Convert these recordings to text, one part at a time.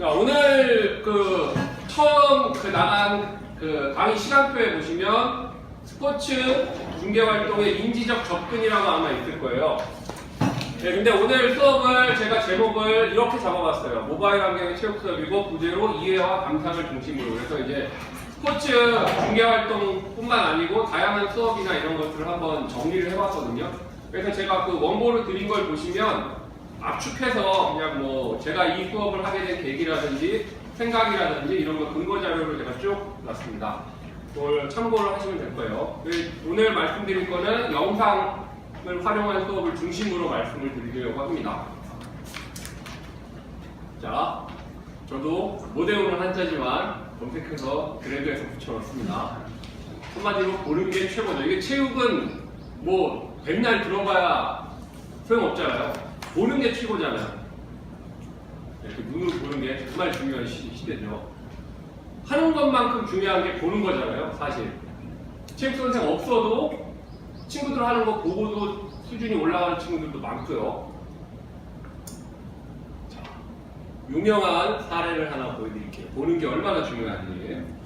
오늘 처음 나간 강의 시간표에 보시면 스포츠 중계 활동의 인지적 접근이라고 아마 있을 거예요. 네, 근데 오늘 수업을 제가 제목을 이렇게 잡아봤어요. 모바일 환경의 체육 수업이고 부제로 이해와 감상을 중심으로. 그래서 이제 스포츠 중계 활동뿐만 아니고 다양한 수업이나 이런 것들을 한번 정리를 해봤거든요. 그래서 제가 원고를 드린 걸 보시면 압축해서 그냥 제가 이 수업을 하게 된 계기라든지 생각이라든지 이런 거 근거 자료를 제가 쭉 놨습니다. 그걸 참고를 하시면 될 거예요. 오늘 말씀드릴 거는 영상을 활용한 수업을 중심으로 말씀을 드리려고 합니다. 자, 저도 모데오는 한자지만 검색해서 그래드에서 붙여놨습니다. 한마디로 보는 게 최고죠. 이게 체육은 맨날 들어봐야 소용없잖아요. 보는 게 최고잖아요. 이렇게 눈으로 보는 게 정말 중요한 시대죠. 하는 것만큼 중요한 게 보는 거잖아요, 사실. 체육 선생 없어도 친구들 하는 거 보고도 수준이 올라가는 친구들도 많고요. 자, 유명한 사례를 하나 보여드릴게요. 보는 게 얼마나 중요한지.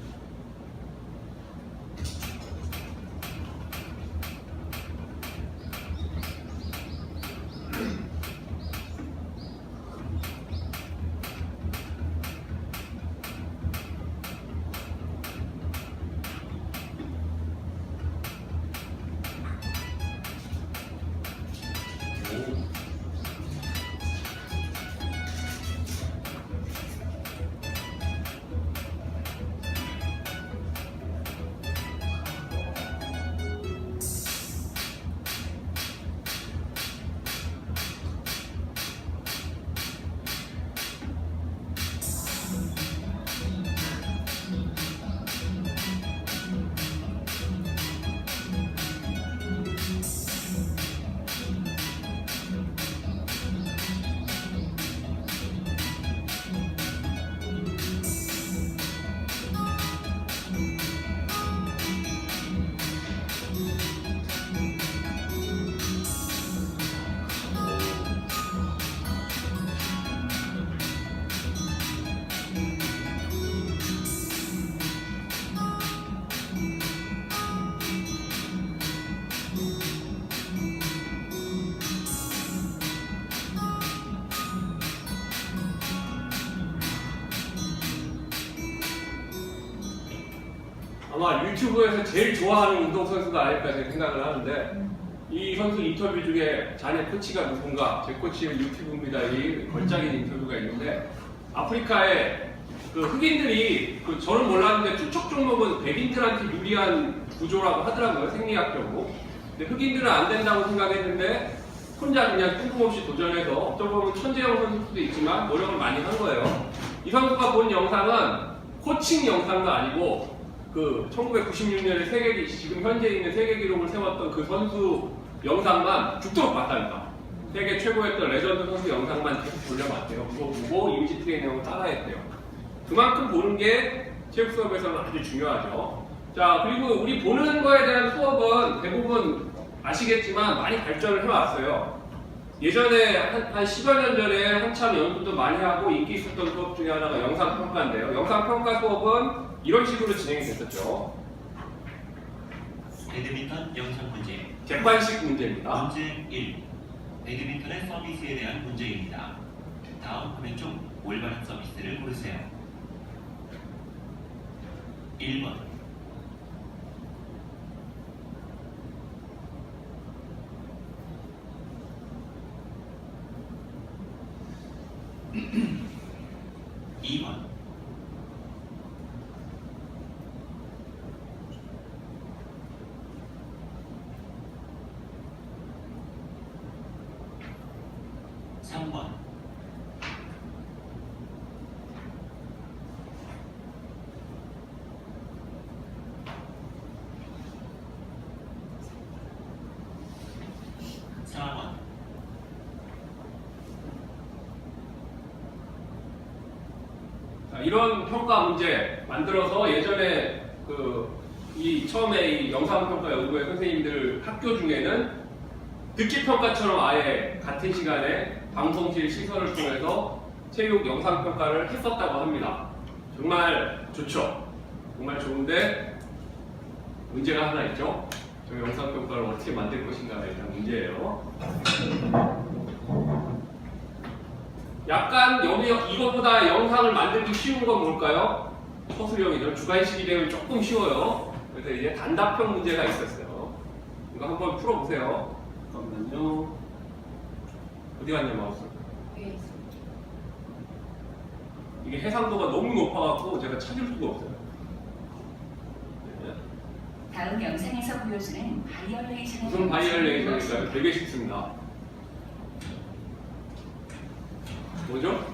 아마 유튜브에서 제일 좋아하는 운동선수가 아닐까 생각을 하는데, 이 선수 인터뷰 중에 자네 코치가 누군가, 제 코치는 유튜브입니다. 이 걸작인 인터뷰가 있는데, 아프리카에 흑인들이 저는 몰랐는데 투척 종목은 백인들한테 유리한 구조라고 하더라고요, 생리학적으로. 근데 흑인들은 안 된다고 생각했는데 혼자 그냥 뜬금없이 도전해서 어쩌고 보면 천재형 선수일 수도 있지만 노력을 많이 한 거예요. 이 선수가 본 영상은 코칭 영상도 아니고 1996년에 지금 현재 있는 세계 기록을 세웠던 그 선수 영상만 죽도록 봤다니까. 세계 최고였던 레전드 선수 영상만 계속 돌려봤대요. 그거 보고 이미지 트레이닝을 따라했대요. 그만큼 보는 게 체육 수업에서는 아주 중요하죠. 자, 그리고 우리 보는 거에 대한 수업은 대부분 아시겠지만 많이 발전을 해왔어요. 예전에 한 10여 년 전에 한참 연구도 많이 하고 인기 있었던 수업 중에 하나가 영상평가인데요. 영상평가 수업은 이런 식으로 진행이 됐었죠. 배드민턴 영상 문제. 객관식 문제입니다. 문제 1. 배드민턴의 서비스에 대한 문제입니다. 다음 화면 중 올바른 서비스를 고르세요. 1번 2번 3번 4번 이런 평가 문제 만들어서 예전에 처음에 이 영상평가 연구회 선생님들 학교 중에는 듣기 평가처럼 아예 같은 시간에 방송실 시설을 통해서 체육 영상 평가를 했었다고 합니다. 정말 좋죠. 정말 좋은데 문제가 하나 있죠. 저 영상 평가를 어떻게 만들 것인가가 일단 문제예요. 약간 이것보다 영상을 만들기 쉬운 건 뭘까요? 서술형이죠. 주관식이 되면 조금 쉬워요. 그래서 이제 단답형 문제가 있었어요. 이거 한번 풀어보세요. 잠깐만요. 어디 갔냐 마우스? 이게 해상도가 너무 높아갖고 제가 찾을 수가 없어요. 네. 다음 영상에서 보여주는 바이올레이션에 무슨 바이올레이션일까요? 되게 쉽습니다. 뭐죠?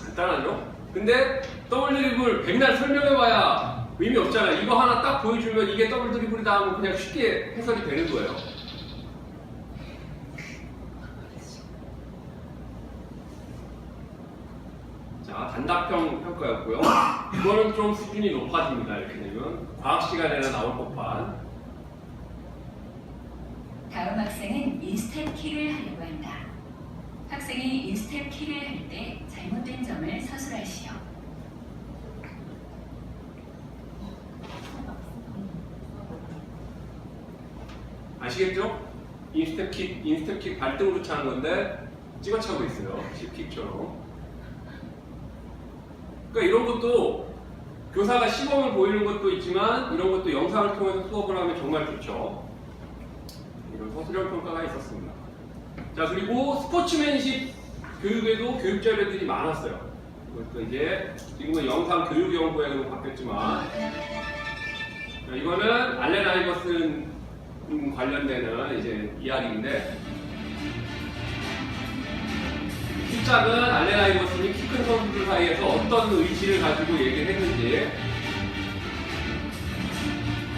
간단하죠? 근데 더블 드리블 백날 설명해봐야 의미 없잖아요. 이거 하나 딱 보여주면 이게 더블 드리블이다 하면 그냥 쉽게 해석이 되는 거예요. 자, 단답형 평가였고요. 이거는 좀 수준이 높아집니다. 이렇게 되면 과학 시간에나 나올 법한. 다음 학생은 인스텝 키를 하려고 한다. 학생이 인스텝 키를 할 때 잘못된 점을 서술하시오. 아시겠죠? 인스텝킥 발등으로 차는 건데 찍어차고 있어요. 힙킥처럼. 그러니까 이런 것도 교사가 시범을 보이는 것도 있지만 이런 것도 영상을 통해서 수업을 하면 정말 좋죠. 이런 서술형 평가가 있었습니다. 자, 그리고 스포츠맨십 교육에도 교육 자료들이 많았어요. 이것도 이제 지금은 영상 교육 연구회로 바뀌었지만 자, 이거는 알렌 아이버슨 관련되는 이제 이야기인데 시작은 알렌 아이버슨이 키 큰 선수들 사이에서 어떤 의지를 가지고 얘기를 했는지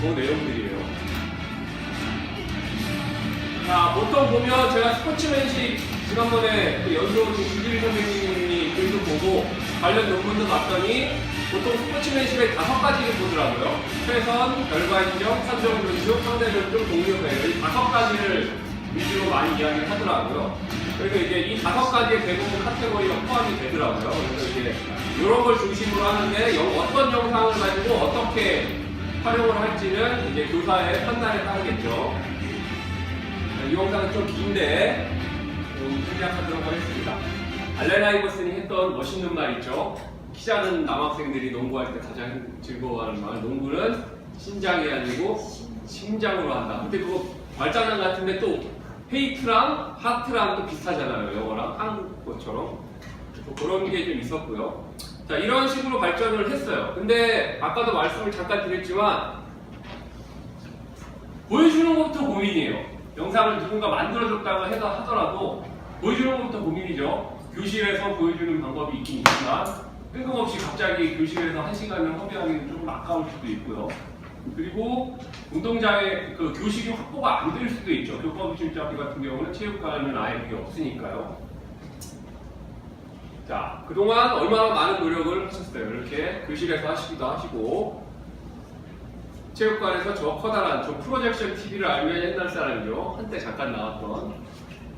그 내용들이에요. 자, 보통 보면 제가 스포츠맨십 지난번에 그 연수호 김규리 선생님이 글도 보고 관련 논문도 봤더니 보통 스포츠맨십의 5가지를 보더라고요. 최선, 결과 인정, 선정 존중, 상대 존중, 동료 배려 이 5가지를 위주로 많이 이야기를 하더라고요. 그래서 이제 이 5가지의 대부분 카테고리가 포함이 되더라고요. 그래서 이제 이런 걸 중심으로 하는데 어떤 영상을 가지고 어떻게 활용을 할지는 이제 교사의 판단에 따르겠죠. 이 영상은 좀 긴데 생략하도록 하겠습니다. 알렌 아이버슨이 했던 멋있는 말 있죠. 키 작은 남학생들이 농구할 때 가장 즐거워하는 말. 농구는 신장이 아니고 심장으로 한다. 근데 그거 말장난 같은데 또 헤이트랑 하트랑 또 비슷하잖아요. 영어랑 한국어처럼. 그런 게 좀 있었고요. 자, 이런 식으로 발전을 했어요. 근데 아까도 말씀을 잠깐 드렸지만 보여주는 것부터 고민이에요. 영상을 누군가 만들어줬다고 하더라도 보여주는 것부터 고민이죠. 교실에서 보여주는 방법이 있긴 있지만 뜬금없이 갑자기 교실에서 1시간을 허비하기는 좀 아까울 수도 있고요. 그리고 운동장에 그 교실이 확보가 안 될 수도 있죠. 교법실장학교 같은 경우는 체육관은 아예 그게 없으니까요. 자, 그동안 얼마나 많은 노력을 하셨어요. 이렇게 교실에서 하시기도 하시고 체육관에서 저 커다란 저 프로젝션 TV를 알면 옛날 사람이죠. 한때 잠깐 나왔던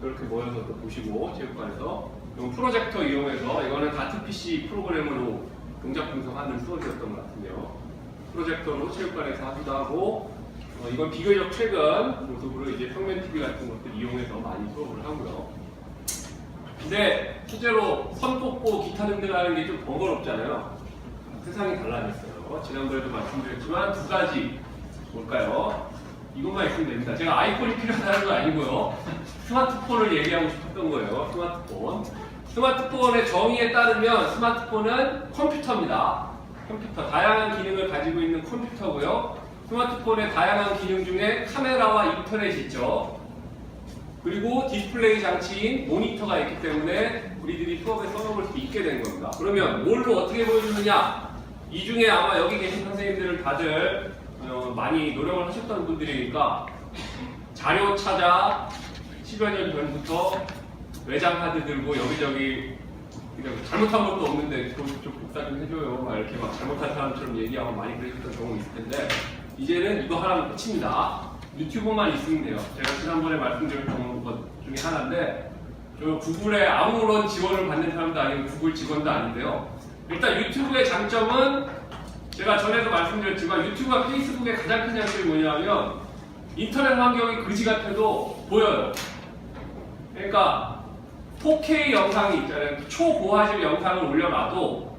이렇게 모여서 또 보시고 체육관에서 이 프로젝터 이용해서 이거는 다트 PC 프로그램으로 동작 분석하는 수업이었던 것 같은데요. 프로젝터로 체육관에서 하기도 하고 이건 비교적 최근 모습으로 이제 평면 TV 같은 것들 이용해서 많이 수업을 하고요. 근데 실제로 선 뽑고 기타 등등하는 게 좀 번거롭잖아요. 세상이 달라졌어요. 지난번에도 말씀드렸지만 2가지 뭘까요? 이것만 있으면 됩니다. 제가 아이폰이 필요하다는 건 아니고요. 스마트폰을 얘기하고 싶었던 거예요. 스마트폰. 스마트폰의 정의에 따르면 스마트폰은 컴퓨터입니다. 컴퓨터, 다양한 기능을 가지고 있는 컴퓨터고요. 스마트폰의 다양한 기능 중에 카메라와 인터넷이 있죠. 그리고 디스플레이 장치인 모니터가 있기 때문에 우리들이 수업에 써먹을 수 있게 된 겁니다. 그러면 뭘로 어떻게 보여주느냐? 이 중에 아마 여기 계신 선생님들은 다들 많이 노력을 하셨던 분들이니까 자료 찾아 10여 년 전부터 외장 하드 들고 여기저기 그냥 잘못한 것도 없는데 좀 복사 좀 해줘요. 막 이렇게 막 잘못한 사람처럼 얘기하고 많이 그러셨던 경우 있을 텐데 이제는 이거 하나면 끝입니다. 유튜브만 있으면 돼요. 제가 지난번에 말씀드렸던 것 중에 하나인데 저 구글에 아무런 지원을 받는 사람도 아니고 구글 직원도 아닌데요. 일단 유튜브의 장점은 제가 전에도 말씀드렸지만 유튜브와 페이스북의 가장 큰 장점이 뭐냐면 인터넷 환경이 그지 같아도 보여요. 그러니까 4K 영상이 있잖아요. 초고화질 영상을 올려놔도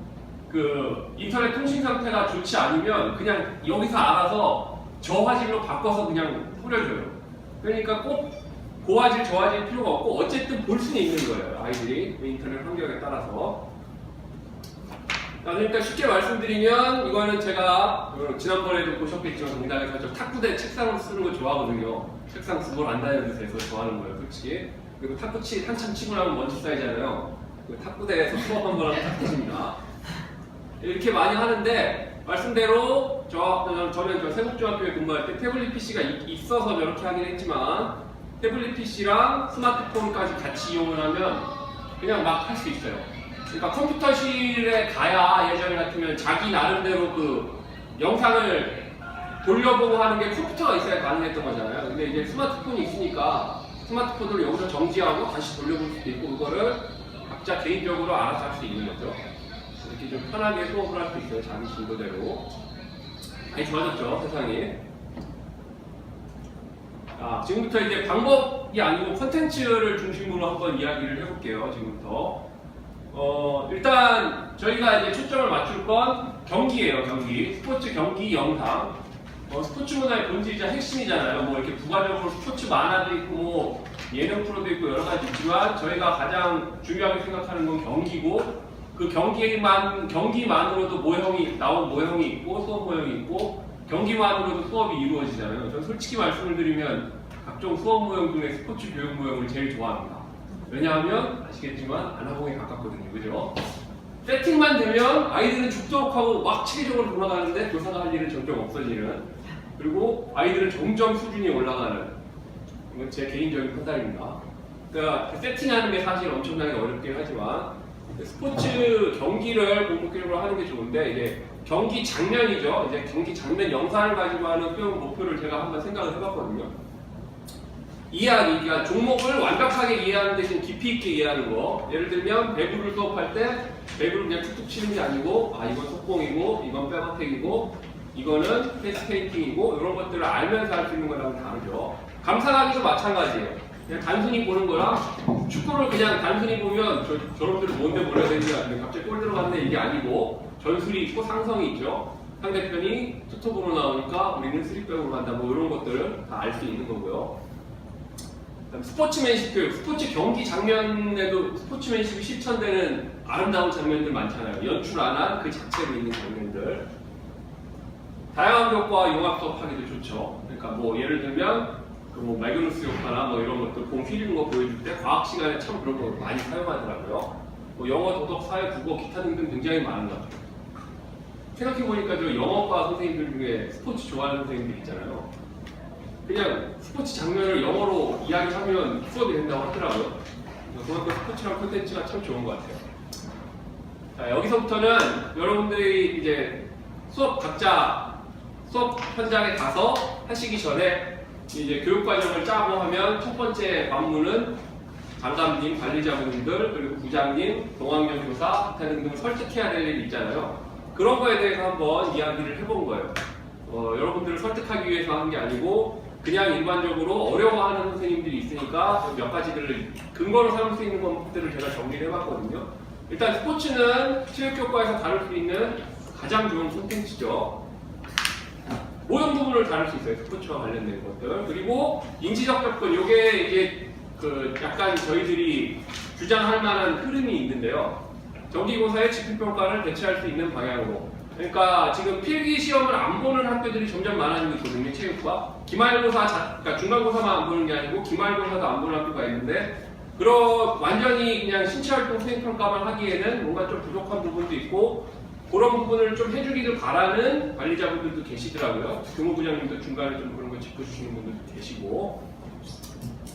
그 인터넷 통신 상태가 좋지 않으면 그냥 여기서 알아서 저화질로 바꿔서 그냥 뿌려줘요. 그러니까 꼭 고화질, 저화질 필요가 없고 어쨌든 볼 수는 있는 거예요. 아이들이 인터넷 환경에 따라서. 그러니까 쉽게 말씀드리면 이거는 제가 지난번에도 보셨겠지만 동작에서 저 탁구대 책상으로 쓰는 거 좋아하거든요. 책상 두벌 안 다녀도 돼서 좋아하는 거예요, 솔직히. 그리고 탁구 한참 치고 나면 먼지 쌓이잖아요. 그 탁구대에서 수업 한번 하면 탁구입니다. 이렇게 많이 하는데 말씀대로 저는 저 세국중학교에 근무할 때 태블릿 PC가 있어서 저렇게 하긴 했지만 태블릿 PC랑 스마트폰까지 같이 이용을 하면 그냥 막 할 수 있어요. 그러니까 컴퓨터실에 가야 예전에 같으면 자기 나름대로 그 영상을 돌려보고 하는 게 컴퓨터가 있어야 가능했던 거잖아요. 근데 이제 스마트폰이 있으니까 스마트폰을 여기서 정지하고 다시 돌려볼 수도 있고 그거를 각자 개인적으로 알아서 할 수 있는 거죠. 이렇게 좀 편하게 수업을 할 수 있어요. 자기 진도대로. 많이 좋아졌죠, 세상이. 지금부터 이제 방법이 아니고 컨텐츠를 중심으로 한번 이야기를 해볼게요. 지금부터. 일단 저희가 이제 초점을 맞출 건 경기예요. 경기. 스포츠 경기 영상. 스포츠 문화의 본질이자 핵심이잖아요. 뭐 이렇게 부가적으로 스포츠 만화도 있고 뭐 예능 프로도 있고 여러 가지 있지만 저희가 가장 중요하게 생각하는 건 경기고 그 경기만으로도 나온 모형이 있고 수업 모형이 있고 경기만으로도 수업이 이루어지잖아요. 저는 솔직히 말씀을 드리면 각종 수업 모형 중에 스포츠 교육 모형을 제일 좋아합니다. 왜냐하면 아시겠지만 안하공에 가깝거든요. 그죠? 세팅만 되면 아이들은 죽도록 하고 막 체계적으로 돌아가는데 교사가 할 일은 점점 없어지는 그리고 아이들은 점점 수준이 올라가는 이건 제 개인적인 판단입니다. 그러니까 세팅하는 게 사실 엄청나게 어렵긴 하지만 스포츠 경기를 공부 교육으로 하는 게 좋은데 이제 경기 장면이죠. 이제 경기 장면 영상을 가지고 하는 수용 목표를 제가 한번 생각을 해봤거든요. 이해하기, 그러니까 종목을 완벽하게 이해하는 대신 깊이 있게 이해하는 거. 예를 들면 배구를 수업할 때 배구를 그냥 툭툭 치는 게 아니고 이건 속공이고 이건 백어택이고 이거는 패스페인팅이고 이런 것들을 알면서 할 수 있는 거랑은 다르죠. 감상하기도 마찬가지예요. 그냥 단순히 보는 거랑 축구를 그냥 단순히 보면 저놈들은 뭔데 몰라야 되는지 아는데 갑자기 골 들어갔네 이게 아니고 전술이 있고 상성이 있죠. 상대편이 투톱으로 나오니까 우리는 쓰리백으로 간다 뭐 이런 것들을 다 알 수 있는 거고요. 스포츠맨십 교육, 스포츠 경기 장면에도 스포츠맨십이 실천되는 아름다운 장면들 많잖아요. 연출 안 한 그 자체로 있는 장면들. 다양한 교과 융합 수업 하기도 좋죠. 그러니까 뭐 예를 들면 뭐 마그누스 효과나 뭐 이런 것들 공 휘리는 거 보여줄 때 과학 시간에 참 그런 거 많이 사용하더라고요. 뭐 영어, 도덕, 사회, 국어, 기타 등등 굉장히 많은 것 같아요. 생각해보니까 저 영어과 선생님들 중에 스포츠 좋아하는 선생님들 있잖아요. 그냥 스포츠 장면을 영어로 이야기하면 수업이 된다고 하더라고요. 그만큼 스포츠랑 콘텐츠가 참 좋은 것 같아요. 자, 여기서부터는 여러분들이 이제 각자 수업 현장에 가서 하시기 전에 이제 교육과정을 짜고 하면 첫 번째 관문은 장감님, 관리자분들, 그리고 부장님, 동학년 교사 등등 설득해야 될 일이 있잖아요. 그런 거에 대해서 한번 이야기를 해본 거예요. 여러분들을 설득하기 위해서 하는 게 아니고 그냥 일반적으로 어려워하는 선생님들이 있으니까 몇 가지들을 근거로 삼을 수 있는 것들을 제가 정리를 해봤거든요. 일단 스포츠는 체육교과에서 다룰 수 있는 가장 좋은 콘텐츠죠. 모든 부분을 다룰 수 있어요. 스포츠와 관련된 것들. 그리고 인지적 접근, 요게 이제 약간 저희들이 주장할 만한 흐름이 있는데요. 정기고사의 지필평가를 대체할 수 있는 방향으로. 그러니까 지금 필기 시험을 안 보는 학교들이 점점 많아지고 있거든요. 체육과. 그러니까 중간고사만 안 보는 게 아니고 기말고사도 안 보는 학교가 있는데 완전히 그냥 신체활동 수행평가만 하기에는 뭔가 좀 부족한 부분도 있고 그런 부분을 좀 해주기를 바라는 관리자분들도 계시더라고요. 교무부장님도 중간에 좀 그런 거 짚어주시는 분들도 계시고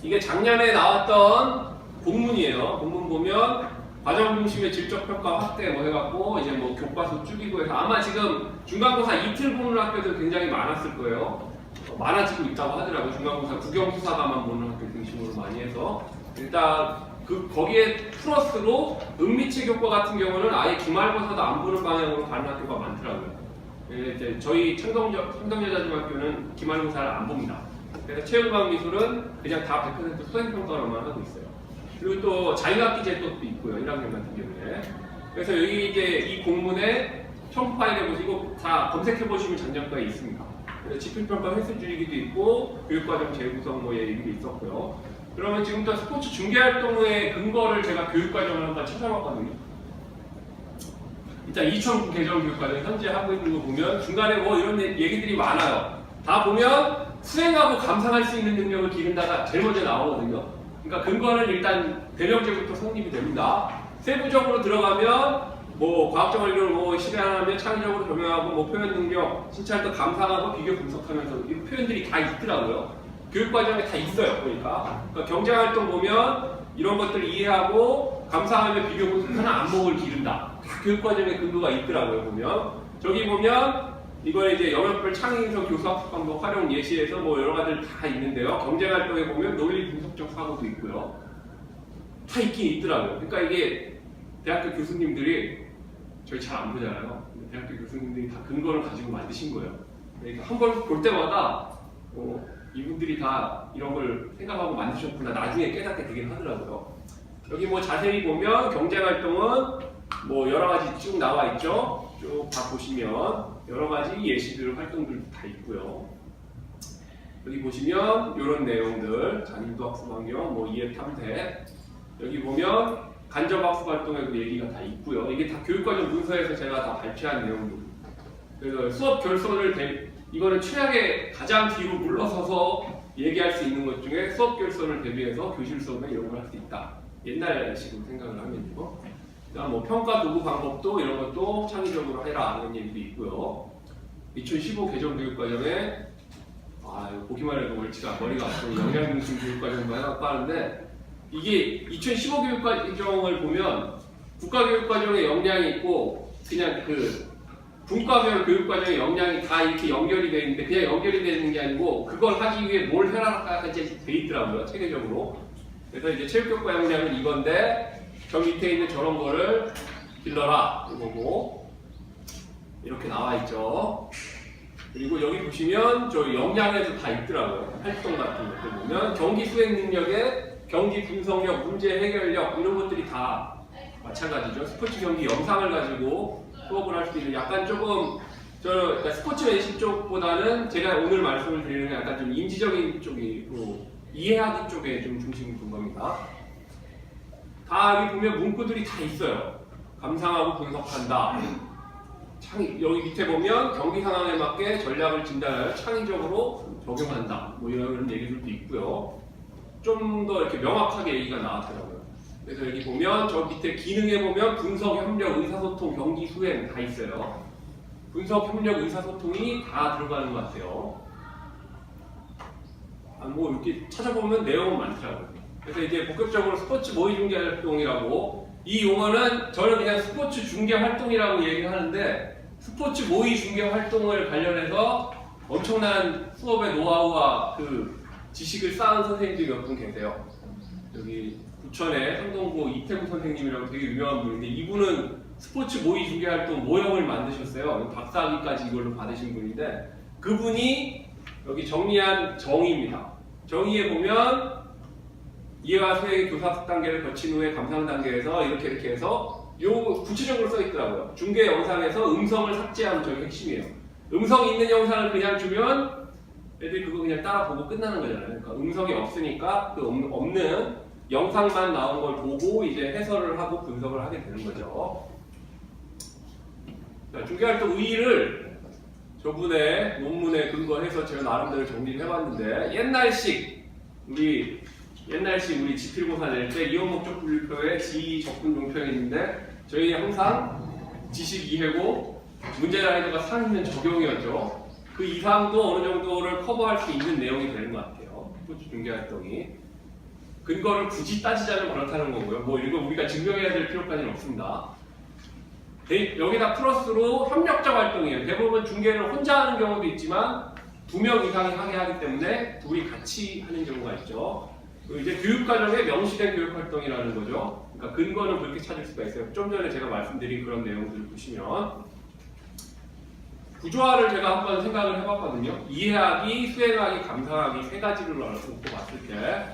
이게 작년에 나왔던 공문이에요. 공문 보면 과정 중심의 질적 평가 확대 뭐 해갖고 이제 뭐 교과서 줄이고 해서 아마 지금 중간고사 이틀 보는 학교들 굉장히 많았을 거예요. 많아지고 있다고 하더라고요. 중간고사 국영수사가만 보는 학교 중심으로 많이 해서 일단 거기에 플러스로 은미책 교과 같은 경우는 아예 기말고사도 안 보는 방향으로 가는 학교가 많더라고요. 이제 저희 청정여자중학교는 기말고사를 안 봅니다. 그래서 체육과학미술은 그냥 다 100% 수행평가로만 하고 있어요. 그리고 또 자유학기 제도도 있고요. 1학년 같은 경우에. 그래서 여기 이제 이 공문에 첨부 파일에 보시고 다 검색해 보시면 작년과에 있습니다. 그래서 지필평가 횟수 줄이기도 있고 교육과정 재구성 뭐 얘기도 있었고요. 그러면 지금부터 스포츠 중계활동의 근거를 제가 교육과정을 한번 찾아봤거든요. 일단 2009 개정 교육과정 현재 하고 있는 거 보면 중간에 뭐 이런 얘기들이 많아요. 다 보면 수행하고 감상할 수 있는 능력을 기른다가 제일 먼저 나오거든요. 그러니까 근거는 일단 대명제부터 성립이 됩니다. 세부적으로 들어가면 뭐 과학적 원리를 뭐 실현하며 창의적으로 적용하고 뭐 표현 능력, 신체활동 감상하고 비교 분석하면서 이 표현들이 다 있더라고요. 교육과정에 다 있어요. 그러니까 경제활동 보면 이런 것들을 이해하고 감상하며 비교 분석하는 안목을 기른다. 다 교육과정에 근거가 있더라고요. 보면 저기 보면 이거 이제 영역별 창의성 교수학습 방법 활용 예시에서 뭐 여러 가지들 다 있는데요. 경제활동에 보면 논리 분석적 사고도 있고요. 다 있긴 있더라고요. 그러니까 이게 대학교 교수님들이 저희 잘 안 보잖아요. 대학교 교수님들이 다 근거를 가지고 만드신 거예요. 그러니까 한 번 볼 때마다 이분들이 다 이런 걸 생각하고 만드셨구나 나중에 깨닫게 되긴 하더라고요. 여기 뭐 자세히 보면 경제활동은 뭐 여러 가지 쭉 나와 있죠. 쭉 다 보시면 여러 가지 예시들 활동들도 다 있고요. 여기 보시면 이런 내용들 자기도 학습 환경, 뭐 이해 탐색 여기 보면 간접 학습 활동에도 얘기가 다 있고요. 이게 다 교육과정 문서에서 제가 다 발표한 내용들입니다. 그래서 수업 결손을 이거는 최악의 가장 뒤로 물러서서 얘기할 수 있는 것 중에 수업 결손을 대비해서 교실 수업에 이런 걸 할 수 있다. 옛날식으로 생각을 하면요. 그다음 뭐 평가 도구 방법도 이런 것도 창의적으로 해라 하는 얘기도 있고요. 2015 개정 교육과정에 보기만 해도 머리가 아프고 영양중심 교육과정도 해갖고 하는데 이게 2015 교육과정을 보면 국가교육과정에 역량이 있고 그냥 그 분과별 교육과정의 역량이 다 이렇게 연결이 되어 있는데 그냥 연결이 되는 게 아니고 그걸 하기 위해 뭘 해라까지 돼 있더라고요. 체계적으로. 그래서 이제 체육교과 역량은 이건데 저 밑에 있는 저런 거를 길러라 이거고 이렇게 나와 있죠. 그리고 여기 보시면 저 역량에도 다 있더라고요. 활동 같은 것들 보면 경기 수행 능력에 경기 분석력, 문제 해결력 이런 것들이 다 마찬가지죠. 스포츠 경기 영상을 가지고 수업을 할 수 있는 약간 조금 그러니까 스포츠맨십 쪽보다는 제가 오늘 말씀을 드리는 약간 좀 인지적인 쪽이고 이해하기 쪽에 좀 중심을 둔 겁니다. 다 여기 보면 문구들이 다 있어요. 감상하고 분석한다. 여기 밑에 보면 경기 상황에 맞게 전략을 진단하여 창의적으로 적용한다. 뭐 이런 얘기들도 있고요. 좀 더 이렇게 명확하게 얘기가 나왔더라고요. 그래서 여기 보면 저 밑에 기능에 보면 분석, 협력, 의사소통, 경기 수행 다 있어요. 분석, 협력, 의사소통이 다 들어가는 것 같아요. 뭐 이렇게 찾아보면 내용은 많더라고요. 그래서 이제 본격적으로 스포츠 모의 중계 활동이라고 이 용어는 저는 그냥 스포츠 중계 활동이라고 얘기를 하는데 스포츠 모의 중계 활동을 관련해서 엄청난 수업의 노하우와 그 지식을 쌓은 선생님들이 몇 분 계세요. 여기 부천의 상동고 이태구 선생님이라고 되게 유명한 분인데 이분은 스포츠 모의 중계 활동 모형을 만드셨어요. 박사학위까지 이걸로 받으신 분인데 그분이 여기 정리한 정의입니다. 정의에 보면 이해와 수행의 교사학습 단계를 거친 후에 감상 단계에서 이렇게 해서 요 구체적으로 써 있더라고요. 중계 영상에서 음성을 삭제하는 저게 핵심이에요. 음성 있는 영상을 그냥 주면 애들이 그거 그냥 따라 보고 끝나는 거잖아요. 그러니까 음성이 없으니까 그 없는 영상만 나온 걸 보고 이제 해설을 하고 분석을 하게 되는 거죠. 중계활동 의의를 저분의 논문에 근거해서 제가 나름대로 정리를 해봤는데 옛날식 우리 지필고사 낼 때 이용 목적 분류표에 지휘 접근 용평이 있는데 저희 항상 지식 이해고 문제 난이도가 상이면 적용이었죠. 그 이상도 어느 정도를 커버할 수 있는 내용이 되는 것 같아요. 스포츠 중계활동이 근거를 굳이 따지자면 그렇다는 거고요. 뭐 이거 우리가 증명해야 될 필요까지는 없습니다. 여기다 플러스로 협력적 활동이에요. 대부분 중계를 혼자 하는 경우도 있지만 2명 이상이 하게 하기 때문에 둘이 같이 하는 경우가 있죠. 이제 교육과정의 명시된 교육활동이라는 거죠. 그러니까 근거는 그렇게 찾을 수가 있어요. 좀 전에 제가 말씀드린 그런 내용들을 보시면 구조화를 제가 한번 생각을 해봤거든요. 이해하기, 수행하기, 감상하기 세 가지를 놓고 봤을 때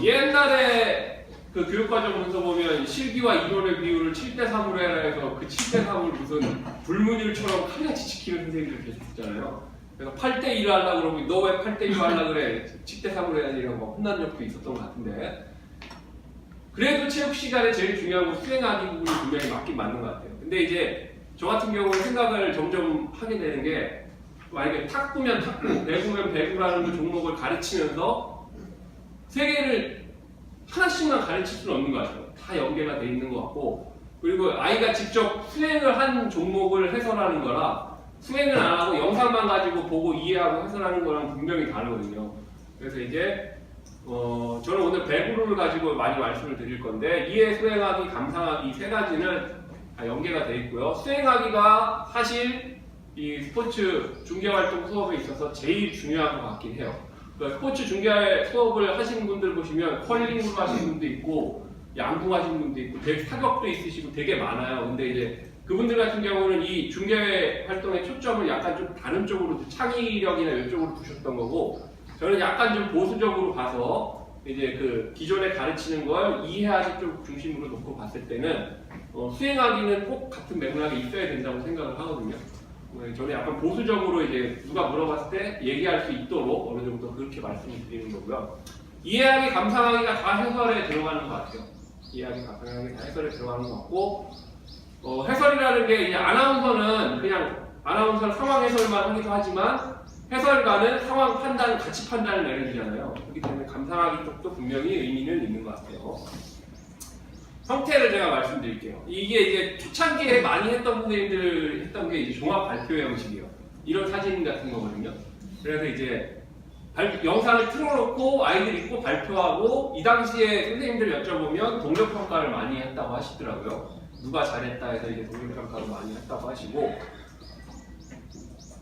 옛날에 그 교육과정 문서 보면 실기와 이론의 비율을 7대3으로 해라 해서 그 7대3을 무슨 불문율처럼 칼같이 지키는 선생님들 계셨잖아요. 그래서 8대1을 하려고 그러고 너 왜 8대1을 하려고 그래? 7대3으로 해야지 이러고 혼난 적도 있었던 것 같은데 그래도 체육 시간에 제일 중요한 건 수행하기 부분이 분명히 맞긴 맞는 것 같아요. 근데 이제 저 같은 경우는 생각을 점점 하게 되는 게 만약에 탁구면 탁구, 배구면 배구라는 그 종목을 가르치면서 세 개를 하나씩만 가르칠 수는 없는 것 같아요. 다 연계가 돼 있는 것 같고 그리고 아이가 직접 수행을 한 종목을 해설하는 거라 수행을 안 하고 영상만 가지고 보고 이해하고 해설하는 거랑 분명히 다르거든요. 그래서 이제 저는 오늘 배구를 가지고 많이 말씀을 드릴 건데 이해, 수행하기, 감상하기 이 세 가지는 다 연계가 돼 있고요. 수행하기가 사실 이 스포츠 중계활동 수업에 있어서 제일 중요한 것 같긴 해요. 그러니까 스포츠 중계 수업을 하시는 분들 보시면 컬링으로 하시는 분도 있고 양궁 하시는 분도 있고 되게 타격도 있으시고 되게 많아요. 근데 이제 그분들 같은 경우는 이 중계 활동의 초점을 약간 좀 다른 쪽으로 창의력이나 이쪽으로 두셨던 거고 저는 약간 좀 보수적으로 봐서 이제 그 기존에 가르치는 걸 이해하기 쪽 중심으로 놓고 봤을 때는 수행하기는 꼭 같은 맥락에 있어야 된다고 생각을 하거든요. 저는 약간 보수적으로 이제 누가 물어봤을 때 얘기할 수 있도록 어느 정도 그렇게 말씀을 드리는 거고요. 이해하기, 감상하기가 다 해설에 들어가는 것 같아요. 이해하기, 감상하기 다 해설에 들어가는 것 같고 해설이라는 게 이제 아나운서는 그냥 아나운서 상황 해설만 하기도 하지만 해설가는 상황 판단, 가치 판단을 내려주잖아요. 그렇기 때문에 감상하기 쪽도 분명히 의미는 있는 것 같아요. 형태를 제가 말씀드릴게요. 이게 이제 초창기에 많이 했던 선생님들 했던 게 이제 종합 발표 형식이에요. 이런 사진 같은 거거든요. 그래서 이제 영상을 틀어놓고 아이들 읽고 발표하고 이 당시에 선생님들 여쭤보면 동력평가를 많이 했다고 하시더라고요. 누가 잘했다 해서 이제 동력평가를 많이 했다고 하시고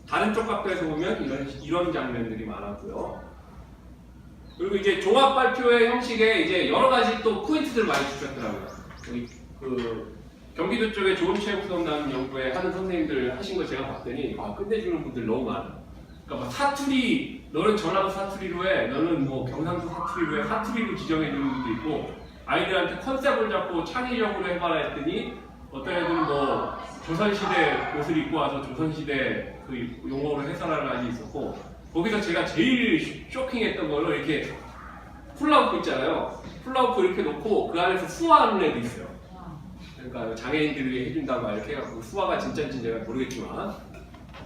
다른 쪽 학교에서 보면 이런 장면들이 많았고요. 그리고 이제 종합 발표의 형식에 이제 여러 가지 또 포인트들 많이 주셨더라고요. 그 경기도 쪽에 좋은 체육 수업 나는 연구회 하는 선생님들 하신 거 제가 봤더니 끝내주는 분들 너무 많아요. 그러니까 막 사투리, 너는 전라도 사투리로 해, 너는 뭐 경상도 사투리로 해, 사투리로 지정해주는 분도 있고 아이들한테 컨셉을 잡고 창의적으로 해봐라 했더니 어떤 애들은 뭐 조선시대 옷을 입고 와서 조선시대 그 용어를 해설하는 아이 있었고 거기서 제가 제일 쇼킹했던 거는 이렇게 훌라후프 있잖아요. 훌라후프 이렇게 놓고 그 안에서 수화하는 애도 있어요. 그러니까 장애인들이 해준다고 이렇게 해갖고 수화가 진짜인지 제가 모르겠지만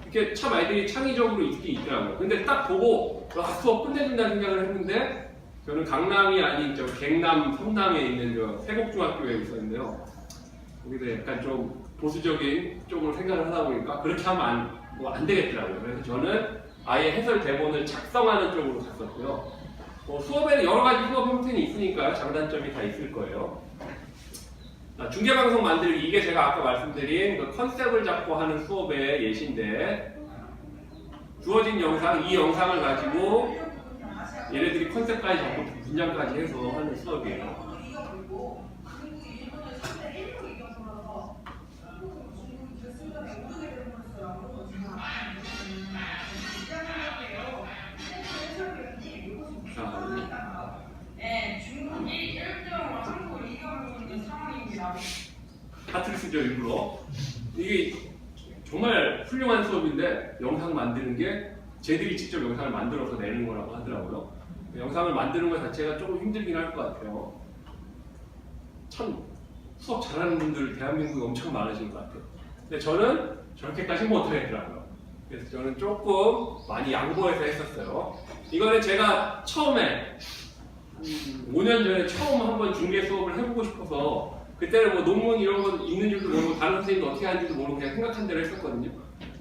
이렇게 참 아이들이 창의적으로 있긴 있더라고요. 근데 딱 보고 수업 끝내준다는 생각을 했는데 저는 강남이 아닌 저 경남 성남에 있는 저 세곡중학교에 있었는데요. 거기서 약간 좀 보수적인 쪽으로 생각을 하다 보니까 그렇게 하면 안 되겠더라고요. 그래서 저는 아예 해설 대본을 작성하는 쪽으로 갔었고요. 수업에는 여러 가지 수업 형태는 있으니까 장단점이 다 있을 거예요. 중계방송 만들기, 이게 제가 아까 말씀드린 그 컨셉을 잡고 하는 수업의 예시인데 주어진 영상, 이 영상을 가지고 얘네들이 컨셉까지 잡고 분장까지 해서 하는 수업이에요. 중국이 1등으로 한국을 이겨보고 있는 상황입니다. 하트를 쓰죠 일부러. 이게 정말 훌륭한 수업인데 영상 만드는 게 쟤들이 직접 영상을 만들어서 내는 거라고 하더라고요. 영상을 만드는 것 자체가 조금 힘들긴 할 것 같아요. 참 수업 잘하는 분들 대한민국에 엄청 많으신 것 같아요. 근데 저는 저렇게까지 못하겠더라고요. 그래서 저는 조금 많이 양보해서 했었어요. 이거는 제가 처음에 5년 전에 처음 한번 중계 수업을 해보고 싶어서 그때는 뭐 논문 이런 거 있는 줄도 모르고 다른 선생님도 어떻게 하는지도 모르고 그냥 생각한 대로 했었거든요.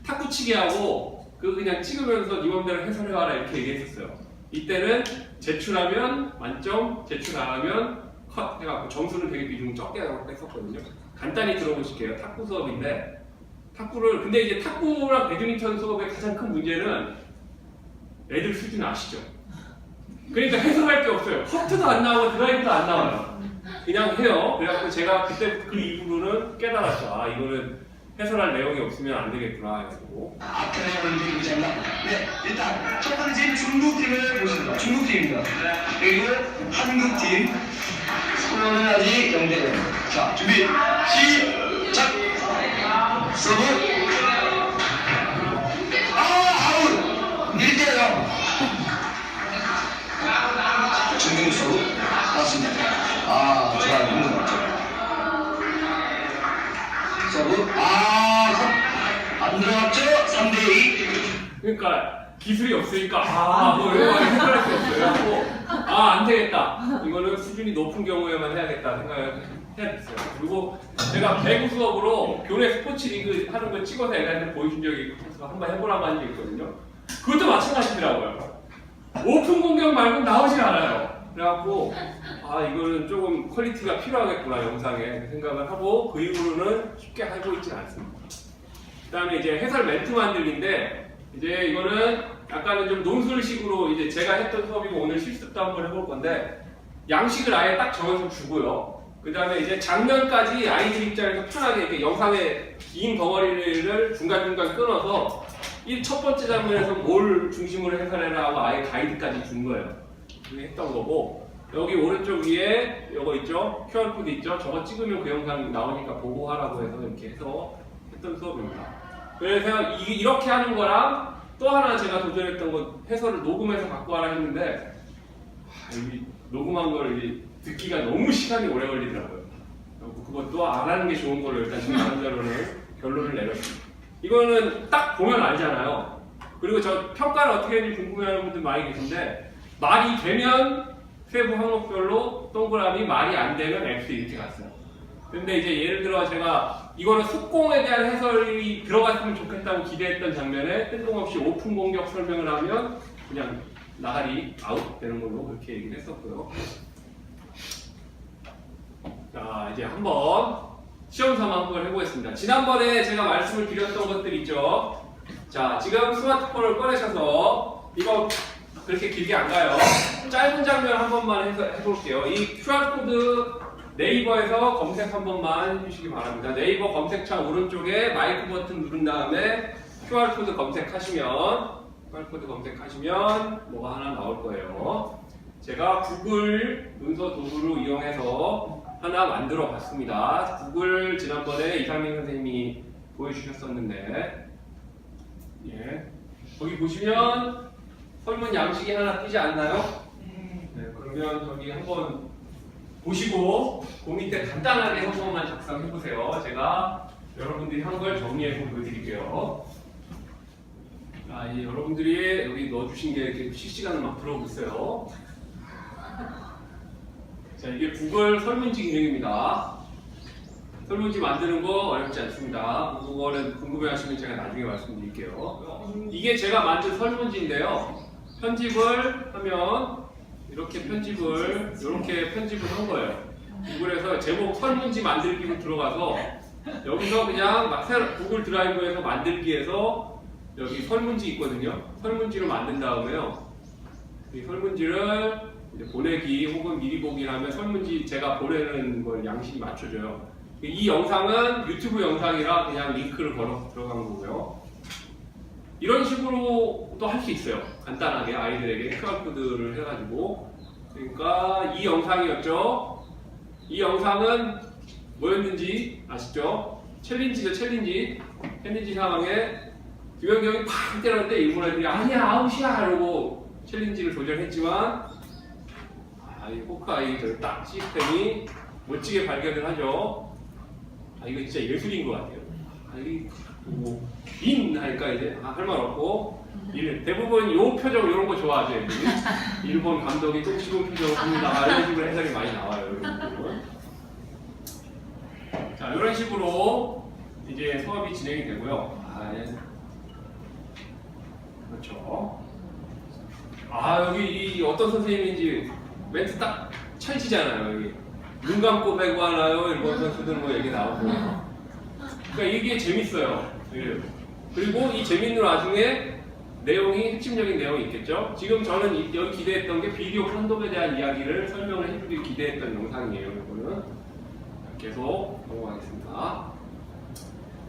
탁구치기 하고 그냥 찍으면서 네 맘대로 해설해와라 이렇게 얘기했었어요. 이때는 제출하면 만점, 제출 안 하면 컷 해갖고 점수는 되게 비중 적게 하고 했었거든요. 간단히 들어보실게요. 탁구 수업인데 근데 이제 탁구랑 배드민턴 수업의 가장 큰 문제는 애들 수준 아시죠? 그러니까 해석할 게 없어요. 커트도 안 나오고 드라이브도 안 나와요. 그냥 해요. 그래갖고 제가 그때부터 그 이후로는 깨달았죠. 아, 이거는 해설할 내용이 없으면 안 되겠구나 해가지고. 앞에 보여드리고 있습니다. 네, 일단 첫 번째 팀 중국팀을 보십니다. 중국팀입니다. 그리고 한국팀 스코어는 아직 0대0. 자, 준비 시작. 서브. 아웃. 1대0. 정경 서브 맞습니다. 좋아요. 공도 맞죠. 서브 안 들어갔죠? 3대2. 그러니까 기술이 없으니까 뭐 이런 거 해결할 수 없어요. 안 되겠다. 이거는 수준이 높은 경우에만 해야겠다 생각을 해야 됐어요. 그리고 제가 배구 수업으로 교내 스포츠 리그 하는 거 찍어서 애들한테 보여준 적이 있어서 한번 해보라고 한 적이 있거든요. 그것도 마찬가지더라고요. 오픈 공격 말고 나오질 않아요. 그래갖고 이거는 조금 퀄리티가 필요하겠구나 영상에 생각을 하고 그 이후로는 쉽게 하고 있진 않습니다. 그 다음에 이제 해설 멘트 만들기인데 이제 이거는 약간은 좀 논술식으로 이제 제가 했던 수업이고 오늘 실습도 한번 해볼 건데 양식을 아예 딱 정해서 주고요. 그 다음에 이제 장면까지 아이들 입장에서 편하게 이렇게 영상의 긴 덩어리를 중간중간 끊어서 이 첫 번째 장면에서 뭘 중심으로 해설해라 하고 아예 가이드까지 준 거예요. 그게 했던 거고 여기 오른쪽 위에 이거 있죠? QR코드 있죠? 저거 찍으면 그 영상 나오니까 보고 하라고 해서 이렇게 해서 했던 수업입니다. 그래서 이렇게 하는 거랑 또 하나 제가 도전했던 거 해설을 녹음해서 갖고 와라 했는데 이 녹음한 걸 듣기가 너무 시간이 오래 걸리더라고요. 그것도 안 하는 게 좋은 걸로 일단 제 나름대로는 결론을 내렸습니다. 이거는 딱 보면 알잖아요. 그리고 저 평가를 어떻게 했는지 궁금해하는 분들 많이 계신데 말이 되면 세부 항목별로 동그라미, 말이 안 되면 X 이렇게 갔어요. 근데 이제 예를 들어 제가 이거는 속공에 대한 해설이 들어갔으면 좋겠다고 기대했던 장면에 뜬금없이 오픈 공격 설명을 하면 그냥 나가리 아웃 되는 걸로 그렇게 얘기를 했었고요. 자, 이제 한번 시험 삼아 한번 해보겠습니다. 지난번에 제가 말씀을 드렸던 것들 있죠. 자, 지금 스마트폰을 꺼내셔서 이거 그렇게 길게 안 가요. 짧은 장면 한 번만 해볼게요. 이 QR코드 네이버에서 검색 한 번만 해주시기 바랍니다. 네이버 검색창 오른쪽에 마이크 버튼 누른 다음에 QR코드 검색하시면 뭐가 하나 나올 거예요. 제가 구글 문서 도구를 이용해서 하나 만들어 봤습니다. 구글 지난번에 이상민 선생님이 보여주셨었는데 거기 보시면 설문 양식이 하나 뜨지 않나요? 네, 그러면 저기 한번 보시고 그 밑에 간단하게 한 번만 작성해 보세요. 제가 여러분들이 한 걸 정리해서 보여드릴게요. 여러분들이 여기 넣어주신 게 이렇게 실시간으로 막 들어오고 있어요. 자, 이게 구글 설문지 기능입니다. 설문지 만드는 거 어렵지 않습니다. 그거는 궁금해하시면 제가 나중에 말씀드릴게요. 이게 제가 만든 설문지인데요. 편집을 하면 이렇게 편집을 한 거예요. 구글에서 제목 설문지 만들기로 들어가서 여기서 그냥 구글 드라이브에서 만들기에서 여기 설문지 있거든요. 설문지로 만든 다음에요. 이 설문지를 이제 보내기 혹은 미리 보기 하면 설문지 제가 보내는 걸 양식이 맞춰줘요. 이 영상은 유튜브 영상이라 그냥 링크를 걸어서 들어간 거고요. 이런 식으로도 할 수 있어요. 간단하게 아이들에게 QR코드를 해가지고. 그러니까 이 영상이었죠. 이 영상은 뭐였는지 아시죠? 챌린지죠, 챌린지 상황에 김연경이 팍 때렸는데 일본 애들이 아니야 아웃이야 이러고 챌린지를 도전했지만 이 호크아이 딱 시스템이 멋지게 발견을 하죠. 이거 진짜 예술인 것 같아요. 인 하니까 이제 할 말 없고 대부분 요 표정 이런 거 좋아하죠. 일본 감독이 똥 씹은 표정을 합니다. 이런 식으로 해석이 많이 나와요. 여러분. 자, 이런 식으로 이제 수업이 진행이 되고요. 그렇죠. 여기 어떤 선생님인지 멘트 딱 찰지잖아요. 여기 눈 감고 배구 하나요? 일본 선수들 뭐 얘기 나오고. 그러니까 이게 재밌어요. 그리고 이 재밌는 와중에 내용이 핵심적인 내용이 있겠죠. 지금 저는 여기 기대했던 게 비디오 판독에 대한 이야기를 설명을 해주길 기대했던 영상이에요. 이거는 계속 넘어가겠습니다.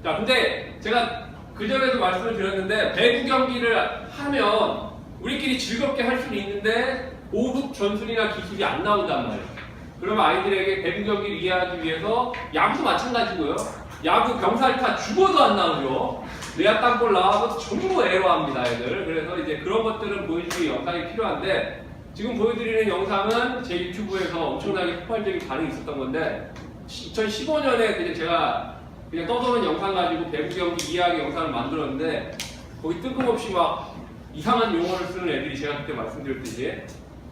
자, 근데 제가 그 전에도 말씀을 드렸는데 배구 경기를 하면 우리끼리 즐겁게 할 수는 있는데 고급 전술이나 기술이 안 나온단 말이에요. 그러면 아이들에게 배구 경기를 이해하기 위해서 야구도 마찬가지고요. 야구 병살타 죽어도 안 나오죠. 내야 땅볼 나와도 전부 에러합니다, 애들. 그래서 이제 그런 것들은 보여주기 영상이 필요한데 지금 보여드리는 영상은 제 유튜브에서 엄청나게 폭발적인 반응이 있었던 건데 2015년에 그냥 제가 그냥 떠도는 영상 가지고 배구 경기 이해하기 영상을 만들었는데 거기 뜬금없이 막 이상한 용어를 쓰는 애들이 제가 그때 말씀드렸듯이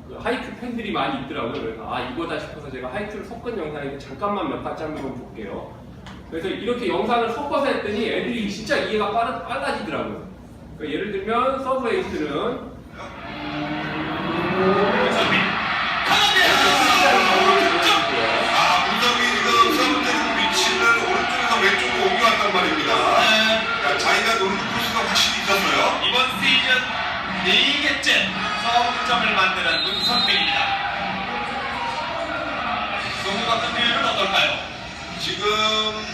그 하이큐 팬들이 많이 있더라고요. 그래서 아 이거다 싶어서 제가 하이큐를 섞은 영상인데 잠깐만 몇 가지 한번 볼게요. 그래서 이렇게 영상을 섞어서 했더니 애들이 진짜 이해가 빨라지더라고요. 그러니까 예를 들면 서브 에이스는 문정민 지금 서브테이크 위치는 오른쪽에서 왼쪽으로 옮겨왔단 말입니다. 야, 자기가 노리는 코스가 확실히 있었어요. 이번 시즌 4개째 서브점을 만드는 문선민입니다. 농구 같은 표현은 어떨까요? 지금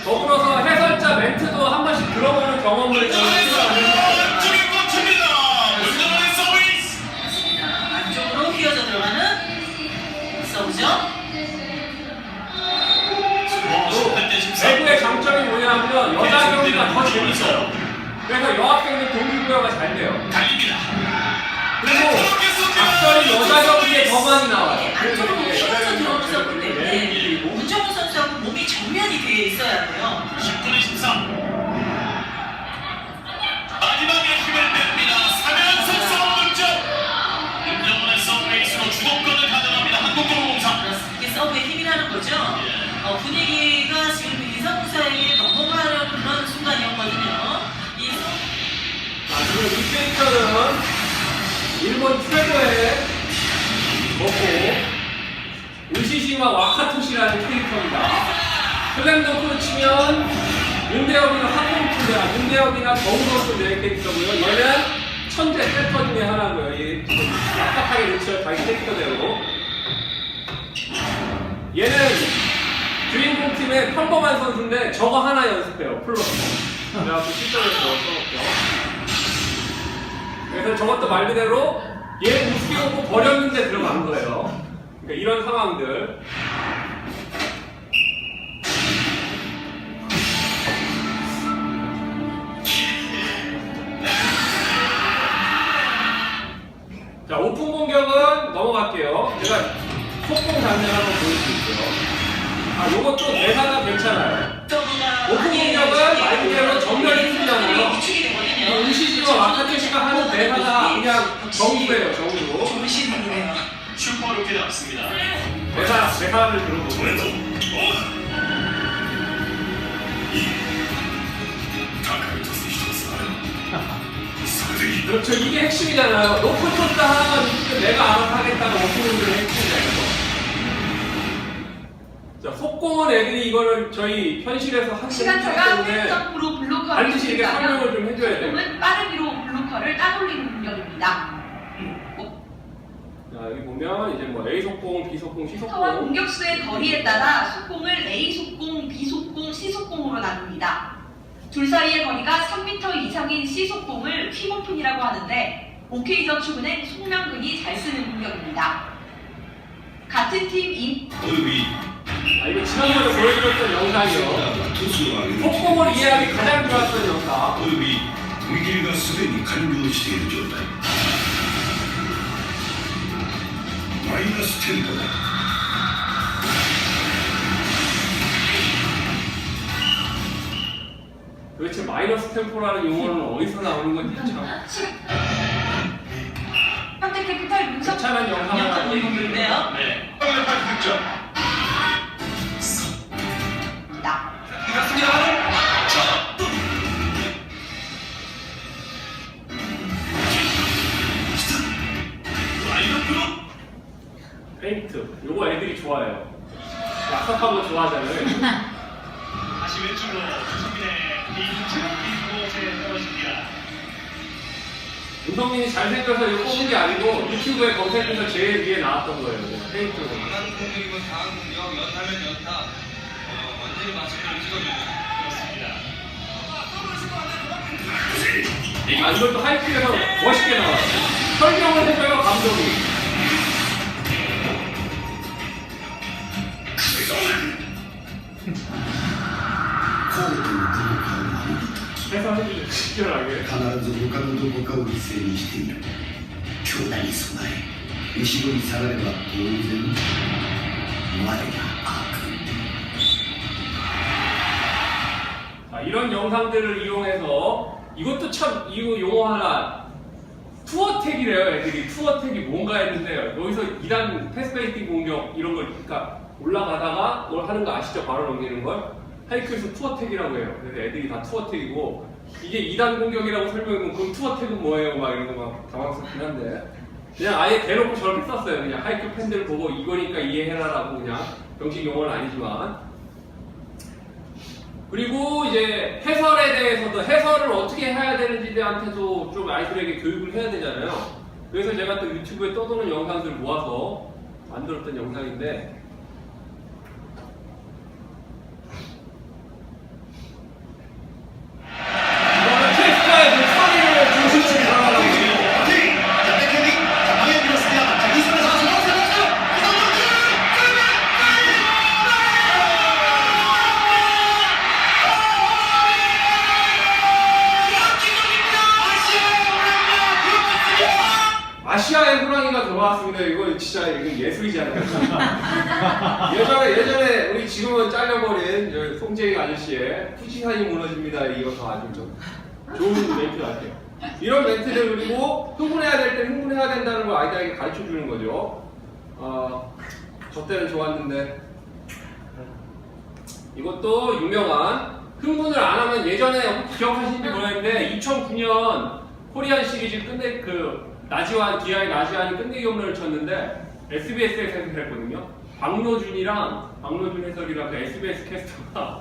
더불어서 해설자 멘트도 한 번씩 들어보는 경험을 저는 필요합니다. 쪽에 꽂힙니다. 문정민 서비스. 맞습니다. 안쪽으로 휘어져 들어가는 서브죠. 배구의 장점이 뭐냐면 여자 경기가 더 재밌어요. 그래서 여학생들 동기부여가 잘 돼요. 달립니다. 그리고 각설이 여자 경기에 더 많이 나와요. 안쪽으로 휘어져 들어오는 서브 때문에 문정훈 선수하고 몸이 정면이 돼 있어야 돼요. 10분 23. 마지막에 힘을 뺍니다. 3연속 서브점. 문정훈의 서브레이스로 주도권을 가져갑니다. 한국도로공사. 그렇습니다. 이게 서브의 힘이라는 거죠. 분위기가 지금 이성사에게 넘어가려는 그런 순간이었거든요. 지금 이 캐릭터는 일본 최고의 먹고 우시시마 와카토시라는 캐릭터입니다. 슬램덩크로 치면 윤대엽이나 하콩쿠냐, 윤대엽이나 정우성도 내 캐릭터고요. 얘는 천재 세터 중에 하나고요. 얘 지금 약하게 놓쳐 자기 캐릭터대로. 얘는 주인공 팀의 평범한 선수인데 저거 하나 연습해요. 플러스. 그래갖고 실전에서 써먹죠. 그래서 저것도 말 그대로 얘 우습게 버렸는데 들어간 거예요. 그러니까 이런 상황들. 자, 오픈 공격은 넘어갈게요. 제가 속공 장면 한번 보여드릴게요. 아, 요것도 대사가 괜찮아요. 오픈 공격은 말 그대로 정면 힘이잖아요. 우시시와 와카토시가 하는 대사가 그냥 정수예요, 정수. 좋으신 분이네요. 슈퍼 루키 나왔습니다. 대사를 들어보세요. 그렇죠, 이게 핵심이잖아요. 높은 토스 하나만 있으면 내가 알아서 하겠다는 오픈 공격의 핵심이잖아요. 자, 속공은 애들이 이거를 저희 현실에서 하는 시간차가 때문에 왼쪽으로 블로커를 반드시 이렇게 설명을 좀 해줘야 돼요. 속공은 빠른 위로 블로커를 따돌리는 공격입니다. 자, 여기 보면 이제 뭐 A 속공, B 속공, C 터와 속공. 공격수의 거리에 따라 속공을 A 속공, B 속공, C 속공으로 나눕니다. 둘 사이의 거리가 3m 이상인 C 속공을 휘모픈이라고 하는데 OK저축은행 송명근이 잘 쓰는 공격입니다. 같은 팀 아, 이거 지난번에 보여드렸던 영상이요. 속공을 이해하기 가장 좋았던 영상. および見切りがすでに完了している状態マイナステンポだ 도대체 마이너스 템포라는 용어는 어디서 나오는 건지 참 현대캐피탈 문석 괜찮은 영상을 약간 하고 있는데 보이는데요. 네. 8득점. 페인트. 요거 애들이 좋아해요. 약속하고 좋아하잖아요. 다시 왼쪽으로 주성민의 개인 체력 기술에 떨어집니다. 문성민이 잘생겨서 이거 뽑은 게 아니고 유튜브에 검색해서 제일 위에 나왔던 거예요. 페인트로. 강한 공격이고 강한 공격, 연타면 연타. 완전히 마스크를 찍어주는 그렇습니다. 아, 이것도 하이킥에서 멋있게 나왔어요. 설명을 해줘요, 감독이. 해설해주죠, 친절하게. 必ず他のどこかを犠牲にしている強打に備え後ろに下がれば当然我が悪 자, 이런 영상들을 이용해서 이것도 참 이거 용어 하나 투어택이래요. 애들이 투어택이 뭔가 했는데 여기서 2단 패스페이팅 공격 이런 걸 그러니까 올라가다가 뭘 하는 거 아시죠? 바로 넘기는 걸 하이큐에서 투어택이라고 해요. 그래서 애들이 다 투어택이고 이게 2단 공격이라고 설명하면 그럼 투어택은 뭐예요? 막 이런 거 막 당황스럽긴 한데 그냥 아예 대놓고 저렇게 썼어요. 그냥 하이큐 팬들 보고 이거니까 이해해라라고 그냥 정식 용어는 아니지만 그리고 이제 해설에 대해서도 해설을 어떻게 해야 되는지에 대한테도 좀 아이들에게 교육을 해야 되잖아요. 그래서 제가 또 유튜브에 떠도는 영상들 모아서 만들었던 영상인데 이거는 캐스터의 목소리를 중심으로 들어가려고 해요. 자, 백헤딩. 자, 방에 밀었습니다. 자, 이승환 선수 아시아의 호랑이가 들어왔습니다. 이거 진짜 이거 예술이잖아요. 예전에 우리 지금은 잘려버린 저 송재익 아저씨의 푸시산이 무너집니다. 이어서 아주 좀 좋은 멘트 같아요. 이런 멘트들 그리고 흥분해야 될 때 흥분해야 된다는 걸 아이들에게 가르쳐 주는 거죠. 저 때는 좋았는데 이것도 유명한 흥분을 안 하면 예전에 혹시 기억하시는지 모르겠는데 2009년 코리안 시리즈 끝내 나지완 기아의 나지완이 끝내기 홈런을 쳤는데 SBS에서 해설했거든요. 박노준 해설이랑 그 SBS 캐스터가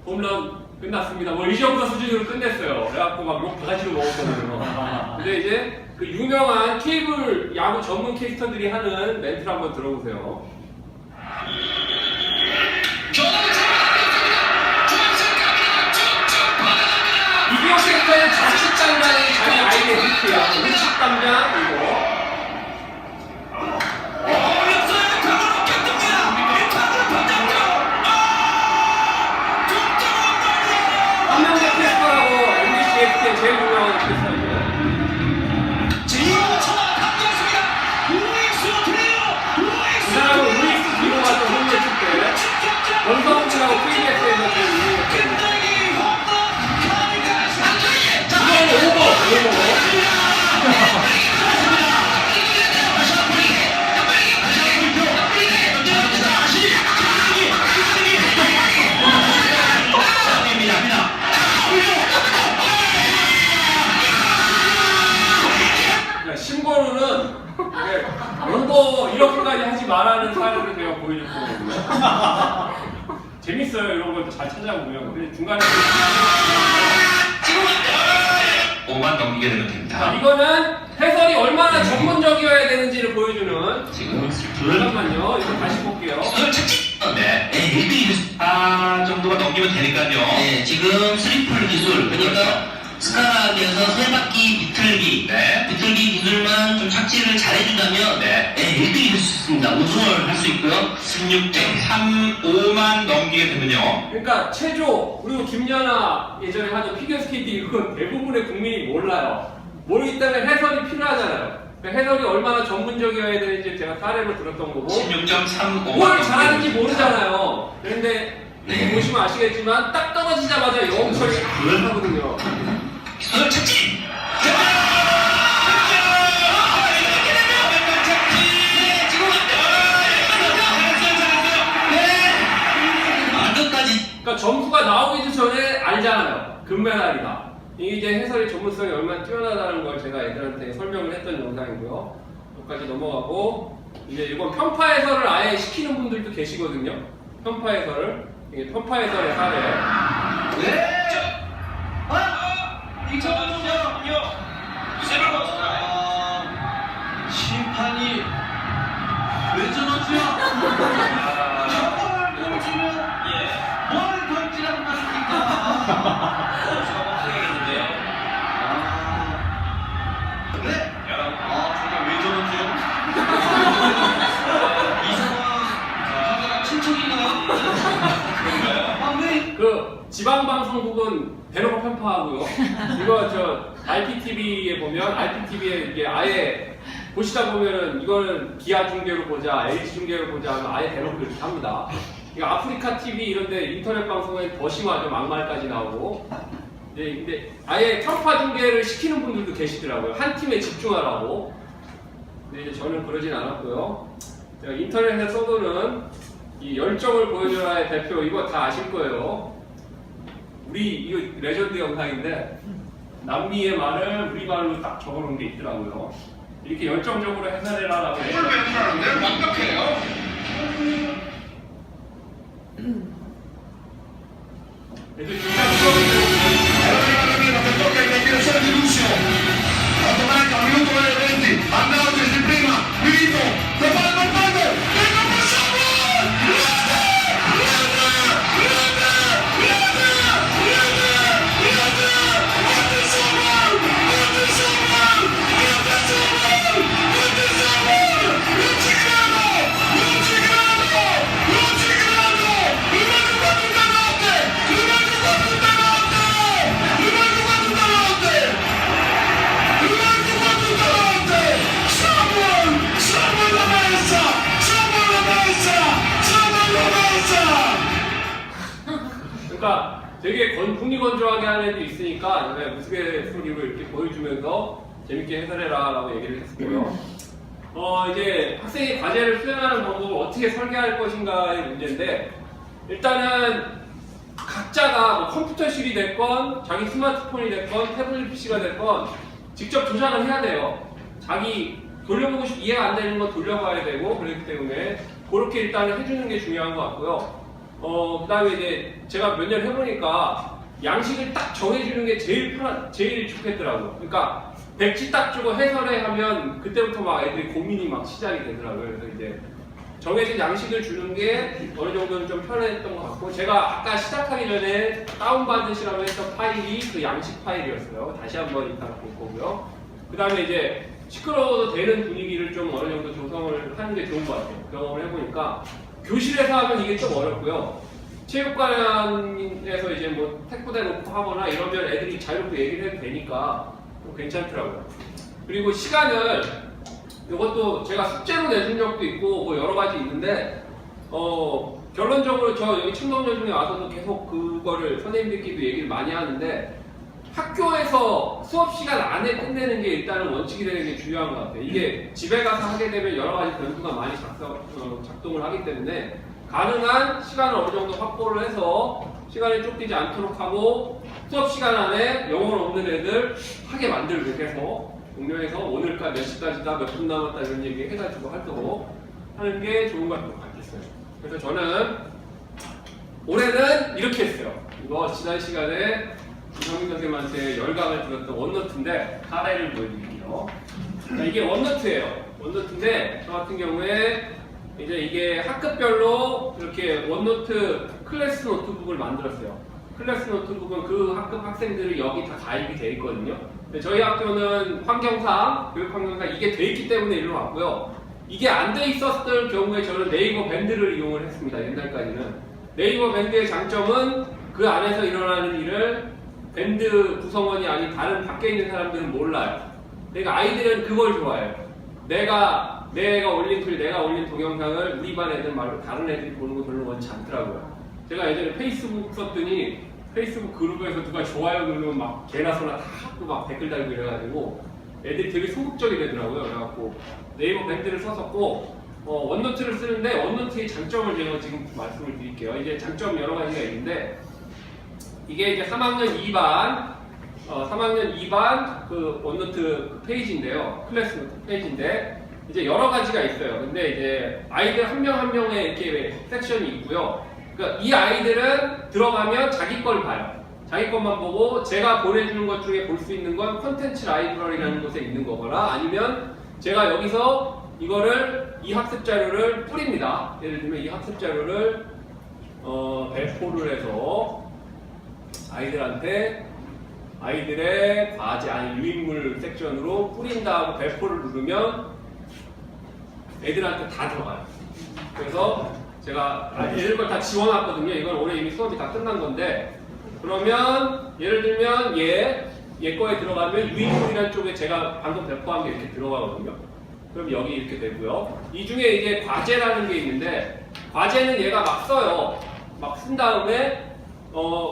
홈런 끝났습니다. 뭐 이 정도 수준으로 끝냈어요. 그래갖고 막 욕 바가지로 먹었거든요. 근데 이제 그 유명한 케이블 야구 전문 캐스터들이 하는 멘트를 한번 들어보세요. 이기호 캐스터의 좌측 담당이 자기 아이디의 히트야. 우측 담당 이거. 한명대 캐스터라고 MBC FT의 제일 유명한 캐스터이죠. 이 사람은 루이스 뒤로 가서 홈런을 칠 때 권성훈이라고 KBS에서 제일 유명했거든요. 신권우는 오버 이렇게까지 하지 말라는 사례를 제가 보여줬거든요. 재밌어요. 이런 걸 잘 찾아보면. 근데 중간에 5만 넘기게 되면 됩니다. 자, 이거는 해설이 얼마나 전문적이어야 되는지를 보여주는 지금 잠깐만요. 이거 다시 볼게요. 네, 1대1 정도가 넘기면 되니까요. 네, 지금 스리플 기술, 그러니까 스카라기에서 세 바퀴 비틀기, 네. 비틀기 기술만 좀 착지를 잘해준다면 네. 1등이 될 수 있습니다. 우승을 할 수 있고요. 16.35만 넘기게 되면요. 그러니까 체조 그리고 김연아 예전에 하던 피겨스케이트 이건 대부분의 국민이 몰라요. 모르기 때문에 해설이 필요하잖아요. 그러니까 해설이 얼마나 전문적이어야 되는지 제가 사례로 들었던 거고 16.35만 뭘 잘하는지 모르잖아요. 그런데 네. 보시면 아시겠지만 딱 떨어지자마자 영철이 하거든요. 기술 착지! 그러니까 점수가 나오기도 전에 알잖아요. 금메달이다. 이게 이제 해설의 전문성이 얼마나 뛰어나다는 걸 제가 애들한테 설명을 했던 영상이고요. 여기까지 넘어가고 이제 이건 편파 해설을 아예 시키는 분들도 계시거든요. 편파 해설을 이게 편파 해설의 사례. 네. 이 정도면요. 그 지방 방송국은 대놓고 편파하고요. 이거 저 IPTV에 보면 IPTV에 이게 아예 보시다 보면은 이거는 기아 중계로 보자, LG 중계로 보자 하면 아예 대놓고 이렇게 합니다. 이거 아프리카 TV 이런데 인터넷 방송에 더 심하죠. 막말까지 나오고. 네, 근데 아예 편파 중계를 시키는 분들도 계시더라고요. 한 팀에 집중하라고. 근데 이제 저는 그러진 않았고요. 제가 인터넷에 써도는 이 열정을 보여줘라의 대표 이거 다 아실 거예요. 우리 이거 레전드 영상인데 남미의 말을 우리말로 딱 적어놓은 게 있더라고요. 이렇게 열정적으로 해설해라라고. 오늘 배우라는데 완벽해요. 그래서 진짜 수업을 tocca in direzione di Lucio, automatica, minuto e 20, andato di prima, Milito, lo fa il comando, e non possiamo! 그러니까 되게 국리건조하게 하는 애도 있으니까 우스갯소리로 이렇게 보여주면서 재밌게 해설해라 라고 얘기를 했고요. 이제 학생이 과제를 수행하는 방법을 어떻게 설계할 것인가의 문제인데, 일단은 각자가 뭐 컴퓨터실이 됐건 자기 스마트폰이 됐건 태블릿 PC가 됐건 직접 조작을 해야 돼요. 자기 돌려보고 이해가 안 되는 건 돌려봐야 되고, 그렇기 때문에 그렇게 일단은 해주는 게 중요한 것 같고요. 그 다음에 이제 제가 몇 년 해보니까 양식을 딱 정해주는 게 제일 좋겠더라고요. 그러니까 백지 딱 주고 해설해 하면 그때부터 막 애들이 고민이 막 시작이 되더라고요. 그래서 이제 정해진 양식을 주는 게 어느 정도는 좀 편했던 것 같고, 제가 아까 시작하기 전에 다운받으시라고 했던 파일이 그 양식 파일이었어요. 다시 한번 이따 볼 거고요. 그 다음에 이제 시끄러워도 되는 분위기를 좀 어느 정도 조성을 하는 게 좋은 것 같아요. 경험을 해보니까 교실에서 하면 이게 좀 어렵고요. 체육관에서 이제 뭐 택부대 놓고 하거나 이러면 애들이 자유롭게 얘기를 해도 되니까 좀 괜찮더라고요. 그리고 시간을 이것도 제가 숙제로 내준 적도 있고 뭐 여러 가지 있는데 결론적으로 저 여기 청동년 중에 와서도 계속 그거를 선생님들끼리도 얘기를 많이 하는데, 학교에서 수업 시간 안에 끝내는 게 일단은 원칙이 되는 게 중요한 것 같아요. 이게 집에 가서 하게 되면 여러 가지 변수가 많이 작동을 하기 때문에 가능한 시간을 어느 정도 확보를 해서 시간에 쫓기지 않도록 하고, 수업 시간 안에 영혼 없는 애들 하게 만들고 해서 공룡에서 오늘까지 몇 시까지다, 몇 분 남았다 이런 얘기 해가지고 하도록 하는 게 좋은 것 같겠어요. 그래서 저는 올해는 이렇게 했어요. 이거 지난 시간에 김성민 선생님한테 열강을 들었던 원노트인데 사례를 보여드릴게요. 자, 이게 원노트예요. 원노트인데 저 같은 경우에 이제 이게 학급별로 이렇게 원노트 클래스 노트북을 만들었어요. 클래스 노트북은 그 학급 학생들이 여기 다 가입이 돼 있거든요. 근데 저희 학교는 환경상, 교육 환경상 이게 돼 있기 때문에 일로 왔고요. 이게 안 돼 있었을 경우에 저는 네이버 밴드를 이용을 했습니다. 옛날까지는. 네이버 밴드의 장점은 그 안에서 일어나는 일을 밴드 구성원이 아닌 다른 밖에 있는 사람들은 몰라요. 그러니까 아이들은 그걸 좋아해요. 내가 올린 글, 내가 올린 동영상을 우리 반 애들 말고 다른 애들이 보는 거 별로 원치 않더라고요. 제가 예전에 페이스북 썼더니 페이스북 그룹에서 누가 좋아요 누르면 막 개나 소나 다 하고 막 댓글 달고 이래가지고 애들이 되게 소극적이 되더라고요. 그래갖고 네이버 밴드를 썼었고, 원노트를 쓰는데 원노트의 장점을 제가 지금 말씀을 드릴게요. 이제 장점 여러 가지가 있는데, 이게 이제 3학년 2반 그 원노트 페이지인데요. 클래스 노트 페이지인데 이제 여러 가지가 있어요. 근데 이제 아이들 한 명 한 명의 이렇게 섹션이 있고요. 그러니까 이 아이들은 들어가면 자기 걸 봐요. 자기 것만 보고 제가 보내주는 것 중에 볼 수 있는 건 컨텐츠 라이브러리라는 곳에 있는 거거나, 아니면 제가 여기서 이 학습 자료를 뿌립니다. 예를 들면 이 학습 자료를 배포를 해서 아이들한테 아이들의 과제 유인물 섹션으로 뿌린다 하고 배포를 누르면 애들한테 다 들어가요. 그래서 제가 얘들 걸 다 지워놨거든요. 이건 올해 이미 수업이 다 끝난 건데, 그러면 예를 들면 얘 거에 들어가면 유인물이라는 쪽에 제가 방금 배포한 게 이렇게 들어가거든요. 그럼 여기 이렇게 되고요. 이 중에 이제 과제라는 게 있는데, 과제는 얘가 막 써요. 막 쓴 다음에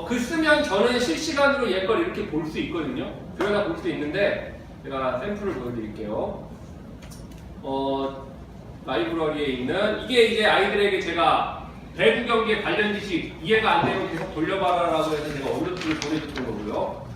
그 쓰면 저는 실시간으로 얘 걸 이렇게 볼 수 있거든요. 들여다 볼 수 있는데, 제가 샘플을 보여드릴게요. 라이브러리에 있는 이게 이제 아이들에게 제가 배구 경기에 관련 지식 이해가 안 되면 계속 돌려봐라라고 해서 제가 업로드를 보내줬던 거고요.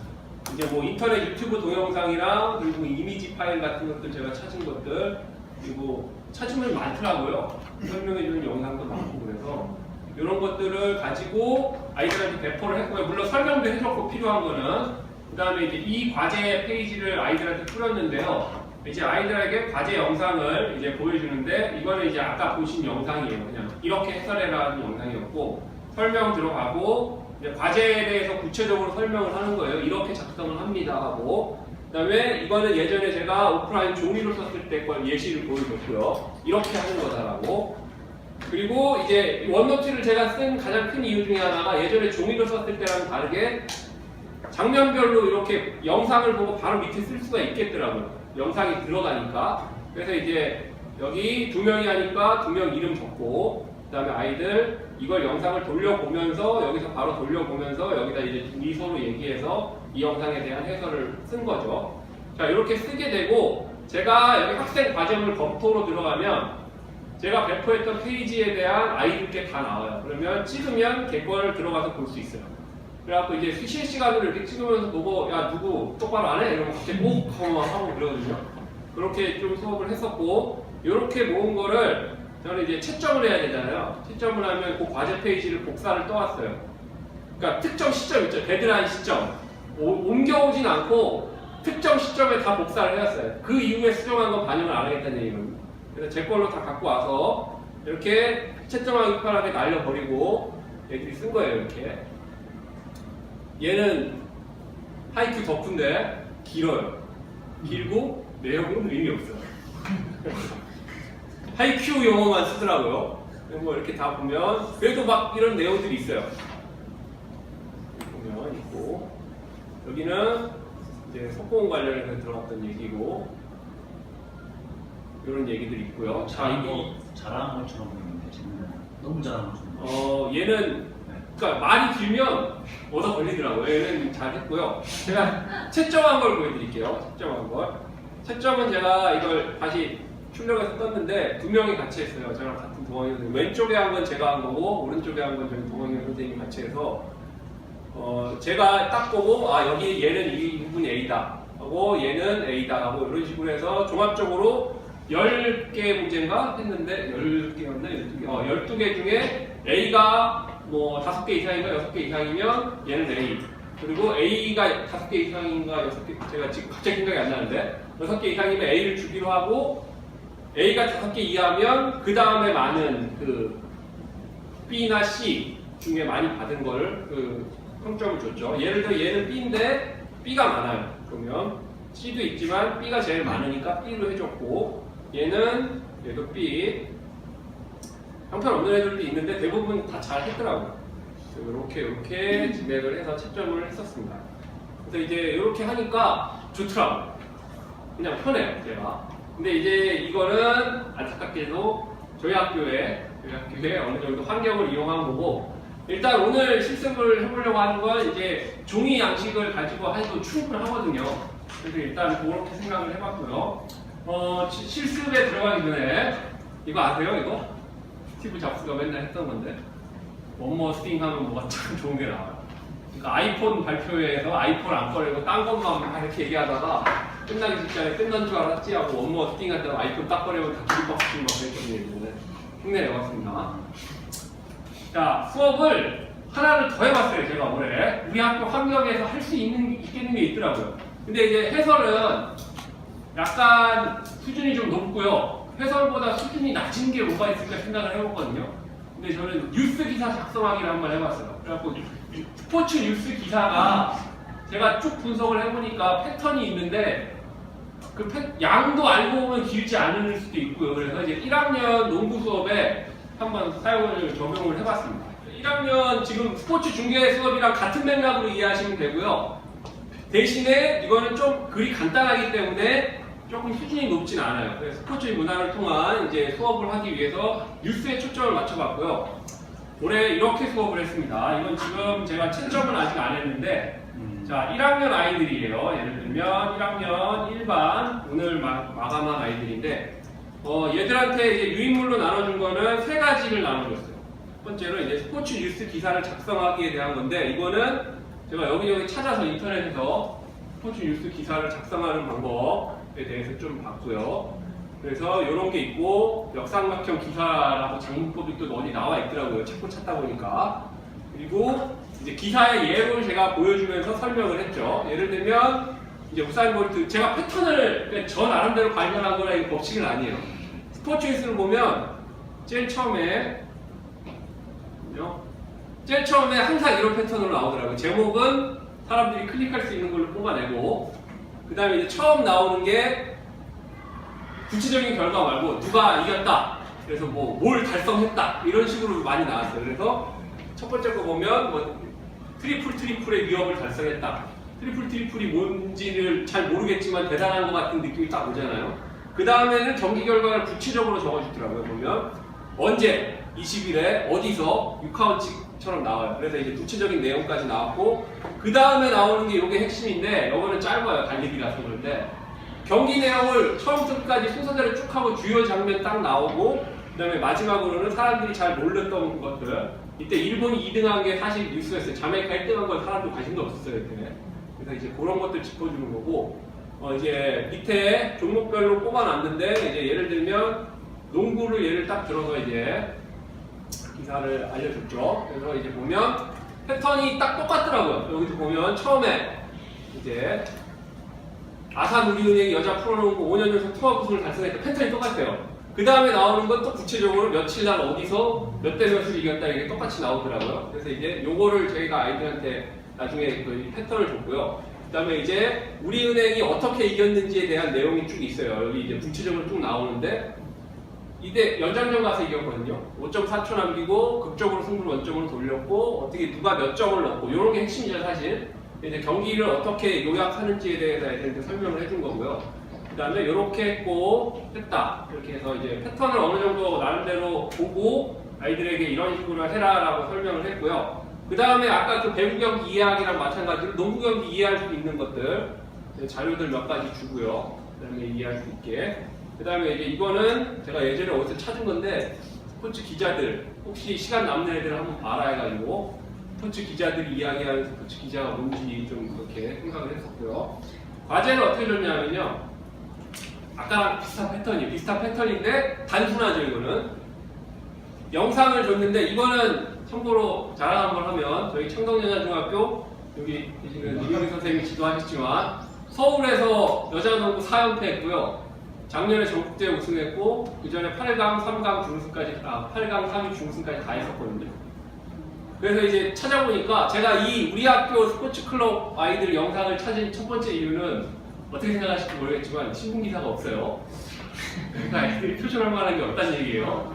이제 뭐 인터넷 유튜브 동영상이랑 그리고 이미지 파일 같은 것들 제가 찾은 것들, 그리고 찾으면 많더라고요. 설명해주는 영상도 많고. 그래서 이런 것들을 가지고 아이들한테 배포를 했고요. 물론 설명도 해줬고 필요한 거는. 그 다음에 이제 이 과제 페이지를 아이들한테 풀었는데요. 이제 아이들에게 과제 영상을 이제 보여주는데, 이거는 이제 아까 보신 영상이에요. 그냥 이렇게 해설해라는 영상이었고, 설명 들어가고 이제 과제에 대해서 구체적으로 설명을 하는 거예요. 이렇게 작성을 합니다 하고, 그 다음에 이거는 예전에 제가 오프라인 종이로 썼을 때 걸 예시를 보여줬고요. 이렇게 하는 거다라고. 그리고 이제 원노트를 제가 쓴 가장 큰 이유 중에 하나가, 예전에 종이로 썼을 때랑 다르게 장면별로 이렇게 영상을 보고 바로 밑에 쓸 수가 있겠더라고요. 영상이 들어가니까. 그래서 이제 여기 2명이 하니까 2명 이름 적고, 그 다음에 아이들 이걸 영상을 돌려보면서, 여기서 바로 돌려보면서 여기다 이제 미소로 얘기해서 이 영상에 대한 해설을 쓴 거죠. 자, 이렇게 쓰게 되고, 제가 여기 학생 과제물 검토로 들어가면 제가 배포했던 페이지에 대한 아이들께 다 나와요. 그러면 찍으면 객관을 들어가서 볼 수 있어요. 그래갖고 이제 실시간으로 이렇게 찍으면서 보고, 야 누구 똑바로 안 해? 이러면 갑자기 오! 하고 그러거든요. 그렇게 좀 수업을 했었고, 이렇게 모은 거를 저는 이제 채점을 해야 되잖아요. 채점을 하면 그 과제 페이지를 복사를 떠왔어요. 그러니까 특정 시점 있죠. 데드라인 시점. 옮겨오진 않고 특정 시점에 다 복사를 해왔어요. 그 이후에 수정한 건 반영을 안 하겠다는 얘기거든요. 그래서 제 걸로 다 갖고 와서 이렇게 채점하기 편하게 날려버리고 애들이 쓴 거예요. 이렇게. 얘는 하이큐 덕후인데 길어요. 길고 내용은 의미 없어요. 하이큐 용어만 쓰더라고요. 뭐 이렇게 다 보면 그래도 막 이런 내용들이 있어요. 보면 있고, 여기는 이제 속공 관련해서 들어갔던 얘기고, 이런 얘기들이 있고요. 자, 이거 잘하는 것처럼 보이는데 지금 너무 잘하는 것처럼. 얘는 그러니까 말이 길면 얻어 걸리더라고요. 얘는 잘했고요. 제가 채점한 걸 보여드릴게요. 채점한 걸. 채점은 제가 이걸 다시 출력해서 떴는데 2명이 같이 했어요. 저랑 같은 동학년 선생님. 왼쪽에 한 건 제가 한 거고, 오른쪽에 한 건 저희 동학년 선생님이 같이 해서 제가 딱 보고, 아 여기 얘는 이 부분이 A다 하고 얘는 A다 하고 이런 식으로 해서 종합적으로 10개 문제인가 했는데, 10개였나? 12개 중에 A가 뭐 5개 이상인가 6개 이상이면 얘는 A, 그리고 A가 5개 이상인가 6개, 제가 지금 갑자기 생각이 안 나는데 6개 이상이면 A를 주기로 하고, A가 5개 이하면 그 다음에 많은 그 B나 C 중에 많이 받은 걸 그 평점을 줬죠. 예를 들어 얘는 B인데 B가 많아요. 그러면 C도 있지만 B가 제일 많으니까 B로 해줬고, 얘도 B. 형편없는 애들도 있는데 대부분 다 잘 했더라고요. 이렇게 진행을 해서 채점을 했었습니다. 그래서 이제 이렇게 하니까 좋더라고요. 그냥 편해요, 제가. 근데 이제 이거는 안타깝게도 저희 학교에 어느 정도 환경을 이용한 거고, 일단 오늘 실습을 해보려고 하는 건 이제 종이 양식을 가지고 해도 충분하거든요. 그래서 일단 그렇게 생각을 해봤고요. 실습에 들어가기 전에 이거 아세요? 이거? 스티브 잡스가 맨날 했던 건데, 원모 스팅 하면 뭐가 참 좋은 게 나와요. 그러니까 아이폰 발표회에서 아이폰 안 꺼내고 딴 것만 막 이렇게 얘기하다가 끝나기 직전에 끝난 줄 알았지 하고 원모 스팅 한다고 아이폰 딱 꺼내면 다 기립박수 막 그랬거든요. 흉내 내봤습니다. 자, 수업을 하나를 더 해봤어요. 제가 올해 우리 학교 환경에서 할 수 있겠는 게 있더라고요. 근데 이제 해설은 약간 수준이 좀 높고요. 해설보다 수준이 낮은 게 뭐가 있을까 생각을 해봤거든요. 근데 저는 뉴스 기사 작성하기를 한번 해봤어요. 그래갖고 스포츠 뉴스 기사가 제가 쭉 분석을 해보니까 패턴이 있는데, 그 양도 알고 보면 길지 않을 수도 있고요. 그래서 이제 1학년 농구 수업에 한번 사용을 적용을 해봤습니다. 1학년 지금 스포츠 중계 수업이랑 같은 맥락으로 이해하시면 되고요. 대신에 이거는 좀 글이 간단하기 때문에 조금 수준이 높진 않아요. 그래서 스포츠 문화를 통한 이제 수업을 하기 위해서 뉴스에 초점을 맞춰봤고요. 올해 이렇게 수업을 했습니다. 이건 지금 제가 채점은 아직 안 했는데, 자, 1학년 아이들이에요. 예를 들면 1학년 1반 오늘 마감한 아이들인데, 얘들한테 이제 유인물로 나눠준 거는 3가지를 나눠줬어요. 첫 번째로 이제 스포츠 뉴스 기사를 작성하기에 대한 건데, 이거는 제가 여기저기 찾아서 인터넷에서 스포츠 뉴스 기사를 작성하는 방법에 대해서 좀 봤고요. 그래서 이런 게 있고, 역삼각형 기사라고 장문법이 또 어디 나와 있더라고요. 자꾸 찾다 보니까. 그리고 이제 기사의 예를 제가 보여주면서 설명을 했죠. 예를 들면 이제 우사인 볼트, 제가 패턴을 그냥 저 나름대로 발견한 거라 이게 법칙은 아니에요. 스포츠 뉴스를 보면 제일 처음에 항상 이런 패턴으로 나오더라고요. 제목은 사람들이 클릭할 수 있는 걸로 뽑아내고, 그 다음에 이제 처음 나오는 게 구체적인 결과 말고 누가 이겼다, 그래서 뭐 뭘 달성했다, 이런 식으로 많이 나왔어요. 그래서 첫 번째 거 보면 뭐 트리플의 위협을 달성했다. 트리플이 뭔지를 잘 모르겠지만 대단한 것 같은 느낌이 딱 오잖아요. 그 다음에는 경기 결과를 구체적으로 적어주더라고요. 보면 언제 20일에 어디서 6카운치처럼 나와요. 그래서 이제 구체적인 내용까지 나왔고, 그 다음에 나오는 게 이게 핵심인데, 이거는 짧아요. 달리기라서 그런데 경기 내용을 처음부터 끝까지 순서대로 쭉 하고 주요 장면 딱 나오고, 그 다음에 마지막으로는 사람들이 잘 몰랐던 것들. 이때 일본이 2등한 게 사실 뉴스였어요. 자메이카 1등한 건 사람들 관심도 없었어요. 이때. 그래서 이제 그런 것들 짚어주는 거고, 이제 밑에 종목별로 뽑아놨는데, 이제 예를 들면 농구를 예를 딱 들어서 이제 기사를 알려줬죠. 그래서 이제 보면 패턴이 딱 똑같더라고요. 여기도 보면 처음에 이제 아산우리은행이 여자 프로농구 5년 연속 통합 우승을 달성했다. 패턴이 똑같아요. 그 다음에 나오는 건 또 구체적으로 며칠 날 어디서 몇 대 몇을 이겼다, 이게 똑같이 나오더라고요. 그래서 이제 요거를 저희가 아이들한테 나중에 그 패턴을 줬고요. 그 다음에 이제 우리은행이 어떻게 이겼는지에 대한 내용이 쭉 있어요. 여기 이제 구체적으로 쭉 나오는데, 이때 연장전 가서 이겼거든요. 5.4초 남기고 극적으로 승부를 원점으로 돌렸고, 어떻게 누가 몇 점을 넣고, 이런 게 핵심이죠 사실. 이제 경기를 어떻게 요약하는지에 대해서 애들한테 설명을 해준 거고요. 그 다음에 이렇게 했고 했다, 이렇게 해서 이제 패턴을 어느 정도 나름대로 보고 아이들에게 이런 식으로 해라라고 설명을 했고요. 그 다음에 아까 그 배구 경기 이해하기랑 마찬가지로 농구 경기 이해할 수 있는 것들 자료들 몇 가지 주고요. 그 다음에 이해할 수 있게. 그 다음에 이제 이거는 제가 예전에 어디서 찾은 건데, 스포츠 기자들 혹시 시간 남는 애들 한번 봐라 해가지고 스포츠 기자들이 이야기하는 스포츠 기자가 뭔지 좀 그렇게 생각을 했었고요. 과제는 어떻게 줬냐면요, 아까랑 비슷한 패턴인데 단순하죠. 이거는 영상을 줬는데, 이거는 참고로 자랑 한번 하면 저희 청동여자중학교 여기 계시는 이민희 선생님이 지도하셨지만 서울에서 여자농구 4연패 했고요. 작년에 전국대회 우승했고, 그 전에 8강, 3강, 중승까지 8강, 3위, 중승까지 다 했었거든요. 그래서 이제 찾아보니까 제가 이 우리 학교 스포츠 클럽 아이들 영상을 찾은 첫 번째 이유는 어떻게 생각하실지 모르겠지만 신문기사가 없어요. 그러니까 아이들이 표절할 만한 게 없다는 얘기예요.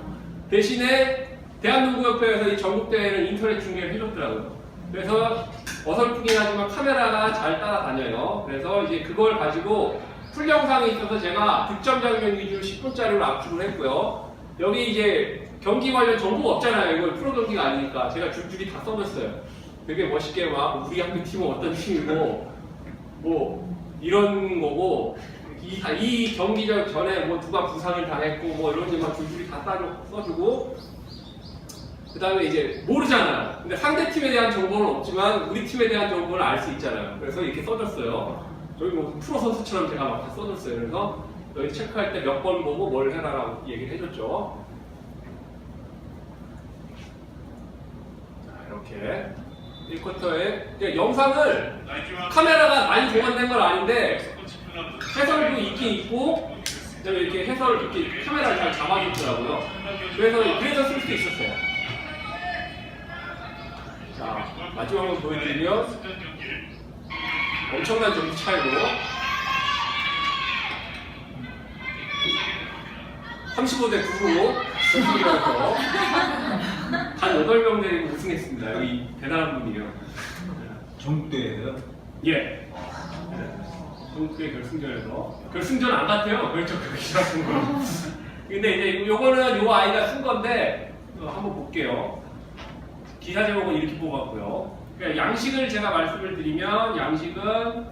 대신에 대한농구협회에서 이 전국대회는 인터넷 중계를 해줬더라고요. 그래서 어설프긴 하지만 카메라가 잘 따라다녀요. 그래서 이제 그걸 가지고 풀 영상이 있어서 제가 득점 장면 위주로 10분짜리로 압축을 했고요. 여기 이제 경기 관련 정보가 없잖아요. 이거 프로 경기가 아니니까 제가 줄줄이 다 써줬어요. 되게 멋있게 막 우리 학교 팀은 어떤 팀이고 뭐 이런 거고, 이 경기전 전에 뭐 누가 부상을 당했고 뭐 이런 거 막 줄줄이 다 써주고, 그 다음에 이제 모르잖아요. 근데 상대 팀에 대한 정보는 없지만 우리 팀에 대한 정보를 알 수 있잖아요. 그래서 이렇게 써줬어요. 저희 뭐 프로 선수처럼 제가 막 다 써줬어요. 그래서 너희 체크할 때 몇 번 보고 뭘 해라라고 얘기를 해줬죠. 자, 이렇게 1쿼터에 영상을 카메라가 많이 동원된 건 아닌데 해설도 있긴 있고, 그다음에 이렇게 해설 이렇게 카메라를 잘 잡아주더라고요. 그래서 쓸 수 있었어요. 자, 마지막으로 보여드리면 엄청난 점수 차이로 35대 9로 선수이라서 단 8명 데리고 우승했습니다. 여기 대단한 분이에요. 전국대회에요? 예. 전국대 결승전 안 같아요. 그렇죠. 그 기사 쓴 거. 근데 이제 요거는 요 아이가 쓴 건데 한번 볼게요. 기사 제목은 이렇게 뽑았고요. 그러니까 양식을 제가 말씀을 드리면 양식은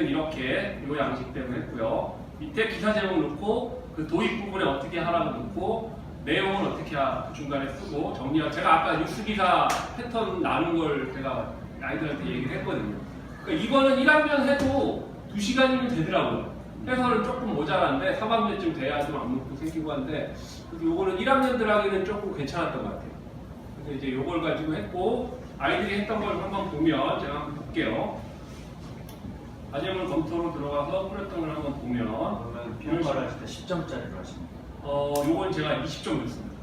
이렇게 요 양식 때문에 했고요. 밑에 기사 제목 넣고 그 도입 부분에 어떻게 하라고 넣고 내용은 어떻게 중간에 쓰고 정리하고 제가 아까 뉴스 기사 패턴 나눈 걸 제가 아이들한테 얘기를 했거든요. 그러니까 이거는 1학년 해도 2시간이면 되더라고요. 해설은 조금 모자란데 3학년쯤 돼야 좀 안목도 생기고 한데 요거는 1학년들 하기는 조금 괜찮았던 것 같아요. 그래서 이제 요걸 가지고 했고 아이들이 했던 걸 한번 보면 제가 한번 볼게요. 과제물 검토로 들어가서 뿌렸던 걸 한번 보면 그러면 평가를 하실 때 10점짜리로 하십니까? 요건 제가 20점 줬습니다.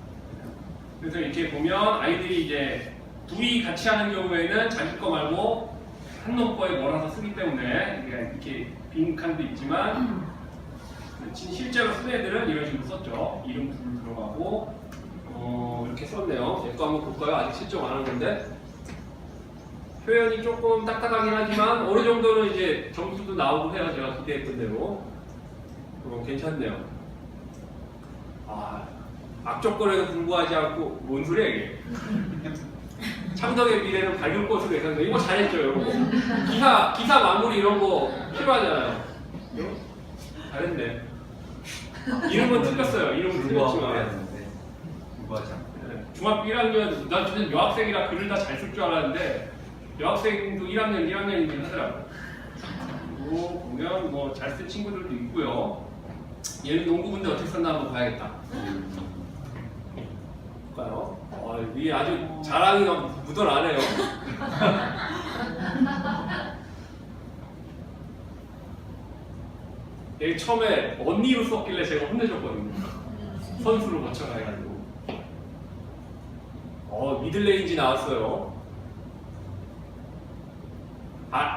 그래서 이렇게 보면 아이들이 이제 둘이 같이 하는 경우에는 자기 거 말고 한 놈 거에 몰아서 쓰기 때문에 이렇게 빈 칸도 있지만 실제로 쓴 애들은 이런 식으로 썼죠. 이름 줄 들어가고 이렇게 썼네요. 제 거 한번 볼까요? 아직 실적 안 한 건데 표현이 조금 딱딱하긴 하지만 어느 정도는 이제 점수도 나오고 해요. 제가 기대했던 대로 괜찮네요. 악조건에도 불구하지 않고 뭔 소리야 이게? 창덕의 미래는 밝을 것으로 예상돼. 이거 잘했죠, 이런 거. 기사 마무리 이런 거 필요하잖아요. 잘했네. 이름은 틀렸어요. 이름은 틀렸지만. 중학교 1학년, 난 저는 여학생이라 글을 다 잘 쓸 줄 알았는데 여학생도 1학년이긴 하더라고요. 그리고 보면 뭐 잘 쓴 친구들도 있고요. 얘는 농구부인데 어떻게 썼나 한번 봐야겠다. 볼까요? 이게 아주 자랑이 묻어나네요. 얘 처음에 언니로 썼길래 제가 혼내줬거든요. 선수로 거쳐가가지고. 미들레인지 나왔어요.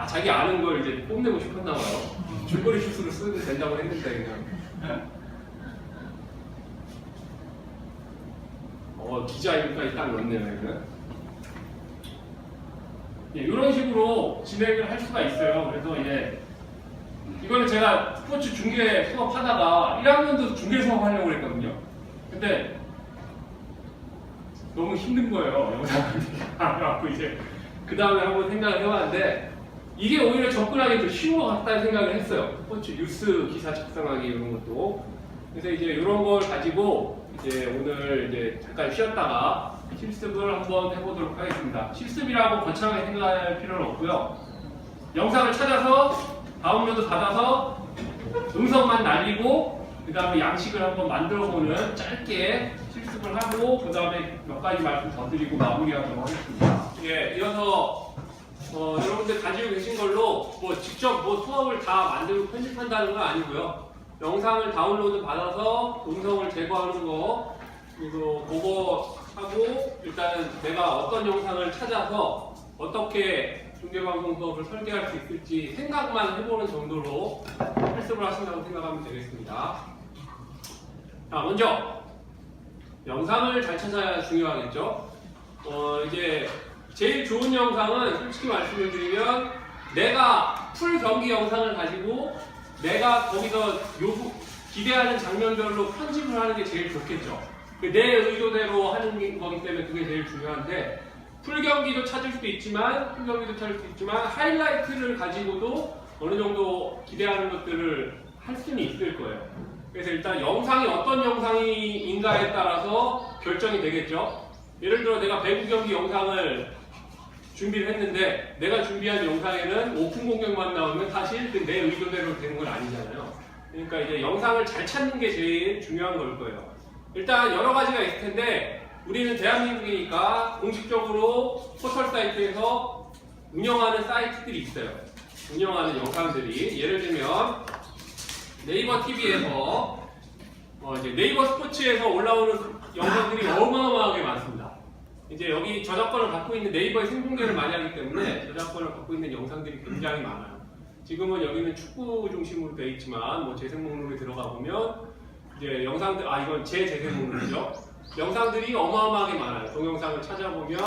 자기 아는 걸 이제 뽐내고 싶었나봐요. 줄거리 슛으로 쓰면 된다고 했는데 그냥. 기자 이름까지 딱 넣네요. 이런 식으로 진행을 할 수가 있어요. 그래서 이거는 제가 스포츠 중계 수업하다가 1학년도 중계 수업하려고 했거든요. 근데 너무 힘든 거예요. 영상을 그래갖고 이제 그 다음에 한번 생각을 해봤는데 이게 오히려 접근하기 더 쉬운 것 같다는 생각을 했어요. 스포츠 뉴스 기사 작성하기 이런 것도. 그래서 이제 이런 걸 가지고 이제 오늘 이제 잠깐 쉬었다가 실습을 한번 해보도록 하겠습니다. 실습이라고 거창하게 생각할 필요는 없고요. 영상을 찾아서 다운로드 받아서 음성만 날리고 그 다음에 양식을 한번 만들어보는 짧게 실습을 하고 그 다음에 몇 가지 말씀 더 드리고 마무리하도록 하겠습니다. 이어서 여러분들 가지고 계신 걸로 직접 수업을 다 만들고 편집한다는 건 아니고요. 영상을 다운로드 받아서 음성을 제거하는 거 그리고 그거 하고 일단 내가 어떤 영상을 찾아서 어떻게 중계방송 수업을 설계할 수 있을지 생각만 해보는 정도로 실습을 하신다고 생각하면 되겠습니다. 자, 먼저 영상을 잘 찾아야 중요하겠죠. 이제 제일 좋은 영상은 솔직히 말씀을 드리면 내가 풀 경기 영상을 가지고 내가 거기서 기대하는 장면별로 편집을 하는 게 제일 좋겠죠. 내 의도대로 하는 거기 때문에 그게 제일 중요한데 풀경기도 찾을 수도 있지만 하이라이트를 가지고도 어느 정도 기대하는 것들을 할 수는 있을 거예요. 그래서 일단 영상이 어떤 영상인가에 따라서 결정이 되겠죠. 예를 들어 내가 배구 경기 영상을 준비를 했는데 내가 준비한 영상에는 오픈 공격만 나오면 사실 내 의도대로 되는 건 아니잖아요. 그러니까 이제 영상을 잘 찾는 게 제일 중요한 걸 거예요. 일단 여러 가지가 있을 텐데 우리는 대한민국이니까 공식적으로 포털 사이트에서 운영하는 사이트들이 있어요. 운영하는 영상들이 예를 들면 네이버 TV에서 이제 네이버 스포츠에서 올라오는 영상들이 어마어마하게 많습니다. 이제 여기 저작권을 갖고 있는 네이버의 생중계를 많이 하기 때문에 저작권을 갖고 있는 영상들이 굉장히 많아요. 지금은 여기는 축구 중심으로 되어 있지만 재생 목록에 들어가 보면 이제 영상들, 이건 제 재생목록이죠. 영상들이 어마어마하게 많아요. 동영상을 찾아보면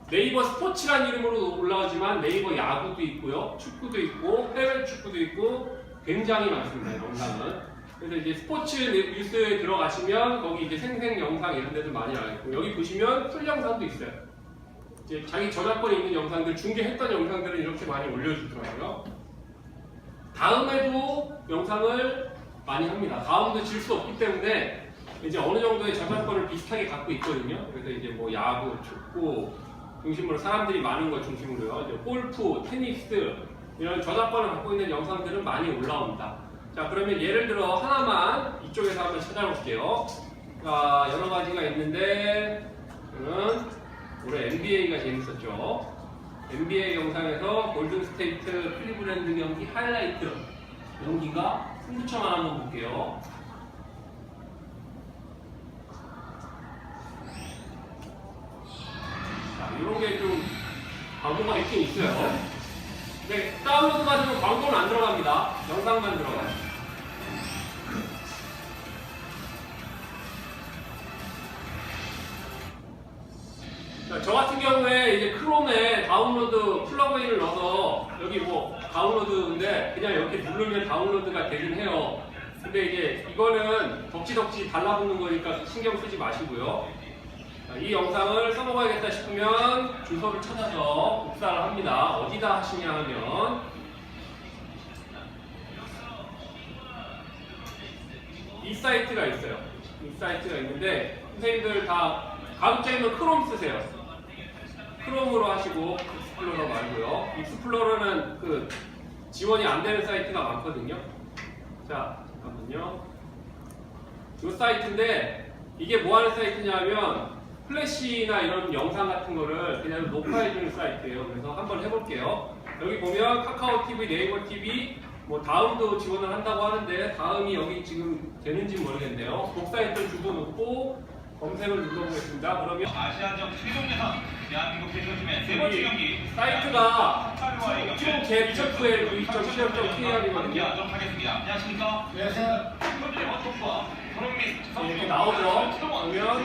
네이버 스포츠란 이름으로 올라가지만 네이버 야구도 있고요, 축구도 있고, 해외 축구도 있고 굉장히 많습니다. 영상은. 그래서 이제 스포츠 뉴스에 들어가시면 거기 이제 생생 영상 이런 데도 많이 나와 있고, 여기 보시면 풀 영상도 있어요. 이제 자기 저작권이 있는 영상들, 중계했던 영상들을 이렇게 많이 올려주더라고요. 다음에도 영상을 많이 합니다. 다음도 질 수 없기 때문에 이제 어느 정도의 저작권을 비슷하게 갖고 있거든요. 그래서 이제 뭐 야구, 축구 중심으로 사람들이 많은 걸 중심으로요. 이제 골프, 테니스 이런 저작권을 갖고 있는 영상들은 많이 올라옵니다. 자, 그러면 예를 들어 하나만 이쪽에서 한번 찾아볼게요. 자, 여러 가지가 있는데 저는 올해 NBA가 재밌었죠. NBA 영상에서 골든스테이트 클리브랜드 경기 하이라이트 경기가 승부처만 한번 볼게요. 자, 이런 게 좀 광고가 있긴 있어요. 근데 다운로드 받으면 광고는 안 들어갑니다. 영상만 들어가요. 저 같은 경우에 이제 크롬에 다운로드 플러그인을 넣어서 여기 뭐 다운로드인데 그냥 이렇게 누르면 다운로드가 되긴 해요. 근데 이제 이거는 덕지덕지 달라붙는 거니까 신경 쓰지 마시고요. 이 영상을 써먹어야겠다 싶으면 주소를 찾아서 복사를 합니다. 어디다 하시냐 하면 이 사이트가 있어요. 이 사이트가 있는데 선생님들 다 가급적이면 크롬 쓰세요. 크롬으로 하시고 익스플로러 말고요. 익스플로러는 그 지원이 안 되는 사이트가 많거든요. 자, 잠깐만요. 이 사이트인데 이게 뭐 하는 사이트냐면 플래시나 이런 영상 같은 거를 그냥 녹화해주는 사이트예요. 그래서 한번 해볼게요. 여기 보면 카카오 TV, 네이버 TV, 뭐 다음도 지원을 한다고 하는데 다음이 여기 지금 되는지 모르겠네요. 독사이트 주소 놓고 검색을 눌러보겠습니다. 그러면 아시아적 최종 예선 대한민국 대표팀의 세 번째 경기 사이트가 TOGFL.co.kr이거든요. 하도록 하겠습니다. 안녕하십니까? 안녕하세요. 팀원들의 원톱과 손흥민, 이렇게 나오죠. 그러면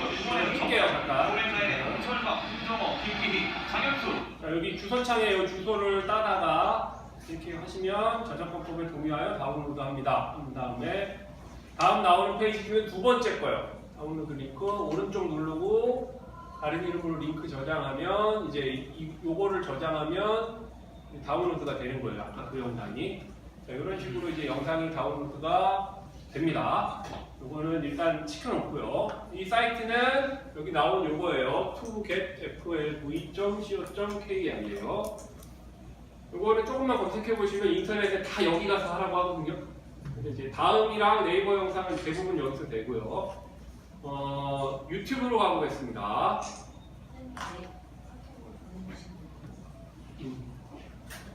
킬게요 잠깐. 오랜만에 홍철과 김정호, 김기희, 장현수. 자, 여기 주소창에 이 주소를 따다가 이렇게 하시면 저작권법에 동의하여 다운로드합니다. 그 다음에 다음 나오는 페이지 중에 두 번째 거예요. 다운로드 링크 오른쪽 누르고 다른 이름으로 링크 저장하면 이제 요거를 저장하면 다운로드가 되는 거예요. 아까 그 영상이. 자, 이런 식으로 이제 영상이 다운로드가 됩니다. 요거는 일단 시켜놓고요. 이 사이트는 여기 나온 요거예요. togetflv.co.kr이에요. 요거는 조금만 검색해 보시면 인터넷에 다 여기 가서 하라고 하거든요. 근데 이제 다음이랑 네이버 영상은 대부분 여기서 되고요. 유튜브로 가보겠습니다.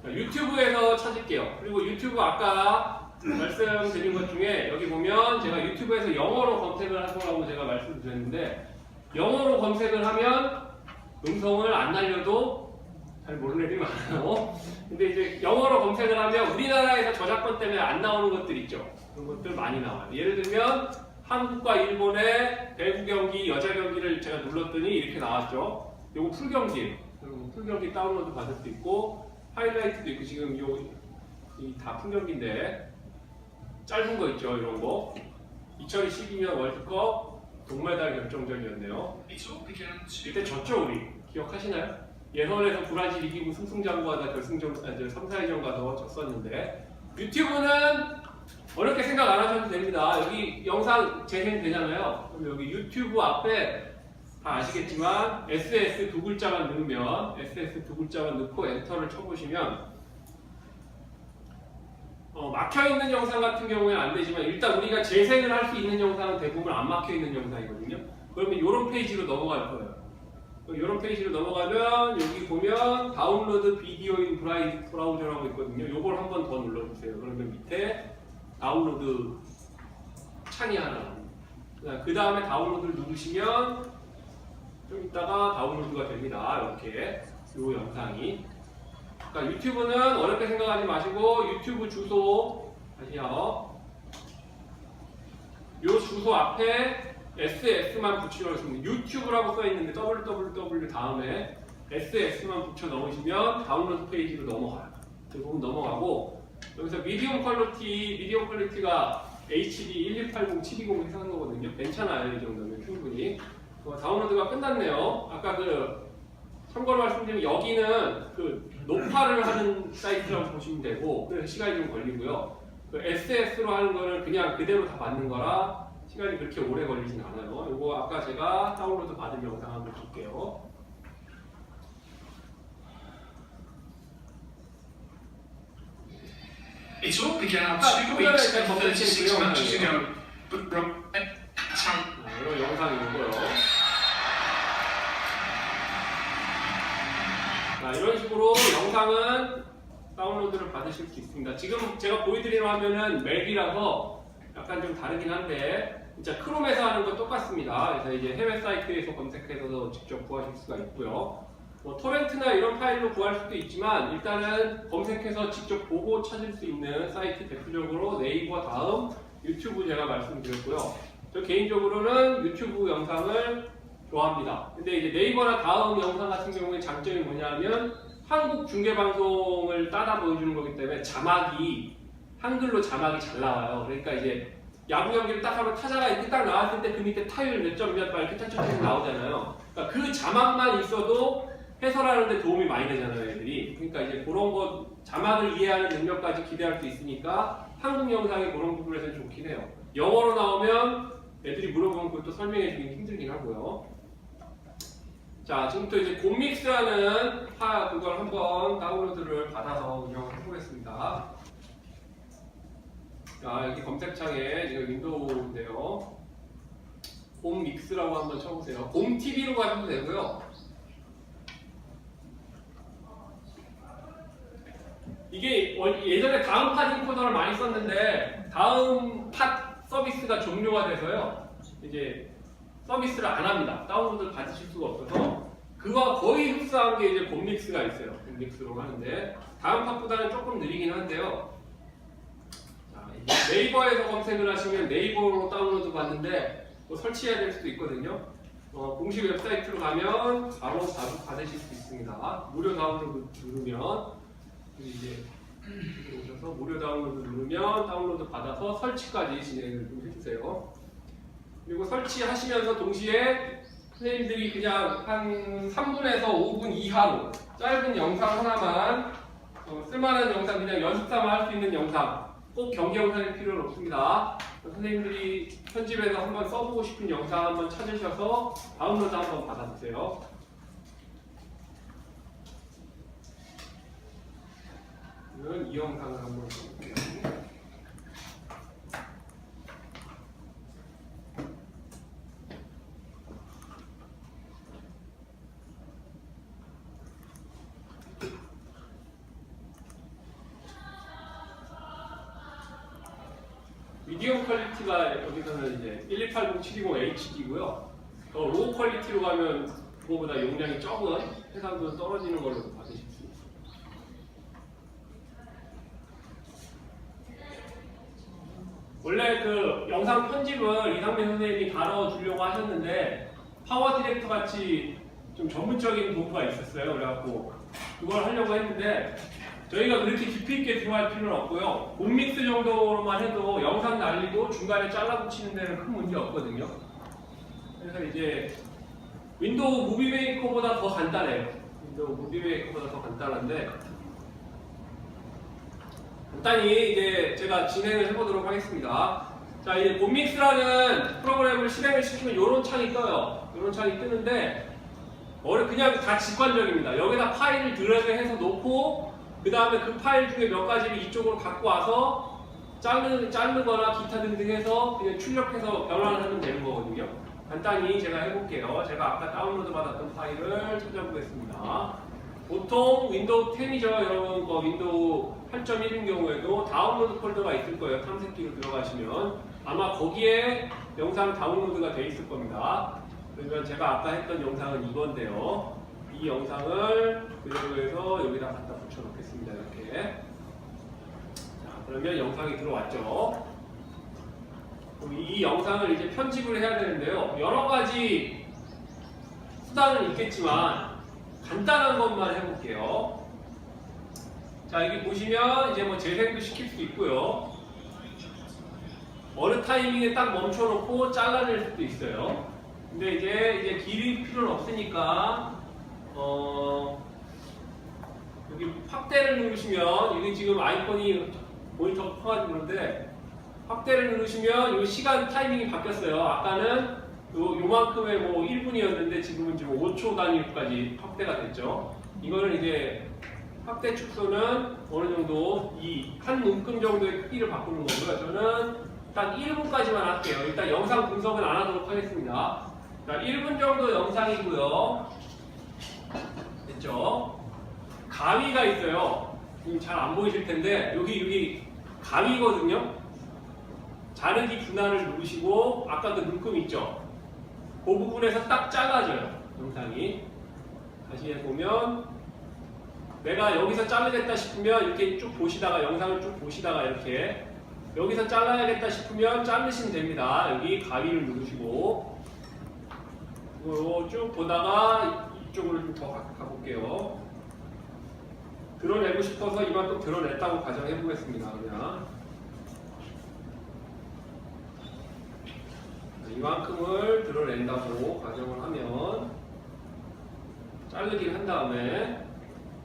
유튜브에서 찾을게요. 그리고 유튜브 아까 말씀드린 것 중에 여기 보면 제가 유튜브에서 영어로 검색을 하라고 제가 말씀드렸는데 영어로 검색을 하면 음성을 안 날려도 잘 모르는 애들이 많아요. 근데 이제 영어로 검색을 하면 우리나라에서 저작권 때문에 안 나오는 것들 있죠. 그런 것들 많이 나와요. 예를 들면 한국과 일본의 배구 경기, 여자 경기를 제가 눌렀더니 이렇게 나왔죠. 요거 풀경기예요. 풀경기 다운로드 받을 수 있고 하이라이트도 있고 지금 이 다 풀경기인데 짧은 거 있죠. 이런 거. 2012년 월드컵 동메달 결정전이었네요. 이때 졌죠 우리. 기억하시나요? 예선에서 브라질 이기고 승승장구하다 결승전 3, 4위전 가서 졌었는데 유튜브는 어렵게 생각 안 하셔도 됩니다. 여기 영상 재생되잖아요. 그럼 여기 유튜브 앞에 다 아시겠지만 SS 두 글자만 넣으면 SS 두 글자만 넣고 엔터를 쳐보시면 막혀있는 영상 같은 경우에는 안 되지만 일단 우리가 재생을 할 수 있는 영상은 대부분 안 막혀있는 영상이거든요. 그러면 이런 페이지로 넘어갈 거예요. 이런 페이지로 넘어가면 여기 보면 다운로드 비디오 인 브라우저라고 있거든요. 요걸 한 번 더 눌러주세요. 그러면 밑에 다운로드 창이 하나 나옵니다. 그 다음에 다운로드를 누르시면 좀 이따가 다운로드가 됩니다. 이렇게 요 영상이. 그러니까 유튜브는 어렵게 생각하지 마시고 유튜브 주소 다시요. 요 주소 앞에 ss만 붙이려고 했습니다. 유튜브라고 써 있는데 www 다음에 ss만 붙여 넣으시면 다운로드 페이지로 넘어가요. 대부분 넘어가고 여기서 미디엄 퀄리티가 HD 1280720 해석한 거거든요. 괜찮아요. 이 정도면 충분히. 다운로드가 끝났네요. 아까 참고로 말씀드리면 여기는 녹화를 하는 사이트라고 보시면 되고 그래서 시간이 좀 걸리고요. SS로 하는 거는 그냥 그대로 다 받는 거라 시간이 그렇게 오래 걸리진 않아요. 이거 아까 제가 다운로드 받은 영상 한번 볼게요. It's all began 아까 2 weeks 제가 and 36 matches ago, but 이런 영상이고요. 자, 이런 식으로 영상은 다운로드를 받으실 수 있습니다. 지금 제가 보여드리는 화면은 맥이라서 약간 좀 다르긴 한데 진짜 크롬에서 하는 건 똑같습니다. 그래서 이제 해외 사이트에서 검색해서도 직접 구하실 수가 있고요. 토렌트나 이런 파일로 구할 수도 있지만 일단은 검색해서 직접 보고 찾을 수 있는 사이트 대표적으로 네이버 다음 유튜브 제가 말씀드렸고요. 저 개인적으로는 유튜브 영상을 좋아합니다. 근데 이제 네이버나 다음 영상 같은 경우에 장점이 뭐냐면 한국 중계방송을 따다 보여주는 거기 때문에 한글로 자막이 잘 나와요. 그러니까 이제 야구 경기를 딱 하면 타자가 이렇게 딱 나왔을 때 그 밑에 타율 몇 점 몇 발 이렇게 짝짝짝 나오잖아요. 그러니까 그 자막만 있어도 해설하는데 도움이 많이 되잖아요, 애들이. 그러니까 이제 그런 거 자막을 이해하는 능력까지 기대할 수 있으니까 한국 영상이 그런 부분에서는 좋긴 해요. 영어로 나오면 애들이 물어보면 그것도 설명해 주긴 힘들긴 하고요. 자, 지금부터 이제 곰믹스라는 그걸 한번 다운로드를 받아서 운영을 해보겠습니다. 자, 여기 검색창에 지금 윈도우인데요. 곰믹스라고 한번 쳐보세요. 곰TV로 가셔도 되고요. 이게 예전에 다음 팟 인코더를 많이 썼는데 다음 팟 서비스가 종료가 돼서요. 이제 서비스를 안 합니다. 다운로드를 받으실 수가 없어서 그와 거의 흡사한 게 이제 곰믹스가 있어요. 곰믹스로 하는데 다음 팟보다는 조금 느리긴 한데요. 자, 네이버에서 검색을 하시면 네이버로 다운로드 받는데 뭐 설치해야 될 수도 있거든요. 공식 웹사이트로 가면 바로 받으실 수 있습니다. 무료 다운로드 누르면 이제 오셔서 무료 다운로드 누르면 다운로드 받아서 설치까지 진행을 좀 해주세요. 그리고 설치하시면서 동시에 선생님들이 그냥 한 3분에서 5분 이하로 짧은 영상 하나만 쓸만한 영상 그냥 연습 삼아 할 수 있는 영상 꼭 경기 영상일 필요는 없습니다. 선생님들이 편집해서 한번 써보고 싶은 영상 한번 찾으셔서 다운로드 한번 받아주세요. 이 영상을 한번 볼게요. 미디엄 퀄리티가 여기서는 이제 1280720HD고요. 더 로우 퀄리티로 가면 그거보다 용량이 적은 해상도 떨어지는 걸로 받으실 수 있습니다. 원래 그 영상 편집을 이상민 선생님이 다뤄주려고 하셨는데 파워 디렉터 같이 좀 전문적인 도구가 있었어요. 그래갖고 그걸 하려고 했는데 저희가 그렇게 깊이 있게 들어갈 필요는 없고요. 곰믹스 정도로만 해도 영상 날리고 중간에 잘라 붙이는 데는 큰 문제 없거든요. 그래서 이제 윈도우 무비 메이커보다 더 간단해요. 윈도우 무비 메이커보다 더 간단한데 간단히 이제 제가 진행을 해보도록 하겠습니다. 자, 이제 곰믹스라는 프로그램을 실행을 시키면 이런 창이 떠요. 이런 창이 뜨는데 그냥 다 직관적입니다. 여기다 파일을 드래그해서 놓고 그 다음에 그 파일 중에 몇 가지를 이쪽으로 갖고 와서 자르거나 기타 등등 해서 그냥 출력해서 변환을 하면 되는 거거든요. 간단히 제가 해볼게요. 제가 아까 다운로드 받았던 파일을 찾아보겠습니다. 보통 윈도우 10이죠. 여러분 윈도우 8.1인 경우에도 다운로드 폴더가 있을 거예요. 탐색기로 들어가시면 아마 거기에 영상 다운로드가 돼 있을 겁니다. 그러면 제가 아까 했던 영상은 이건데요. 이 영상을 그대로 해서 여기다 갖다 붙여 놓겠습니다. 이렇게. 자, 그러면 영상이 들어왔죠. 이 영상을 이제 편집을 해야 되는데요. 여러 가지 수단은 있겠지만 간단한 것만 해볼게요. 자, 여기 보시면 이제 뭐 재생도 시킬 수 있고요. 어느 타이밍에 딱 멈춰놓고 잘라낼 수도 있어요. 근데 이제 길이 필요는 없으니까 여기 확대를 누르시면 이게 지금 아이콘이 모니터가 커가지고 그런데 확대를 누르시면 이 시간 타이밍이 바뀌었어요. 아까는 요만큼의 뭐 1분이었는데 지금은 지금 5초 단위까지 확대가 됐죠. 이거는 이제 확대 축소는 어느 정도 이 한 움큼 정도의 크기를 바꾸는 거고요. 저는 딱 1분까지만 할게요. 일단 영상 분석은 안 하도록 하겠습니다. 자, 1분 정도 영상이고요. 됐죠? 가위가 있어요. 지금 잘 안 보이실 텐데 여기 가위거든요. 자르기 분할을 누르시고 아까 그 눈금 있죠? 그 부분에서 딱 잘라져요. 영상이. 다시 해보면 내가 여기서 자르겠다 싶으면 이렇게 쭉 보시다가 영상을 쭉 보시다가 이렇게 여기서 잘라야겠다 싶으면 자르시면 됩니다. 여기 가위를 누르시고 이거 쭉 보다가 이쪽으로 좀 더 가볼게요. 드러내고 싶어서 이만큼 드러냈다고 가정해 보겠습니다. 그냥 이만큼을 드러낸다고 가정을 하면 자르기를 한 다음에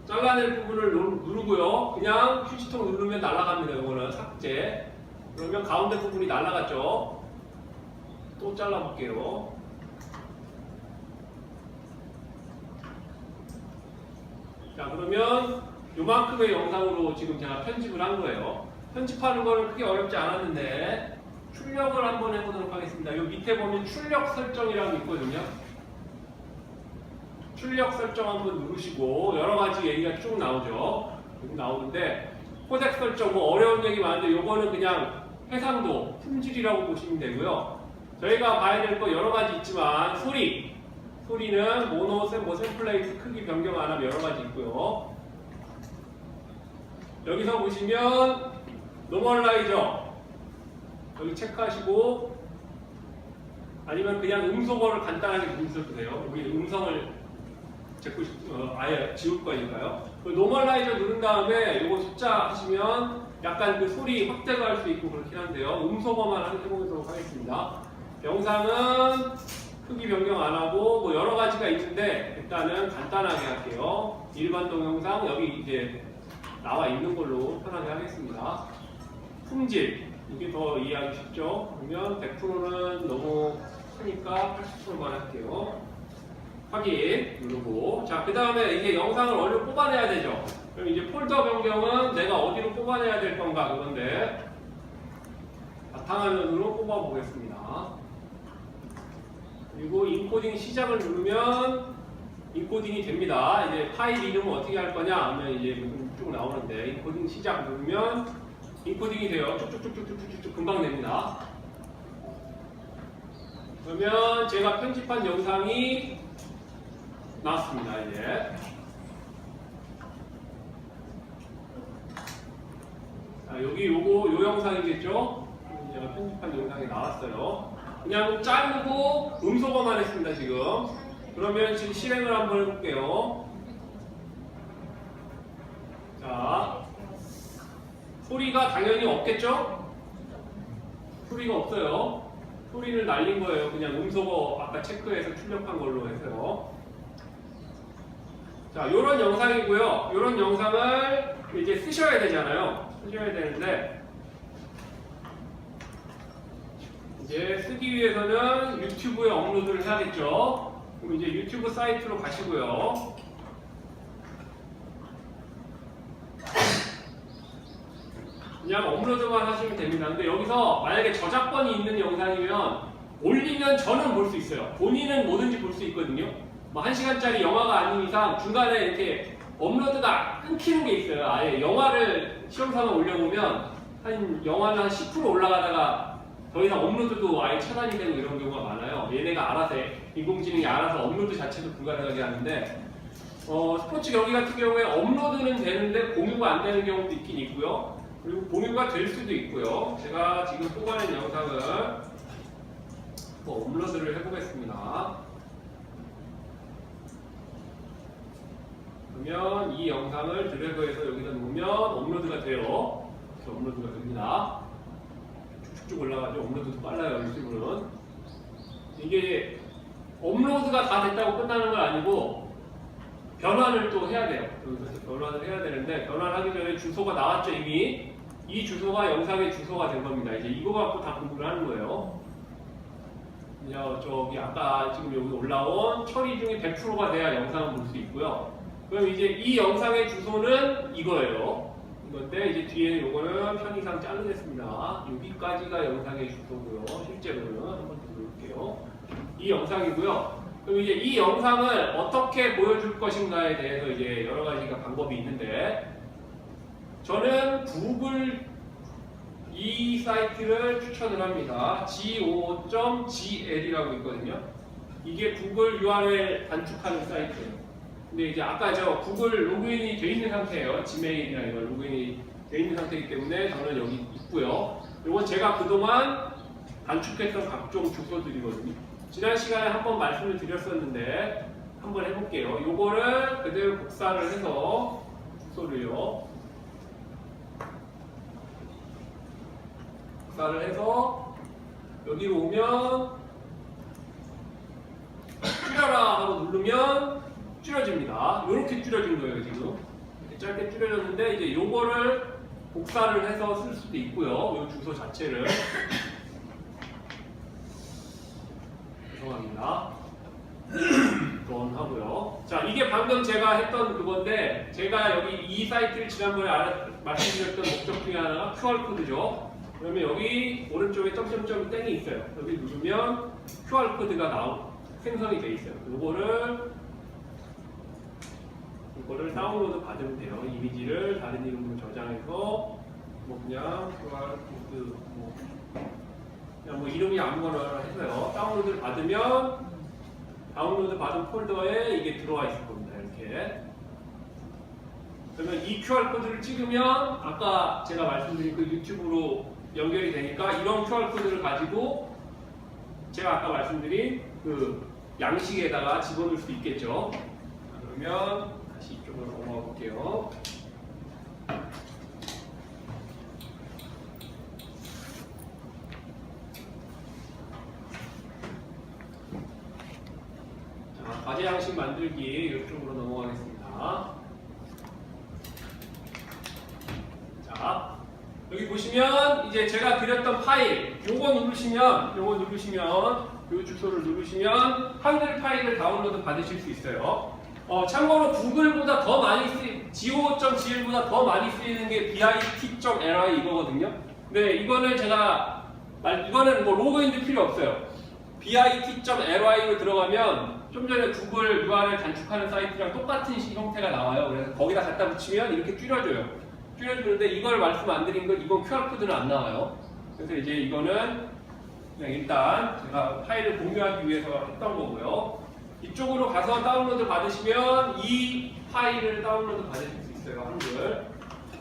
잘라낼 부분을 누르고요. 그냥 휴지통 누르면 날아갑니다. 이거는 삭제. 그러면 가운데 부분이 날아갔죠. 또 잘라볼게요. 자, 그러면 요만큼의 영상으로 지금 제가 편집을 한 거예요. 편집하는 거는 크게 어렵지 않았는데 출력을 한번 해보도록 하겠습니다. 요 밑에 보면 출력 설정이라고 있거든요. 출력 설정 한번 누르시고 여러 가지 얘기가 쭉 나오죠. 여기 나오는데 코덱 설정 뭐 어려운 얘기 많은데 요거는 그냥 해상도, 품질이라고 보시면 되고요. 저희가 봐야 될 거 여러 가지 있지만 소리는 모노, 샘플레이트 크기 변경 안 하면 여러 가지 있고요. 여기서 보시면 노멀라이저 여기 체크하시고 아니면 그냥 음소거를 간단하게 누르셔도 돼요. 여기 음성을 아예 지울 거니까요. 노멀라이저 누른 다음에 이거 숫자 하시면 약간 그 소리 확대가 할 수 있고 그렇긴 한데요. 음소거만 해보도록 하겠습니다. 영상은 크기 변경 안 하고 뭐 여러 가지가 있는데 일단은 간단하게 할게요. 일반 동영상 여기 이제 나와 있는 걸로 편하게 하겠습니다. 품질 이게 더 이해하기 쉽죠? 그러면 100%는 너무 크니까 80%만 할게요. 확인 누르고 자, 그 다음에 이게 영상을 어디로 뽑아내야 되죠? 그럼 이제 폴더 변경은 내가 어디로 뽑아내야 될 건가 그건데 바탕화면으로 뽑아 보겠습니다. 그리고 인코딩 시작을 누르면 인코딩이 됩니다. 이제 파일 이름은 어떻게 할 거냐 하면 이제 쭉 나오는데 인코딩 시작 누르면 인코딩이 돼요. 쭉쭉쭉쭉쭉쭉 금방 됩니다. 그러면 제가 편집한 영상이 나왔습니다. 이제 자, 여기 요 영상이겠죠? 제가 편집한 영상이 나왔어요. 그냥 자르고 음소거만 했습니다. 지금 그러면 지금 실행을 한번 해볼게요. 자, 소리가 당연히 없겠죠? 소리가 없어요. 소리를 날린 거예요. 그냥 음소거 아까 체크해서 출력한 걸로 해서요. 자, 요런 영상이고요. 요런 영상을 이제 쓰셔야 되잖아요. 쓰셔야 되는데 이제 쓰기 위해서는 유튜브에 업로드를 해야겠죠. 그럼 이제 유튜브 사이트로 가시고요. 그냥 업로드만 하시면 됩니다. 근데 여기서 만약에 저작권이 있는 영상이면 올리면 저는 볼 수 있어요. 본인은 뭐든지 볼 수 있거든요. 뭐 1시간짜리 영화가 아닌 이상 중간에 이렇게 업로드가 끊기는 게 있어요. 아예 영화를 시험삼아 올려보면 영화는 한 10% 올라가다가 더 이상 업로드도 아예 차단이 되고 이런 경우가 많아요. 얘네가 알아서 인공지능이 알아서 업로드 자체도 불가능하게 하는데 스포츠 경기 같은 경우에 업로드는 되는데 공유가 안 되는 경우도 있긴 있고요. 그리고 공유가 될 수도 있고요. 제가 지금 뽑아낸 영상을 업로드를 해보겠습니다. 그러면 이 영상을 드래그해서 여기다 놓으면 업로드가 돼요. 이렇게 업로드가 됩니다. 쭉쭉 올라가죠. 업로드도 빨라요, 유튜브는. 이게 업로드가 다 됐다고 끝나는 건 아니고 변환을 또 해야 돼요. 여기서 변환을 해야 되는데 변환하기 전에 주소가 나왔죠, 이미. 이 주소가 영상의 주소가 된 겁니다. 이제 이거 갖고 다 공부를 하는 거예요. 저기 아까 지금 여기 올라온 처리 중에 100%가 돼야 영상을 볼 수 있고요. 그럼 이제 이 영상의 주소는 이거예요. 이건데 이제 뒤에 요거는 편의상 자르겠습니다. 여기까지가 영상의 주소고요. 실제로는 한번 더 볼게요. 이 영상이고요. 그럼 이제 이 영상을 어떻게 보여줄 것인가에 대해서 이제 여러 가지가 방법이 있는데 저는 구글 이 사이트를 추천을 합니다. go.gl이라고 있거든요. 이게 구글 URL 단축하는 사이트예요. 근데 이제 아까 저 구글 로그인이 돼 있는 상태예요. 지메일이나 이런 로그인이 돼 있는 상태이기 때문에 저는 여기 있고요. 이건 제가 그동안 단축했던 각종 주소들이거든요. 지난 시간에 한번 말씀을 드렸었는데 한번 해볼게요. 요거를 그대로 복사를 해서 주소를요. 복사를 해서 여기로 오면 줄여라 하고 누르면 줄여집니다. 이렇게 줄여진 거예요, 지금. 이렇게 짧게 줄여졌는데 이제 요거를 복사를 해서 쓸 수도 있고요. 요 주소 자체를. 죄송합니다. 돈 하고요. 자, 이게 방금 제가 했던 그건데 제가 여기 이 사이트를 지난번에 말씀드렸던 목적 중에 하나가 QR코드죠. 그러면 여기 오른쪽에 점점점 땡이 있어요. 여기 누르면 QR코드가 생성이 돼 있어요. 이거를 다운로드 받으면 돼요. 이미지를 다른 이름으로 저장해서 뭐 그냥 QR코드 그냥 뭐 이름이 아무거나 해서요. 다운로드를 받으면 다운로드 받은 폴더에 이게 들어와 있을 겁니다. 이렇게. 그러면 이 QR코드를 찍으면 아까 제가 말씀드린 그 유튜브로 연결이 되니까 이런 QR코드를 가지고 제가 아까 말씀드린 그 양식에다가 집어넣을 수 있겠죠. 그러면 다시 이쪽으로 넘어가 볼게요. 자, 과제 양식 만들기 이쪽으로 넘어가겠습니다. 자, 여기 보시면 이제 제가 드렸던 파일 요거 누르시면 요 주소를 누르시면 한글 파일을 다운로드 받으실 수 있어요. 참고로 구글보다 더 많이 go.gl보다 더 많이 쓰이는 게 bit.ly 이거거든요. 근데 이거는 이거는 뭐 로그인도 필요 없어요. bit.ly로 들어가면 좀 전에 구글 URL 단축하는 사이트랑 똑같은 형태가 나와요. 그래서 거기다 갖다 붙이면 이렇게 줄여주는데 이걸 말씀 안 드린 건 이건 QR코드는 안 나와요. 그래서 이제 이거는 그냥 일단 제가 파일을 공유하기 위해서 했던 거고요. 이쪽으로 가서 다운로드 받으시면 이 파일을 다운로드 받으실 수 있어요. 한글.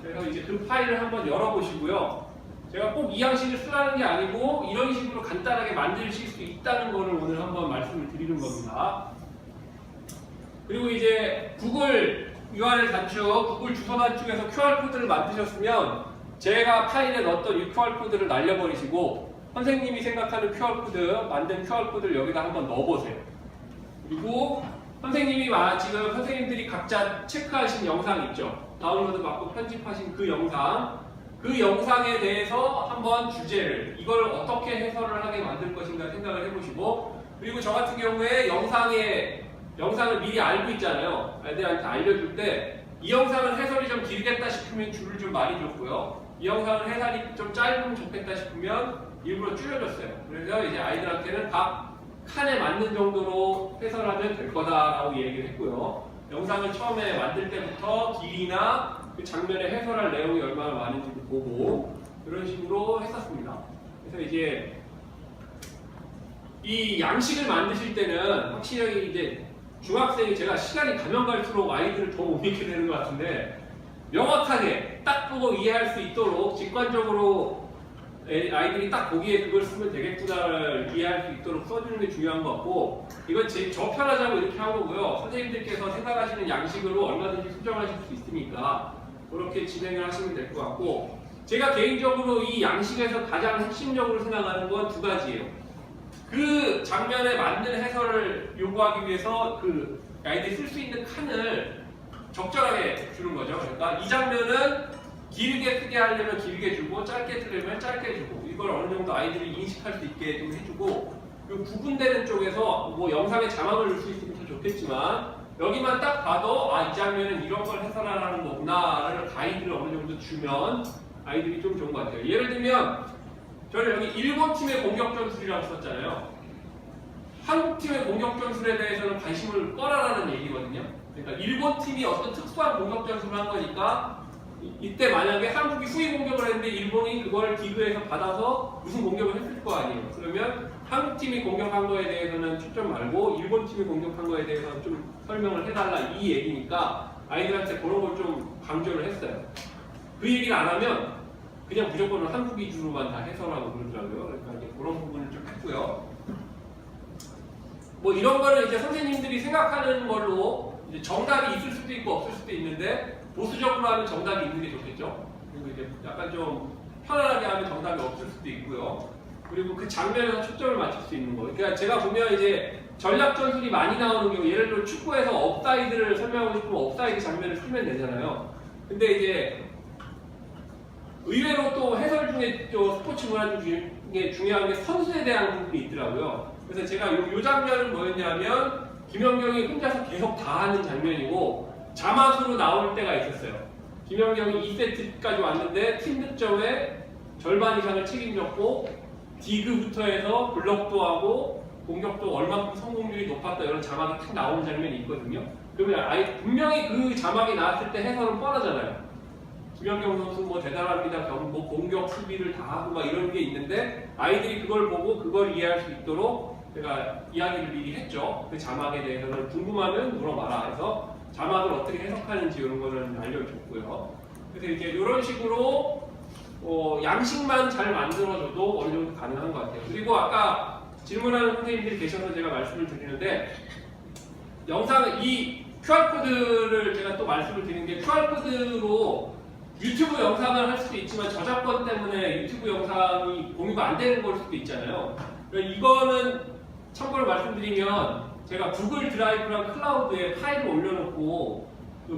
그래서 이제 그 파일을 한번 열어보시고요. 제가 꼭 이 양식을 쓰라는 게 아니고 이런 식으로 간단하게 만드실 수 있다는 거를 오늘 한번 말씀을 드리는 겁니다. 그리고 이제 구글 URL 단축, 구글 주소 단축에서 QR코드를 만드셨으면 제가 파일에 넣었던 이 QR코드를 날려버리시고 선생님이 생각하는 QR코드, 만든 QR코드를 여기다 한번 넣어보세요. 그리고 선생님이 지금 선생님들이 각자 체크하신 영상 있죠? 다운로드 받고 편집하신 그 영상에 대해서 한번 주제를 이걸 어떻게 해설을 하게 만들 것인가 생각을 해보시고 그리고 저 같은 경우에 영상을 미리 알고 있잖아요. 애들한테 알려줄 때 이 영상은 해설이 좀 길겠다 싶으면 줄을 좀 많이 줬고요. 이 영상은 해설이 좀 짧으면 좋겠다 싶으면 일부러 줄여줬어요. 그래서 이제 아이들한테는 각 칸에 맞는 정도로 해설하면 될 거다라고 얘기를 했고요. 영상을 처음에 만들 때부터 길이나 그 장면에 해설할 내용이 얼마나 많은지도 보고 그런 식으로 했었습니다. 그래서 이제 이 양식을 만드실 때는 확실하게 이제 중학생이 제가 시간이 가면 갈수록 아이들을 더 못 믿게 되는 것 같은데 명확하게 딱 보고 이해할 수 있도록 직관적으로 아이들이 딱 거기에 그걸 쓰면 되겠구나를 이해할 수 있도록 써주는 게 중요한 것 같고, 이건 저 편하자고 이렇게 한 거고요. 선생님들께서 생각하시는 양식으로 얼마든지 수정하실 수 있으니까 그렇게 진행을 하시면 될 것 같고, 제가 개인적으로 이 양식에서 가장 핵심적으로 생각하는 건 두 가지예요. 그 장면에 맞는 해설을 요구하기 위해서 그 아이들이 쓸 수 있는 칸을 적절하게 주는 거죠. 그러니까 이 장면은 길게 쓰게 하려면 길게 주고, 짧게 쓰려면 짧게 주고, 이걸 어느 정도 아이들이 인식할 수 있게 좀 해주고, 그 구분되는 쪽에서 뭐 영상에 자막을 넣을 수 있으면 더 좋겠지만, 여기만 딱 봐도 이 장면은 이런 걸 해설하라는 거구나라는 가이드를 어느 정도 주면 아이들이 좀 좋은 것 같아요. 예를 들면 저는 여기 일본 팀의 공격 전술이라고 썼잖아요. 한국 팀의 공격 전술에 대해서는 관심을 꺼라라는 얘기거든요. 그러니까 일본 팀이 어떤 특수한 공격 전술을 한 거니까 이때 만약에 한국이 후위 공격을 했는데 일본이 그걸 디그에서 받아서 무슨 공격을 했을 거 아니에요. 그러면 한국 팀이 공격한 거에 대해서는 초점 말고 일본 팀이 공격한 거에 대해서는 좀 설명을 해달라 이 얘기니까 아이들한테 그런 걸 좀 강조를 했어요. 그 얘기를 안 하면 그냥 무조건 한국 위주로만 다 해설하고 그러더라고요. 그러니까 이제 그런 부분을 좀 했고요. 뭐 이런 거는 이제 선생님들이 생각하는 걸로 이제 정답이 있을 수도 있고 없을 수도 있는데, 보수적으로 하면 정답이 있는 게 좋겠죠. 그리고 이제 약간 좀 편안하게 하면 정답이 없을 수도 있고요. 그리고 그 장면에서 초점을 맞출 수 있는 거. 그러니까 제가 보면 이제 전략 전술이 많이 나오는 경우, 예를 들어 축구에서 업사이드를 설명하고 싶으면 업사이드 장면을 쓰면 되잖아요. 근데 이제 의외로 또 해설 중에 또 스포츠 문화 중에 중요한 게 선수에 대한 부분이 있더라고요. 그래서 제가 요 장면은 뭐였냐면 김연경이 혼자서 계속 다 하는 장면이고, 자막으로 나올 때가 있었어요. 김연경이 2세트까지 왔는데 팀 득점의 절반 이상을 책임졌고, 디그부터 해서 블록도 하고 공격도 얼마큼 성공률이 높았다, 이런 자막이 탁 나오는 장면이 있거든요. 그러면 분명히 그 자막이 나왔을 때 해설은 뻔하잖아요. 김연경 선수 뭐 대단합니다, 뭐 공격 수비를 다 하고 막 이런 게 있는데, 아이들이 그걸 보고 그걸 이해할 수 있도록 제가 이야기를 미리 했죠. 그 자막에 대해서는 궁금하면 물어봐라 해서 자막을 어떻게 해석하는지 이런 거는 알려줬고요. 그래서 이제 이런 식으로 양식만 잘 만들어줘도 어느 정도 가능한 것 같아요. 그리고 아까 질문하는 선생님들이 계셔서 제가 말씀을 드리는데, 영상 이 QR코드를 제가 또 말씀을 드리는 게, QR코드로 유튜브 영상을 할 수도 있지만 저작권 때문에 유튜브 영상이 공유가 안 되는 걸 수도 있잖아요. 그러니까 이거는 참고로 말씀드리면, 제가 구글 드라이브랑 클라우드에 파일을 올려놓고,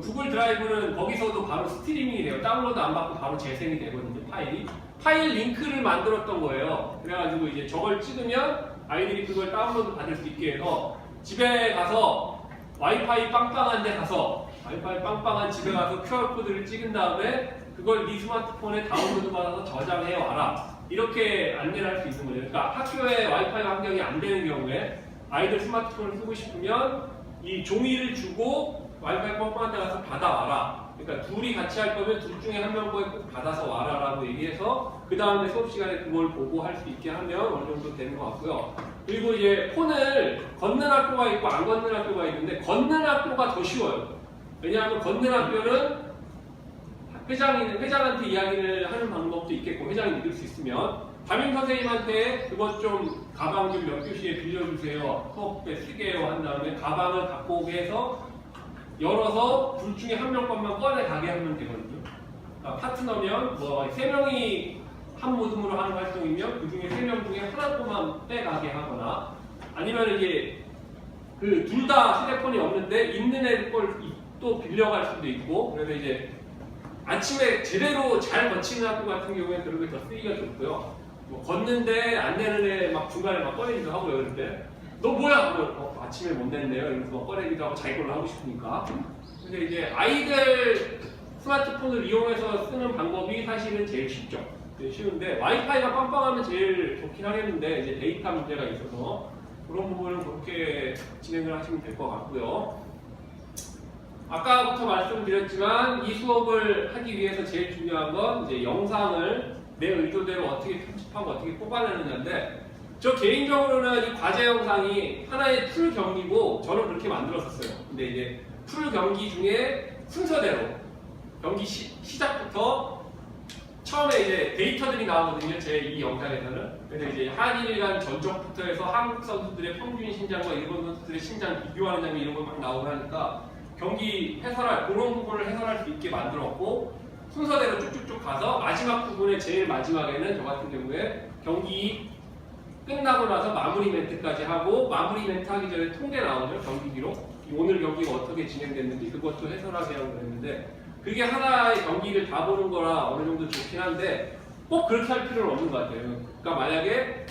구글 드라이브는 거기서도 바로 스트리밍이 돼요. 다운로드 안 받고 바로 재생이 되거든요, 파일이. 파일 링크를 만들었던 거예요. 그래가지고 이제 저걸 찍으면 아이들이 그걸 다운로드 받을 수 있게 해서, 집에 가서 와이파이 빵빵한 데 가서, 와이파이 빵빵한 집에 가서 QR코드를 찍은 다음에 그걸 네 스마트폰에 다운로드 받아서 저장해 와라, 이렇게 안내를 할 수 있는 거죠. 그러니까 학교에 와이파이 환경이 안 되는 경우에 아이들 스마트폰을 쓰고 싶으면 이 종이를 주고 와이파이 빵빵한 데 가서 받아와라. 그러니까 둘이 같이 할 거면 둘 중에 한 명 거에 꼭 받아서 와라라고 얘기해서 그 다음에 수업 시간에 그걸 보고 할 수 있게 하면 어느 정도 되는 것 같고요. 그리고 이제 폰을 걷는 학교가 있고 안 걷는 학교가 있는데, 걷는 학교가 더 쉬워요. 왜냐하면 걷는 학교는 회장한테 이야기를 하는 방법도 있겠고, 회장이 믿을 수 있으면 담임 선생님한테 그것 좀 가방 좀 몇 교시에 빌려주세요, 수업 때 쓰게요 한 다음에 가방을 갖고 오게 해서 열어서 둘 중에 한 명 것만 꺼내 가게 하면 되거든요. 그러니까 파트너면 뭐 3명이 한 모듬으로 하는 활동이면 그 중에 3명 중에 하나 것만 빼가게 하거나, 아니면 이게 그 둘 다 휴대폰이 없는데 있는 애 걸 또 빌려갈 수도 있고, 그래서 이제 아침에 제대로 잘 거치는 학교 같은 경우에 그런 게 더 쓰기가 좋고요. 뭐 걷는데 안 내는 애 막 중간에 막 꺼내기도 하고요. 그런데 너 뭐야? 그러면 아침에 못 냈네요. 이러면서 막 꺼내기도 하고 자기 걸로 하고 싶으니까. 근데 이제 아이들 스마트폰을 이용해서 쓰는 방법이 사실은 제일 쉽죠. 제일 쉬운데 와이파이가 빵빵하면 제일 좋긴 하겠는데, 이제 데이터 문제가 있어서 그런 부분은 그렇게 진행을 하시면 될 것 같고요. 아까부터 말씀드렸지만 이 수업을 하기 위해서 제일 중요한 건 이제 영상을 내 의도대로 어떻게 편집하고 어떻게 뽑아내느냐인데, 저 개인적으로는 이 과제 영상이 하나의 풀 경기고 저는 그렇게 만들었었어요. 근데 이제 풀 경기 중에 순서대로 경기 시작부터 처음에 이제 데이터 데이터들이 나오거든요. 제 이 영상에서는. 그래서 이제 한일 간 전적부터 해서 한국 선수들의 평균 신장과 일본 선수들의 신장 비교하는 장면 이런 거 막 나오고 하니까 경기 해설할 그런 부분을 해설할 수 있게 만들었고 순서대로 쭉쭉쭉 가서 마지막 부분에 제일 마지막에는 저 같은 경우에 경기 끝나고 나서 마무리 멘트까지 하고 마무리 멘트 하기 전에 통계 나오죠. 경기 기록. 오늘 경기가 어떻게 진행됐는지 그것도 해설하게 하고 그랬는데 그게 하나의 경기를 다 보는 거라 어느 정도 좋긴 한데 꼭 그렇게 할 필요는 없는 것 같아요. 그러니까 만약에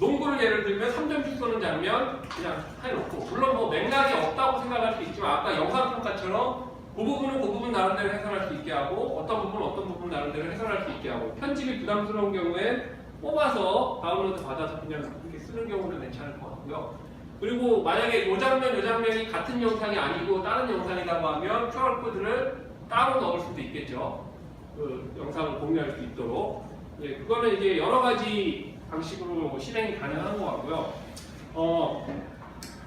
농구를 예를 들면 3점슛 쏘는 장면 그냥 해놓고 물론 뭐 맥락이 없다고 생각할 수 있지만 아까 영상평가처럼 그 부분 나름대로 해설할 수 있게 하고 어떤 부분 나름대로 해설할 수 있게 하고 편집이 부담스러운 경우엔 뽑아서 다운로드 받아서 그냥 이렇게 쓰는 경우는 괜찮을 것 같고요. 그리고 만약에 이 장면이 같은 영상이 아니고 다른 영상이라고 하면 QR코드를 따로 넣을 수도 있겠죠. 그 영상을 공유할 수 있도록. 예, 그거는 이제 여러 가지 방식으로 실행이 가능한 것 같고요.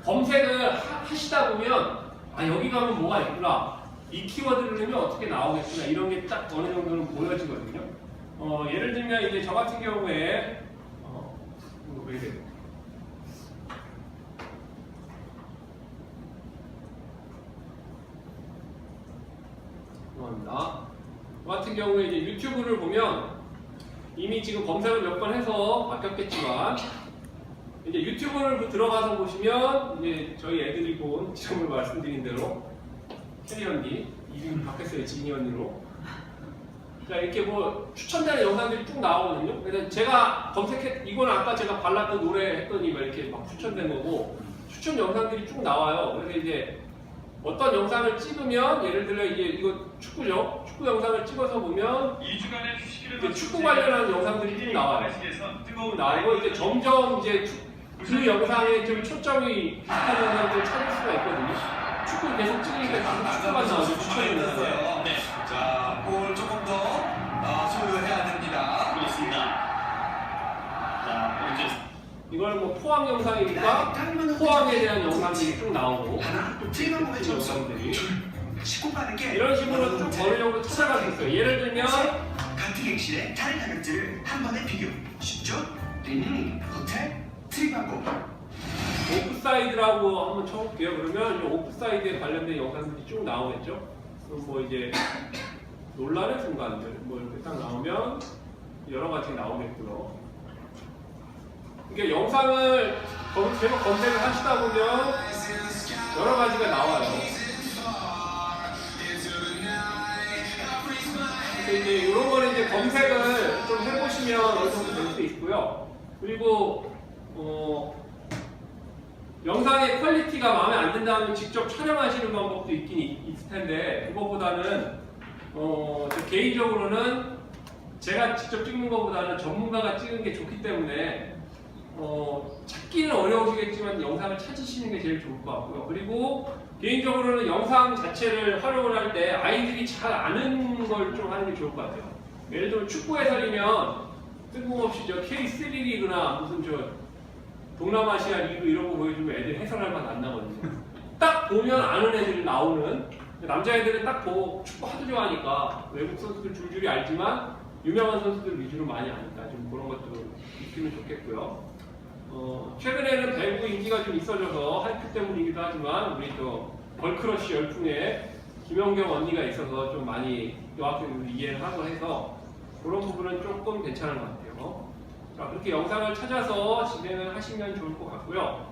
검색을 하시다 보면 아 여기 가면 뭐가 있구나. 이 키워드를 넣으면 어떻게 나오겠구나. 이런 게 딱 어느 정도는 보여지거든요. 예를 들면 이제 저 같은 경우에 이거 왜 이래요? 죄송합니다. 저 같은 경우에 이제 유튜브를 보면 이미 지금 검색을 몇 번 해서 바뀌었겠지만 이제 유튜브를 들어가서 보시면 이제 저희 애들이 본 지금을 말씀드린 대로 캐리 언니 이름이 바뀌었어요. 지니 언니로. 자 이렇게 뭐 추천되는 영상들이 쭉 나오거든요. 그래서 제가 이건 아까 제가 발랐던 노래 했더니 막 이렇게 막 추천된 거고 추천 영상들이 쭉 나와요. 그래서 이제 어떤 영상을 찍으면 예를 들어 이제 이거 축구죠. 축구 영상을 찍어서 보면 이제 축구 관련한 영상들이 쭉 나와요. 나오고 이제 점점 이제 그 영상에 좀 초점이 비슷한 영상들을 찾을 수가 있거든요. 축구 계속 찍으니까 계속 축구가 나오죠. 추천이 나와요. 네. 자, 볼 조금 더 소유해야 됩니다. 그렇습니다. 자, 이제 이걸 뭐 포항 영상이니까 포항에 대한 영상들이 쭉 나오고 트리마고의 점수 영상들이 싣고 가는 게 이런 식으로 좀 어느 정도 찾아갈 수 있어요. 예를 들면 같은 객실의 다른 가격들을 한 번에 비교 쉽죠? 호텔 트리마고 오프사이드라고 한번 쳐볼게요. 그러면 이 오프사이드에 관련된 영상들이 쭉 나오겠죠. 그럼 뭐 이제 놀라는 순간들 뭐 이렇게 딱 나오면 여러 가지 나오겠고요. 이게 영상을 계속 검색을 하시다 보면 여러 가지가 나와요. 그래서 이제 이런 거는 이제 검색을 좀 해보시면 어느 정도 될 수 있고요. 그리고 영상의 퀄리티가 마음에 안 든다면 직접 촬영하시는 방법도 있긴 있을 텐데 그거보다는 개인적으로는 제가 직접 찍는 것보다는 전문가가 찍은 게 좋기 때문에 찾기는 어려우시겠지만 영상을 찾으시는 게 제일 좋을 것 같고요. 그리고 개인적으로는 영상 자체를 활용을 할 때 아이들이 잘 아는 걸 좀 하는 게 좋을 것 같아요. 예를 들면 축구 해설이면 뜬금없이 저 K3 리그나 무슨 저 동남아시아 리그 이런 거 보여주면 애들 해설할 맛 안 나거든요. 딱 보면 아는 애들이 나오는 남자애들은 딱 보고 축구 하도 좋아하니까 외국 선수들 줄줄이 알지만 유명한 선수들 위주로 많이 아니까 좀 그런 것도 있으면 좋겠고요. 최근에는 배구 인기가 좀 있어져서 하이프 때문이기도 하지만 우리 또 걸크러쉬 열풍에 김연경 언니가 있어서 좀 많이 여학생들을 이해를 하고 해서 그런 부분은 조금 괜찮은 것 같아요. 자, 그렇게 영상을 찾아서 진행을 하시면 좋을 것 같고요.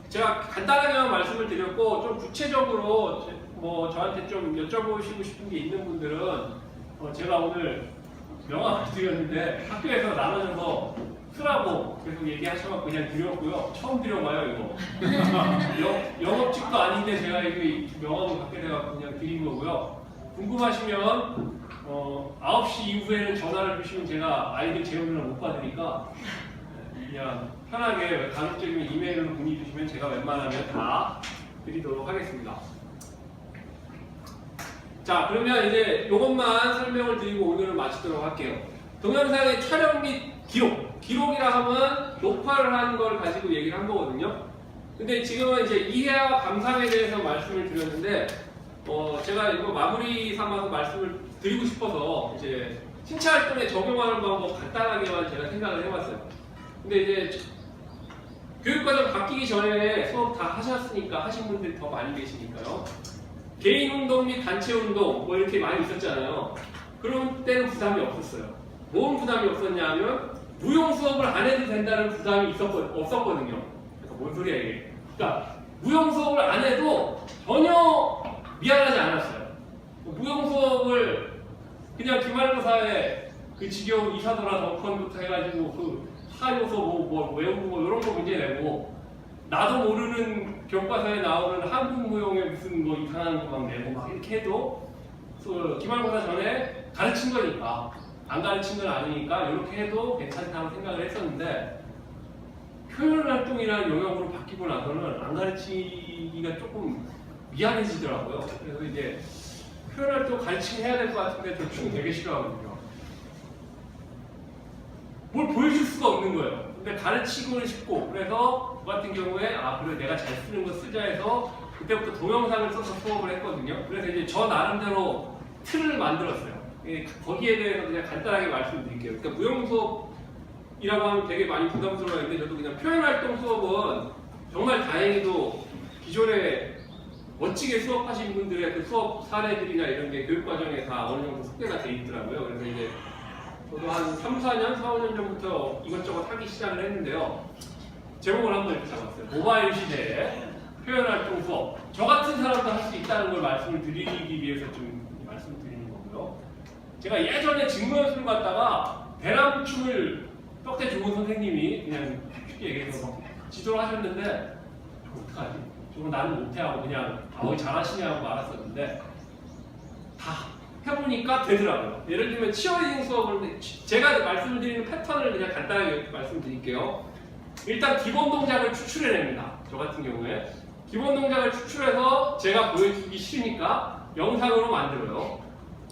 제가 간단하게만 말씀을 드렸고 좀 구체적으로 뭐 저한테 좀 여쭤보시고 싶은 게 있는 분들은 제가 오늘 명함을 드렸는데 학교에서 나눠줘서 쓰라고 계속 얘기하셔서 그냥 드렸고요. 처음 드려봐요 이거. 영업직도 아닌데 제가 이거 명함을 갖게 돼서 그냥 드린 거고요. 궁금하시면 9시 이후에는 전화를 주시면 제가 아이들 재원을 못 받으니까 그냥 편하게 가급적이면 이메일로 문의 주시면 제가 웬만하면 다 드리도록 하겠습니다. 자, 그러면 이제 이것만 설명을 드리고 오늘은 마치도록 할게요. 동영상의 촬영 및 기록이라 하면 녹화를 하는 걸 가지고 얘기를 한 거거든요. 근데 지금은 이제 이해와 감상에 대해서 말씀을 드렸는데 제가 이거 마무리 삼아서 말씀을 드리고 싶어서 이제 신체 활동에 적용하는 방법 간단하게만 제가 생각을 해봤어요. 근데 이제 교육과정 바뀌기 전에 수업 다 하셨으니까 하신 분들이 더 많이 계시니까요. 개인 운동 및 단체 운동 뭐 이렇게 많이 있었잖아요. 그런 때는 부담이 없었어요. 뭔 부담이 없었냐면 무용 수업을 안 해도 된다는 부담이 없었거든요. 그러니까 뭔 소리야 이게. 그러니까 무용 수업을 안 해도 전혀 미안하지 않았어요. 무용 수업을 그냥 기말고사에 그 지겨운 이사도라 덩컨부터 해가지고 그 하요소 뭐 외우고 뭐 이런 거 문제 내고 나도 모르는 교과서에 나오는 한국 무용의 무슨 뭐 이상한 거 막 내고 막 이렇게 해도 그 기말고사 전에 가르친 거니까 안 가르친 건 아니니까 이렇게 해도 괜찮다고 생각을 했었는데 표현 활동이라는 영역으로 바뀌고 나서는 안 가르치기가 조금 미안해지더라고요. 그래서 이제 표현 활동 가르치긴 해야 될 것 같은데 저 춤 되게 싫어하거든요. 뭘 보여줄 수가 없는 거예요. 근데 가르치고는 싶고 그래서 저 같은 경우에 아 그래 내가 잘 쓰는 거 쓰자 해서 그때부터 동영상을 써서 수업을 했거든요. 그래서 이제 저 나름대로 틀을 만들었어요. 거기에 대해서 그냥 간단하게 말씀드릴게요. 그러니까 무용 수업이라고 하면 되게 많이 부담스러워했는데 저도 그냥 표현 활동 수업은 정말 다행히도 기존에 멋지게 수업하신 분들의 그 수업 사례들이나 이런 게 교육과정에 다 어느 정도 속대가 돼 있더라고요. 그래서 이제 저도 한 3, 4년, 4, 5년 전부터 이것저것 하기 시작을 했는데요. 제목을 한번 이렇게 잡았어요. 모바일 시대에 표현활동 수업. 저 같은 사람도 할 수 있다는 걸 말씀을 드리기 위해서 좀 말씀을 드리는 거고요. 제가 예전에 직무연수를 갔다가 대나무춤을 떡대 좋은 선생님이 그냥 쉽게 얘기해서 막 지도를 하셨는데 저거 어떡하지? 저거 나는 못해 하고 그냥 잘하시냐고 말았었는데 다 해보니까 되더라고요. 예를 들면 치어리딩 수업을 제가 말씀을 드리는 패턴을 그냥 간단하게 말씀드릴게요. 일단 기본 동작을 추출해냅니다. 저 같은 경우에 기본 동작을 추출해서 제가 보여주기 싫으니까 영상으로 만들어요.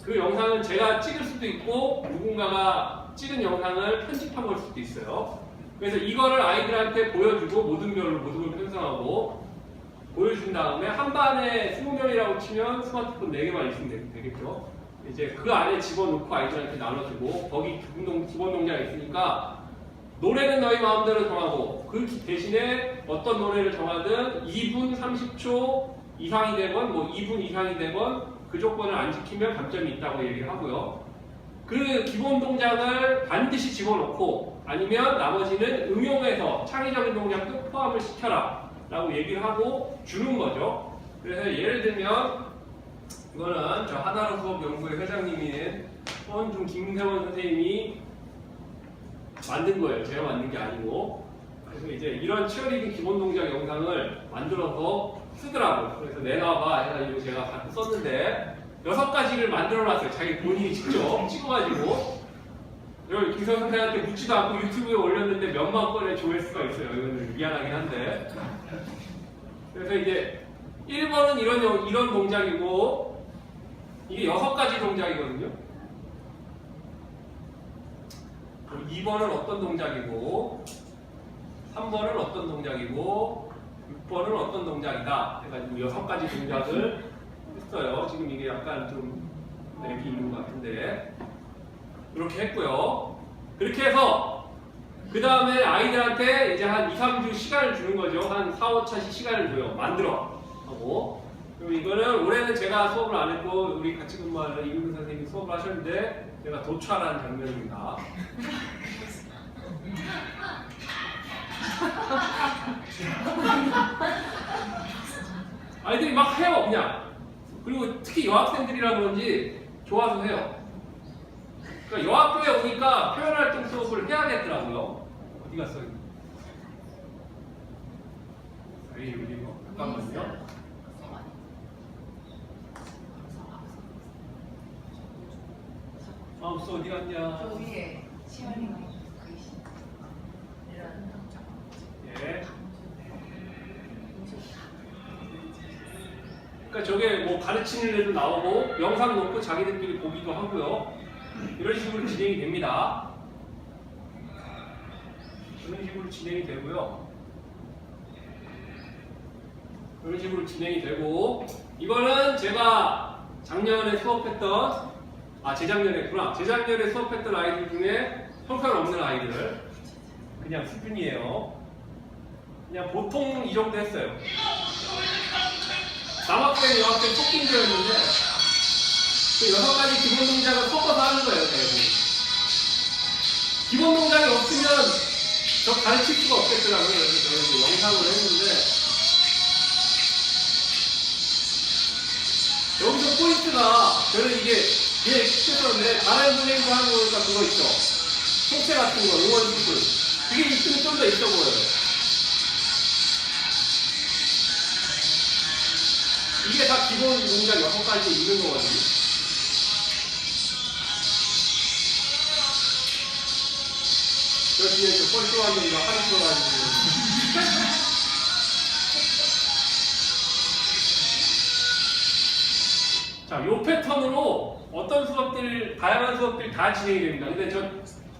그 영상은 제가 찍을 수도 있고 누군가가 찍은 영상을 편집한 걸 수도 있어요. 그래서 이거를 아이들한테 보여주고 모든 걸 편성하고 보여준 다음에 한 반에 20명이라고 치면 스마트폰 4개만 있으면 되겠죠. 이제 그 안에 집어넣고 아이들한테 나눠주고 거기 기본 동작이 있으니까 노래는 너희 마음대로 정하고 그 대신에 어떤 노래를 정하든 2분 30초 이상이 되건 뭐 2분 이상이 되건 그 조건을 안 지키면 감점이 있다고 얘기를 하고요. 그 기본 동작을 반드시 집어넣고 아니면 나머지는 응용해서 창의적인 동작도 포함을 시켜라 라고 얘기를 하고 주는 거죠. 그래서 예를 들면 이거는 저 하나로 수업 연구회 회장님인 서원중 김세원 선생님이 만든 거예요. 제가 만든 게 아니고. 그래서 이제 이런 치어리딩 기본 동작 영상을 만들어서 쓰더라고요. 그래서 내놔봐 해가지고 제가 갖고 썼는데 6가지를 만들어놨어요. 자기 본인이 직접 찍어가지고 이걸 김세원 선생님한테 묻지도 않고 유튜브에 올렸는데 몇만 건의 조회수가 있어요. 이거는 미안하긴 한데. 그래서 이제 1번은 이런 동작이고 이게 6가지 동작이거든요. 2번은 어떤 동작이고 3번은 어떤 동작이고 6번은 어떤 동작이다 해가지고 6가지 동작을 했어요. 지금 이게 약간 좀 렉이 있는 것 같은데 이렇게 했고요. 그렇게 해서 그 다음에 아이들한테 이제 한 2, 3주 시간을 주는 거죠. 한 4, 5차씩 시간을 줘요. 만들어 하고. 그리고 이거는 올해는 제가 수업을 안 했고 우리 같이 근무하는 이윤근 선생님이 수업을 하셨는데 제가 도촬한 장면입니다. 아이들이 막 해요 그냥. 그리고 특히 여학생들이라 그런지 좋아서 해요. 그러니까 여학교에 오니까 표현활동 수업을 해야겠더라고요. 어디 갔어? 여기 뭐 잠깐만요. 없어 어디 갔냐? 저 위에 치어리가 예. 그러니까 저게 뭐 가르치는 애도 나오고 영상 놓고 자기들끼리 보기도 하고요. 이런 식으로 진행이 됩니다. 이런 식으로 진행이 되고요. 이런 식으로 진행이 되고 이거는 제가 작년에 수업했던 재작년에 했구나. 재작년에 수업했던 아이들 중에 형편없는 아이들 그냥 수준이에요. 그냥 보통 이 정도 했어요. 남학생, 여학생 섞인 거였는데 그 6가지 기본 동작을 섞어서 하는 거예요. 대부분. 기본 동작이 없으면 저 가르칠 수가 없겠더라고요. 그래서 저는 이제 영상을 했는데 여기서 포인트가 저는 이게 시켰었는데 다른 선생님도 하는 거니까 그거 있죠. 속세 같은 거, 응원 수술. 그게 있으면 좀 더 있어 보여요. 이게 다 기본 동작 6가지 있는 거거든요. 저 뒤에 저 뻘쭘한 놈이가 하루 들어가지고. 자, 요 패턴으로 어떤 수업들, 다양한 수업들이 다 진행이 됩니다. 근데 저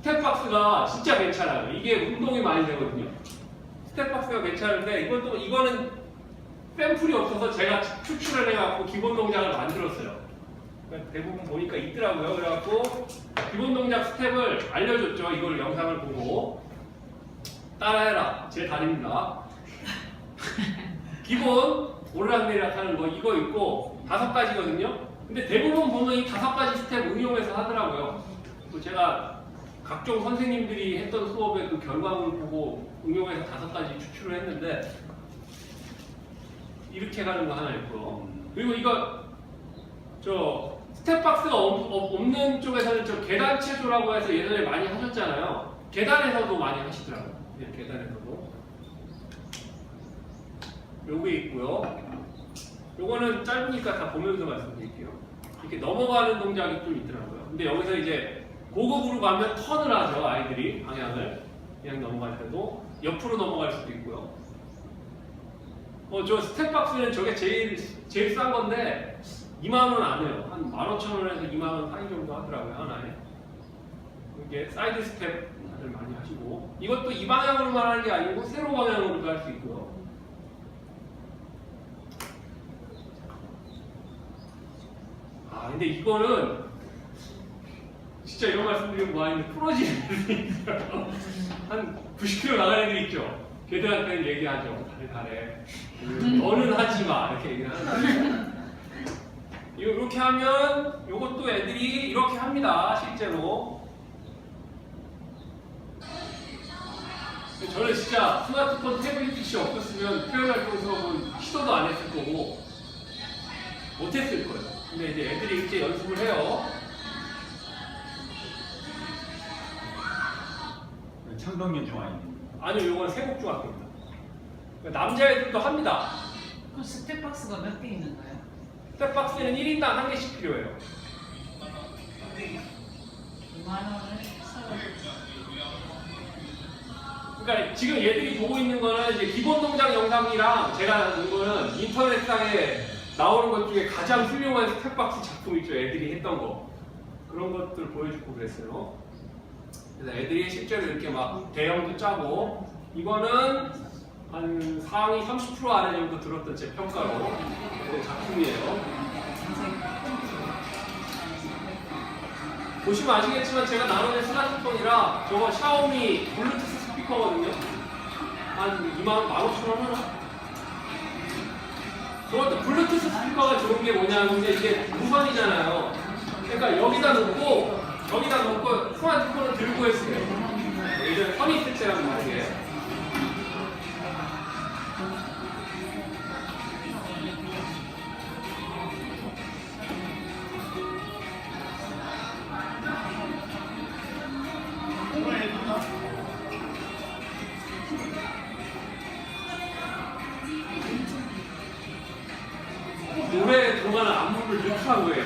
스텝박스가 진짜 괜찮아요. 이게 운동이 많이 되거든요. 스텝박스가 괜찮은데 이거는 샘플이 없어서 제가 추출을 해갖고 기본 동작을 만들었어요. 그러니까 대부분 보니까 있더라고요. 그래갖고 기본 동작 스텝을 알려줬죠. 이걸 영상을 보고 따라해라. 제 다리입니다. 기본 오르락내리락 하는 거 이거 있고 5가지거든요. 근데 대부분 보면 이 5가지 스텝 응용해서 하더라고요. 제가 각종 선생님들이 했던 수업의 그 결과물 보고 응용해서 5가지 추출을 했는데 이렇게 가는 거 하나 있고요. 그리고 이거 저 스텝박스가 없는 쪽에서는 저 계단 체조라고 해서 예전에 많이 하셨잖아요. 계단에서도 많이 하시더라고요. 네, 계단에서도. 요게 있고요. 요거는 짧으니까 다 보면서 말씀드릴게요. 이렇게 넘어가는 동작이 좀 있더라고요. 근데 여기서 이제 고급으로 가면 턴을 하죠. 아이들이 방향을 그냥 넘어갈 때도 옆으로 넘어갈 수도 있고요. 저 스텝박스는 저게 제일 싼 건데 2만원 안 해요. 한 15,000원에서 2만원 사이 정도 하더라고요. 하나에. 이게 사이드 스텝 다들 많이 하시고 이것도 이 방향으로만 하는 게 아니고 세로 방향으로도 할 수 있고요. 근데 이거는 진짜 이런 말씀드리면 뭐하는데 부러지는 애들이 있어요. 한 90kg 나가는 애들 있죠. 걔들한테는 얘기하죠. 달에 너는 하지 마 이렇게 얘기를 하는데 이렇게 하면 이것도 애들이 이렇게 합니다. 실제로. 저는 진짜 스마트폰 태블릿 PC 없었으면 표현활동 수업은 시도도 안 했을 거고 못했을 거예요. 근데 이제 애들이 이렇게 연습을 해요. 창동년 중앙입니다. 아니요, 이건 세곡중학교입니다. 남자애들도 합니다. 그럼 스텝박스가 몇 개 있는가요? 스텝박스는 1인당 1개씩 필요해요. 5만원을 사고. 그러니까 지금 얘들이 보고 있는 거는 이제 기본 동작 영상이랑 제가 하는 거는 인터넷상에 나오는 것 중에 가장 훌륭한 스텝박스 작품 있죠. 애들이 했던 거. 그런 것들 보여주고 그랬어요. 그래서 애들이 실제로 이렇게 막 대형도 짜고 이거는 한 상위 30% 안에 정도 들었던 제 평가로 작품이에요. 보시면 아시겠지만 제가 나눠낸 스마트폰이라 저거 샤오미 블루투스 스피커거든요. 한 2만 15,000원 하나? 저것도 블루투스 스피커가 좋은 게 뭐냐면 이게 무선이잖아요. 그러니까 여기다 놓고 스마트폰을 들고 했어요. 예전에 선 있을 때랑 다르게. 노래에 들어가는 안무를 유추한 거예요.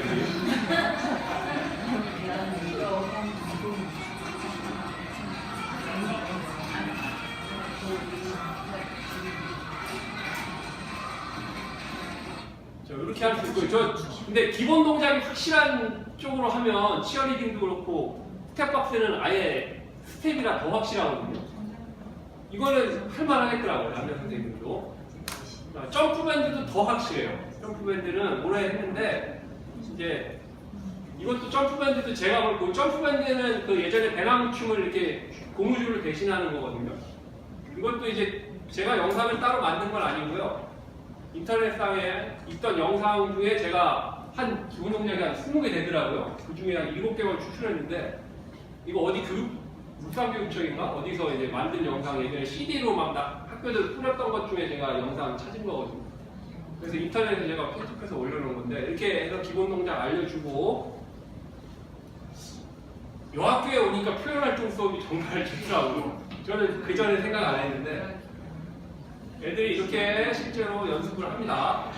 이렇게 할 수 있고, 근데 기본 동작이 확실한 쪽으로 하면 치어리딩도 그렇고 스텝박스는 아예 스텝이라 더 확실하거든요. 이거는 할만하겠더라고요. 남자 선생님들도. 점프밴드도 더 확실해요. 점프밴드는 오래 했는데 이제 이것도 점프밴드도 제가 볼고 점프밴드는 그 예전에 배낭춤을 이렇게 고무줄을 대신하는 거거든요. 이것도 이제 제가 영상을 따로 만든 건 아니고요. 인터넷상에 있던 영상 중에 제가 한 기본 동작이 한 20개 되더라고요. 그 중에 한 7개만 추출했는데 이거 어디 묵상교육청인가? 어디서 이제 만든 영상 예전에 CD로 막 학교들 뿌렸던 것 중에 제가 영상 찾은 거거든요. 그래서 인터넷에 제가 편집해서 올려놓은 건데 이렇게 해서 기본 동작 알려주고 여학교에 오니까 표현활동 수업이 정말 좋더라고요. 저는 그 전에 생각 안 했는데 애들이 이렇게 실제로 연습을 합니다.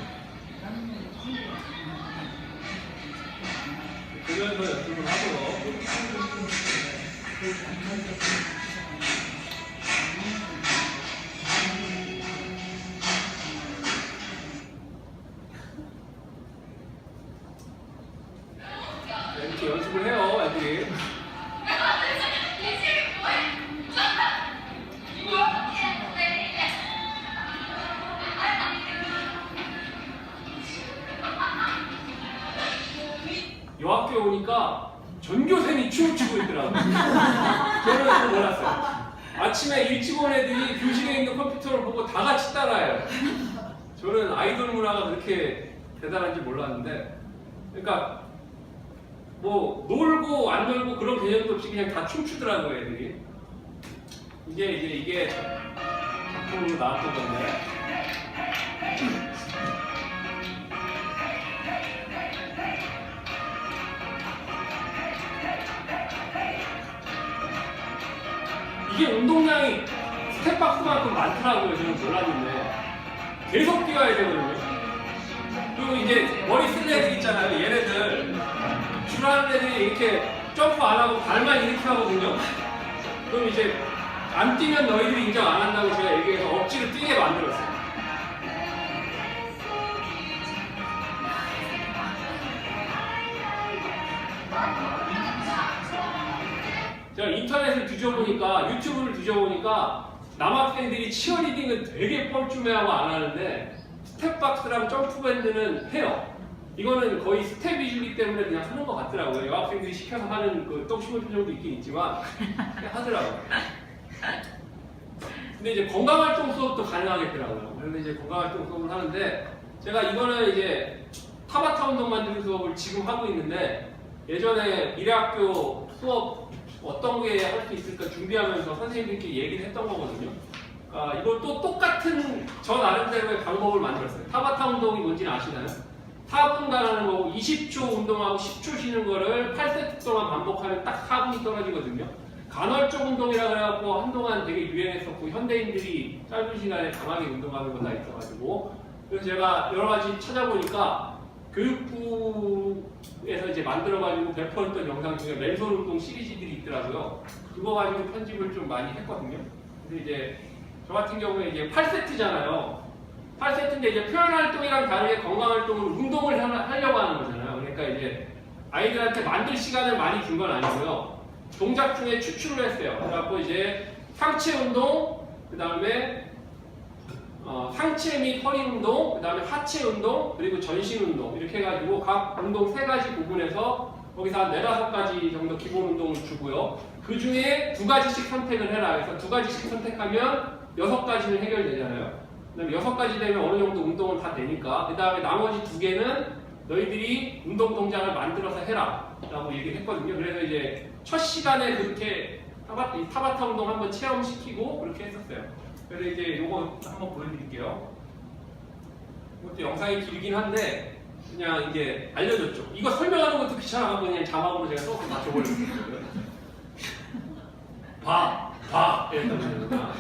그러면서 연습을 하고 이렇게 연습을 해요, 애들이. 여학교에 오니까 전교생이 춤을 추고 있더라고요. 저는 그거 몰랐어요. 아침에 일찍 온 애들이 교실에 있는 컴퓨터를 보고 다 같이 따라해요. 저는 아이돌 문화가 그렇게 대단한지 몰랐는데, 그러니까 뭐 놀고 안 놀고 그런 개념도 없이 그냥 다 춤추더라고요, 애들이. 이게 작품으로 나왔던 건데. 이게 운동량이 스텝박스만큼 많더라고요. 저는 몰랐는데 계속 뛰어야 되거든요. 그리고 이제 머리 쓴 애들 있잖아요. 얘네들 줄하는 애들이 이렇게 점프 안 하고 발만 이렇게 하거든요. 그럼 이제 안 뛰면 너희들이 인정 안 한다고 제가 얘기해서 억지로 뛰게 만들었어요. 제가 인터넷을 뒤져보니까, 유튜브를 뒤져보니까 남학생들이 치어리딩은 되게 뻘쭘해하고 안 하는데 스텝박스랑 점프밴드는 해요. 이거는 거의 스텝 위주이기 때문에 그냥 하는 것 같더라고요. 여학생들이 시켜서 하는 그 떡심은 표정도 있긴 있지만 그냥 하더라고요. 근데 이제 건강활동 수업도 가능하겠더라고요. 그래서 이제 건강활동 수업을 하는데 제가 이거는 이제 타바타 운동 만드는 수업을 지금 하고 있는데 예전에 미래학교 수업 어떤 게 할 수 있을까 준비하면서 선생님들끼리 얘기를 했던 거거든요. 이것도 똑같은 저 나름대로의 방법을 만들었어요. 타바타 운동이 뭔지는 아시나요? 4분간 하는 거고 20초 운동하고 10초 쉬는 거를 8세트 동안 반복하면 딱 4분이 떨어지거든요. 간헐적 운동이라 그래갖고 한동안 되게 유행했었고 현대인들이 짧은 시간에 강하게 운동하는 거 다 있어가지고 그래서 제가 여러 가지 찾아보니까 교육부에서 이제 만들어가지고 배포했던 영상 중에 맨손 운동 시리즈들이 있더라고요. 그거 가지고 편집을 좀 많이 했거든요. 근데 이제 저 같은 경우에 이제 8세트잖아요. 8세트인데 이제 표현활동이랑 다르게 건강활동은 운동을 하려고 하는 거잖아요. 그러니까 이제 아이들한테 만들 시간을 많이 준 건 아니고요. 동작 중에 추출을 했어요. 그래갖고 이제 상체 운동, 그 다음에 상체 및 허리 운동, 그 다음에 하체 운동, 그리고 전신 운동 이렇게 해가지고 각 운동 3가지 구분해서 거기서 한 4-5가지 정도 기본 운동을 주고요. 그 중에 2가지씩 선택을 해라. 그래서 2가지씩 선택하면 6가지는 해결되잖아요. 그 다음에 6가지 되면 어느 정도 운동은 다 되니까 그 다음에 나머지 2개는 너희들이 운동 동작을 만들어서 해라 라고 얘기를 했거든요. 그래서 이제 첫 시간에 그렇게 타바타 운동 한번 체험시키고 그렇게 했었어요. 그래서 이제 이거 한번 보여드릴게요. 이것도 영상이 길긴 한데 그냥 이제 알려줬죠. 이거 설명하는 것도 귀찮아서 그냥 자막으로 제가 써서 다 줘버렸어요. 봐! 이랬단 말이야.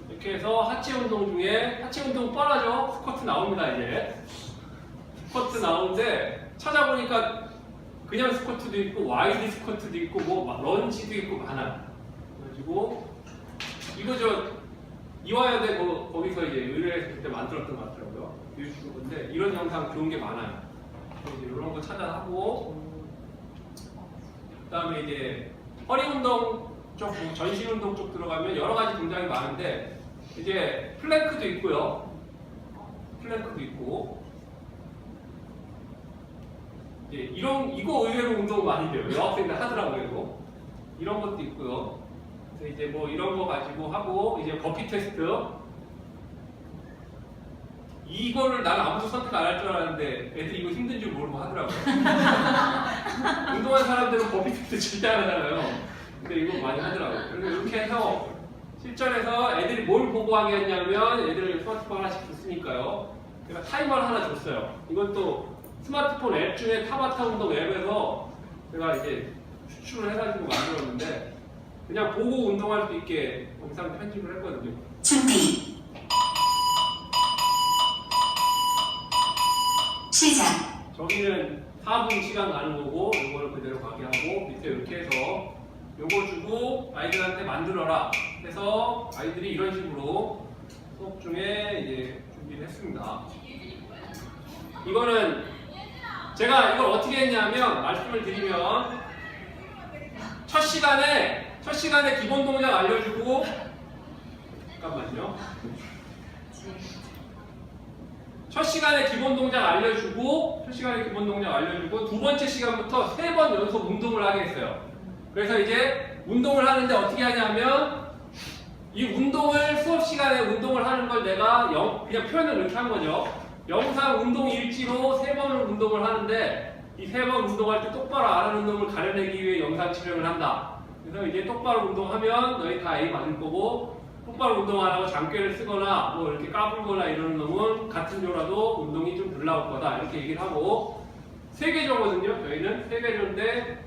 이렇게 해서 하체 운동 중에 하체 운동 뻔하죠? 스쿼트 나옵니다. 이제 스쿼트 나오는데 찾아보니까 그냥 스쿼트도 있고 와이드 스쿼트도 있고 뭐 런지도 있고 많아요. 그래가지고 이거 저 이화여대 거기서 이제 의뢰했을 때 만들었던 것 같더라고요. 근데 이런 영상 좋은 게 많아요. 이제 이런 거 찾아하고 그다음에 이제 허리 운동 쪽, 전신 운동 쪽 들어가면 여러 가지 동작이 많은데 이제 플랭크도 있고요. 플랭크도 있고. 이거 의외로 운동 많이 돼요. 여학생들 하더라고요, 이거. 이런 것도 있고요. 그래서 이제 뭐 이런 거 가지고 하고, 이제 버피 테스트. 이거를 나는 아무도 선택 안 할 줄 알았는데 애들이 이거 힘든 줄 모르고 하더라고요. 운동한 사람들은 버피 테스트 절대 안 하잖아요. 근데 이거 많이 하더라고요. 그래서 이렇게 해서 실전에서 애들이 뭘 보고 하게 했냐면 애들 스마트폰 하나씩 줬으니까요. 제가 타이머를 하나 줬어요. 이건 또 스마트폰 앱 중에 타바타 운동 앱에서 제가 이제 추출을 해가지고 만들었는데 그냥 보고 운동할 수 있게 영상 편집을 했거든요. 준비. 시작. 저기는 4분 시간 가는 거고 이거를 그대로 가게 하고 밑에 이렇게 해서 요거 주고 아이들한테 만들어라 해서 아이들이 이런 식으로 수업 중에 이제 준비를 했습니다. 이거는 제가 이걸 어떻게 했냐면 말씀을 드리면 첫 시간에 기본 동작 알려주고 잠깐만요. 첫 시간에 기본 동작 알려주고 두 번째 시간부터 3번 연속 운동을 하게 했어요. 그래서 이제 운동을 하는데 어떻게 하냐면 이 운동을 수업 시간에 운동을 하는 걸 내가 그냥 표현을 이렇게 한 거죠. 영상 운동 일지로 3번을 운동을 하는데 이 3번 운동할 때 똑바로 안 하는 놈을 가려내기 위해 영상 촬영을 한다. 그래서 이제 똑바로 운동하면 너희 다 A 맞을 거고 똑바로 운동 안 하고 잠결을 쓰거나 뭐 이렇게 까불거나 이러는 놈은 같은 조라도 운동이 좀 덜 나올 거다 이렇게 얘기를 하고 3개조거든요. 저희는 3개조인데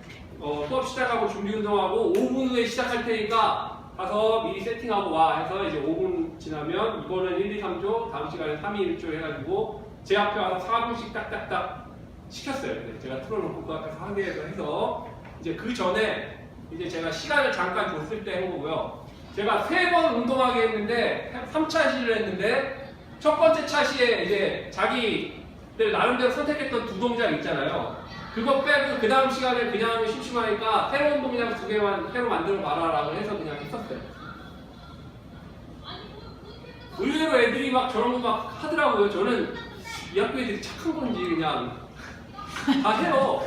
수업 시작하고 준비 운동하고 5분 후에 시작할 테니까 가서 미리 세팅하고 와 해서 이제 5분 지나면 이거는 1, 2, 3조 다음 시간에 3, 2, 1조 해가지고 제 앞에 와서 4분씩 딱딱딱 시켰어요. 제가 틀어놓고 그 앞에서 하게 해서 이제 그 전에 이제 제가 시간을 잠깐 줬을 때 한 거고요. 제가 3번 운동하게 했는데 3차 시를 했는데 첫 번째 차시에 이제 자기들 나름대로 선택했던 2 동작 있잖아요. 그거 빼고 그 다음 시간에 그냥 하면 심심하니까 새로운 동작 2개만 새로 만들어 봐라라고 해서 그냥 했었어요. 의외로 애들이 막 저런 거 막 하더라고요. 저는 이 학교 애들이 착한 건지 그냥 다 해요.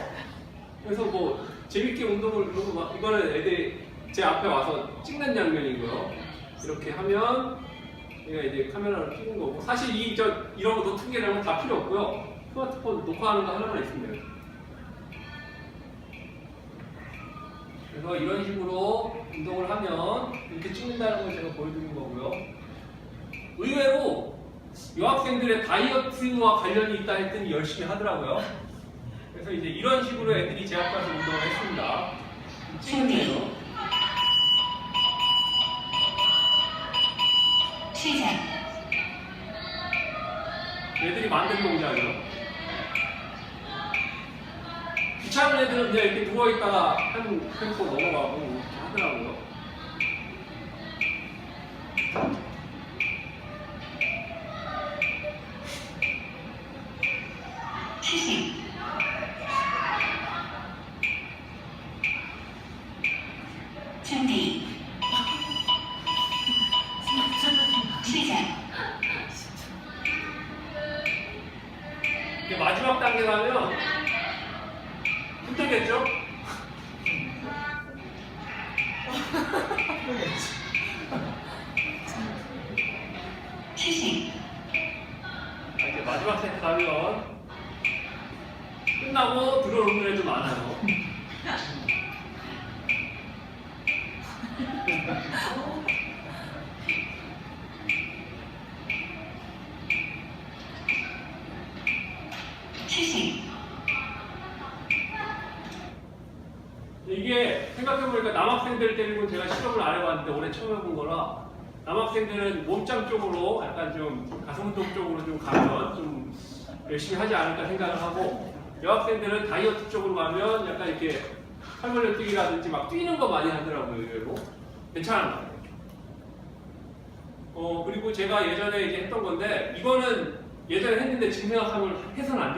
그래서 뭐 재밌게 운동을 그러고 막 이거는 애들이 제 앞에 와서 찍는 장면이고요. 이렇게 하면 얘가 이제 카메라를 켜는 거고 사실 이런 거 노트북이랑 다 필요 없고요. 스마트폰 녹화하는 거 하나만 있으면 돼요. 그래서 이런 식으로 운동을 하면 이렇게 찍는다는 걸 제가 보여드린 거고요. 의외로 여학생들의 다이어트와 관련이 있다 했더니 열심히 하더라고요. 그래서 이제 이런 식으로 애들이 제 앞에 와서 운동을 했습니다. 찍는데요. 시작. 애들이 만든 동작이요. 귀찮은 애들은 그냥 이렇게 누워있다가 한 템포 넘어가고 이렇게 하더라고요. 휴식. 준비. 시작. 이제 마지막 단계 가면 힘들겠죠? 휴식. 이렇게 마지막 세트 가면 끝나고 들어오는 애도 많아요. 휴식. 이게 생각해보니까 남학생들 때리고 제가 실험을 안 해봤는데 올해 처음 해본 거라 남학생들은 몸짱 쪽으로 약간 좀 가슴 운동 쪽으로 좀 가면 좀 열심히 하지 않을까 생각을 하고 여학생들은 다이어트 쪽으로 가면 약간 이렇게 팔벌려 뛰기라든지 막 뛰는 거 많이 하더라고요. 의외로 괜찮은 것 같아요. 그리고 제가 예전에 이제 했던 건데 이거는 예전에 했는데 지금 생각하면 해서는 안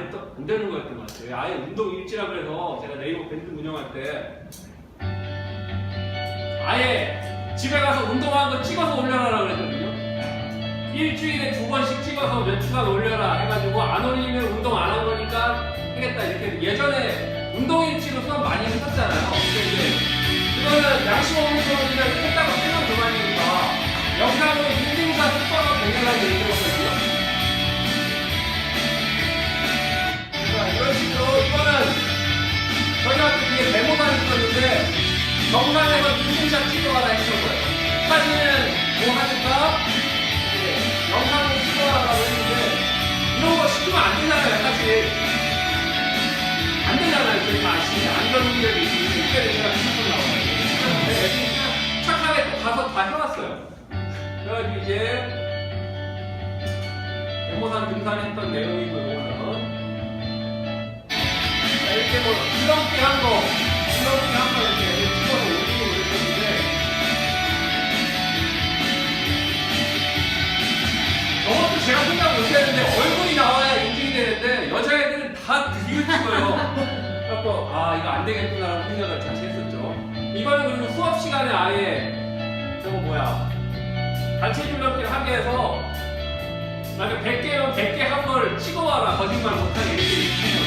되는 거였던 것 같아요. 아예 운동 일지라 그래서 제가 네이버 밴드 운영할 때 아예 집에 가서 운동한 거 찍어서 올려놔라 그랬거든요. 일주일에 2번씩 찍어서 몇 주간 올려라 해가지고 안 올리면 운동 안 한 거니까 하겠다 이렇게 예전에 운동일치로 수업 많이 했었잖아요. 근데 이제 그거는 양심 없는 거는 그냥 했다가 끝나면 그만이니까 영상으로 인증사 특허가 공개하는 얘기거든요. 이런 식으로 이거는 저희한테 이게 데모가 있었는데 정상에서 인증샷 찍어가라 했었고요. 사진은 뭐 하니까 영상을 찍어가라고 했는데 이런 거 시키면 안 되잖아요. 사실 안 되잖아요. 저희 다 아시는데 안전 문제도 있으니까 이때는 제가 무조건 나와요. 근데 애들이 착하게 또 가서 다 해왔어요. 그래가지고 이제 데모산 등산했던 내용이고요. 이렇게 뭐 이렇게 한 거 이렇게 찍어서 올리고 그랬었는데 저것도 제가 생각 못했는데 얼굴이 나와야 인증이 되는데 여자애들은 다 뒤를 찍어요. 그래서 이거 안 되겠구나라는 생각을 다시 했었죠. 이거는 그리고 수업 시간에 아예 저거 단체 줄넘기를 하게 해서 만약 100개면 100개 한 걸 찍어와라 거짓말 못하게 이렇게 해요.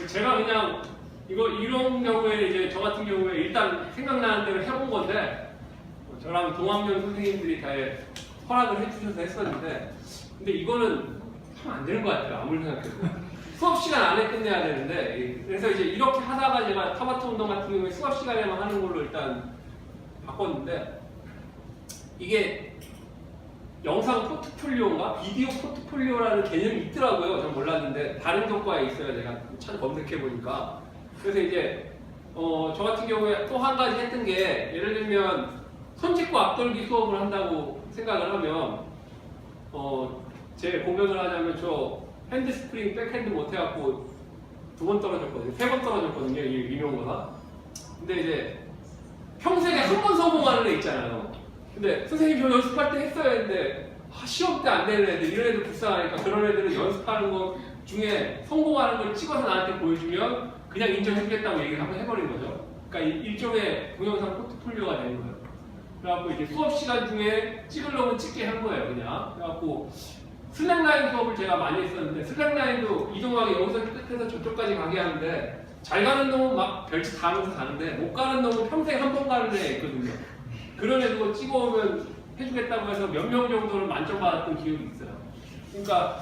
제가 그냥 이런 경우에 이제 저 같은 경우에 일단 생각나는 대로 해본 건데 저랑 동학년 선생님들이 다 허락을 해주셔서 했었는데 근데 이거는 하면 안 되는 것 같아요. 아무리 생각해도 수업 시간 안에 끝내야 되는데 그래서 이제 이렇게 하다가 제가 타바타 운동 같은 경우에 수업 시간에만 하는 걸로 일단 바꿨는데 이게 영상 포트폴리오인가 비디오 포트폴리오라는 개념이 있더라고요. 저는 몰랐는데 다른 교과에 있어요. 제가 참 검색해 보니까. 그래서 이제 저 같은 경우에 또 한 가지 했던 게 예를 들면 손짓구 앞돌기 수업을 한다고 생각을 하면 제 고백을 하자면 저 핸드 스프링 백핸드 못 해갖고 2번 떨어졌거든요. 3번 떨어졌거든요. 이 임용고사. 근데 이제 평생에 한 번 성공하는 애 있잖아요. 근데 선생님 저 연습할 때 했어야 했는데 시험 때 안 되는 애들 이런 애들 불쌍하니까 그런 애들은 연습하는 거 중에 성공하는 걸 찍어서 나한테 보여주면 그냥 인정해주겠다고 얘기를 한번 해버린 거죠. 그러니까 일종의 동영상 포트폴리오가 되는 거예요. 그래갖고 이제 수업 시간 중에 찍을 놈은 찍게 한 거예요. 그냥 그래갖고 슬랙라인 수업을 제가 많이 했었는데 슬랙라인도 이동하게 여기서 끝에서 저쪽까지 가게 하는데 잘 가는 놈은 막 별짓 다 하면서 가는데 못 가는 놈은 평생 한 번 가는 애 있거든요. 그런 애도 찍어오면 해주겠다고 해서 몇 명 정도를 만점 받았던 기억이 있어요. 그러니까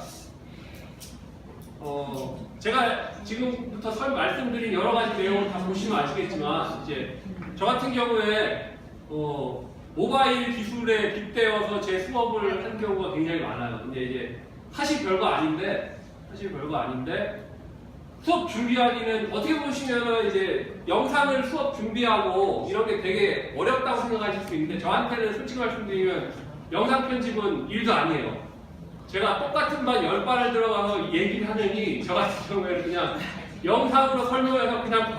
제가 지금부터 말씀드린 여러 가지 내용을 다 보시면 아시겠지만 이제 저 같은 경우에 모바일 기술에 빗대어서 제 수업을 한 경우가 굉장히 많아요. 근데 이제 사실 별거 아닌데 수업 준비하기는 어떻게 보시면은 이제 영상을 수업 준비하고 이런 게 되게 어렵다고 생각하실 수 있는데 저한테는 솔직히 말씀드리면 영상 편집은 일도 아니에요. 제가 똑같은 반 10반을 들어가서 얘기를 하느니 저 같은 경우에는 그냥 영상으로 설명해서 그냥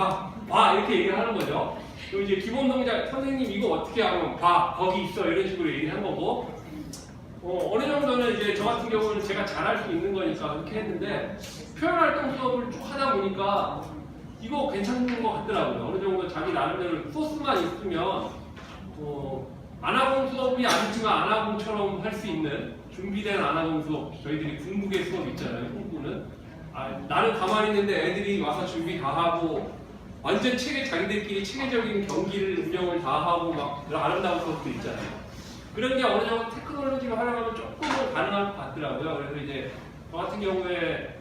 봐 이렇게 얘기를 하는 거죠. 그리고 이제 기본 동작 선생님 이거 어떻게 하면 봐 거기 있어 이런 식으로 얘기를 한 거고 어느 정도는 이제 저 같은 경우는 제가 잘할 수 있는 거니까 그렇게 했는데 표현활동 수업을 쭉 하다 보니까 이거 괜찮은 것 같더라고요. 어느 정도 자기 나름대로 소스만 있으면 아나공 수업이 아니지만 아나공처럼 할 수 있는 준비된 아나공 수업 저희들이 궁극의 수업 있잖아요. 공부는 나는 가만히 있는데 애들이 와서 준비 다 하고 완전 자기들끼리 체계적인 경기를 운영을 다 하고 막 아름다운 수업도 있잖아요. 그런 게 어느 정도 테크놀로지를 활용하면 조금은 가능할 것 같더라고요. 그래서 이제 저 같은 경우에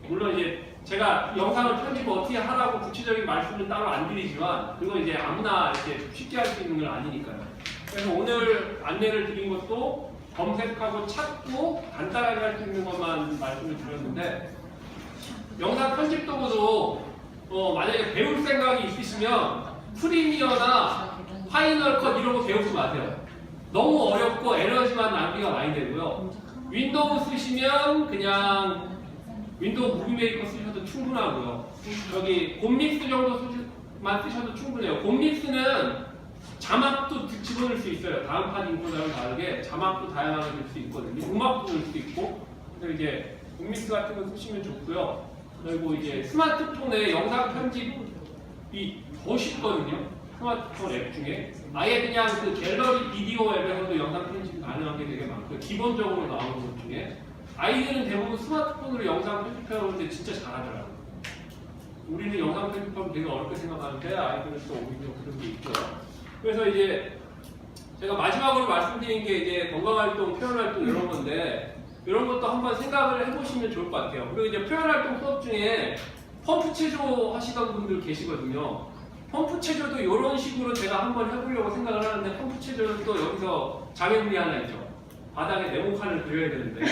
물론 이제 제가 영상을 편집을 어떻게 하라고 구체적인 말씀은 따로 안 드리지만 그건 이제 아무나 이렇게 쉽게 할 수 있는 건 아니니까요. 그래서 오늘 안내를 드린 것도 검색하고 찾고 간단하게 할 수 있는 것만 말씀을 드렸는데 영상 편집 도구도 만약에 배울 생각이 있으시면 프리미어나 파이널 컷 이런 거 배우지 마세요. 너무 어렵고 에너지만 낭비가 많이 되고요. 윈도우 쓰시면 그냥 윈도우 무비메이커 쓰셔도 충분하고요. 저기 곰믹스 정도만 쓰셔도 충분해요. 곰믹스는 자막도 집어넣을 수 있어요. 다음 판 인코더랑 다르게 자막도 다양하게 줄 수 있거든요. 음악도 넣을 수 있고. 그래서 이제 곰믹스 같은 거 쓰시면 좋고요. 그리고 이제 스마트폰에 영상 편집이 더 쉽거든요. 스마트폰 앱 중에 아예 그냥 그 갤러리 비디오 앱에서도 영상 편집 가능한 게 되게 많고요. 기본적으로 나오는 것 중에 아이들은 대부분 스마트폰으로 영상 편집해오는데 진짜 잘하더라고요. 우리는 영상 편집하면 되게 어렵게 생각하는데 아이들은 또 오히려 그런 게 있고요. 그래서 이제 제가 마지막으로 말씀드린 게 이제 건강활동, 표현활동 이런 건데 이런 것도 한번 생각을 해보시면 좋을 것 같아요. 그리고 이제 표현활동 수업 중에 펌프 체조 하시던 분들 계시거든요. 펌프 체조도 이런 식으로 제가 한번 해보려고 생각을 하는데 펌프 체조는 또 여기서 장애물이 하나 있죠. 바닥에 네모칸을 그려야 되는데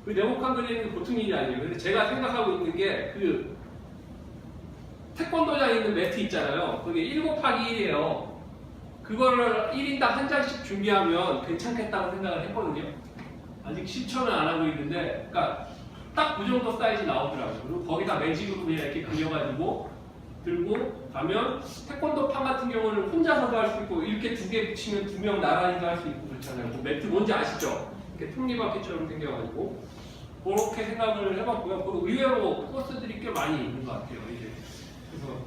그 네모칸 그리는 게 보통 일이 아니에요. 근데 제가 생각하고 있는 게 그 태권도장에 있는 매트 있잖아요. 그게 1곱하기 1이에요. 그거를 1인당 한 장씩 준비하면 괜찮겠다고 생각을 했거든요. 아직 실천은 안 하고 있는데, 그러니까 딱 그 정도 사이즈 나오더라고요. 그리고 거기다 매직으로 그냥 이렇게 그려가지고 들고 가면 태권도판 같은 경우는 혼자서도 할 수 있고 이렇게 두 개 붙이면 2명 나란히도 할 수 있고 그렇잖아요. 그 매트 뭔지 아시죠? 이렇게 톱니바퀴처럼 생겨가지고 그렇게 생각을 해봤고요. 그리고 의외로 코스들이 꽤 많이 있는 것 같아요. 이제 그래서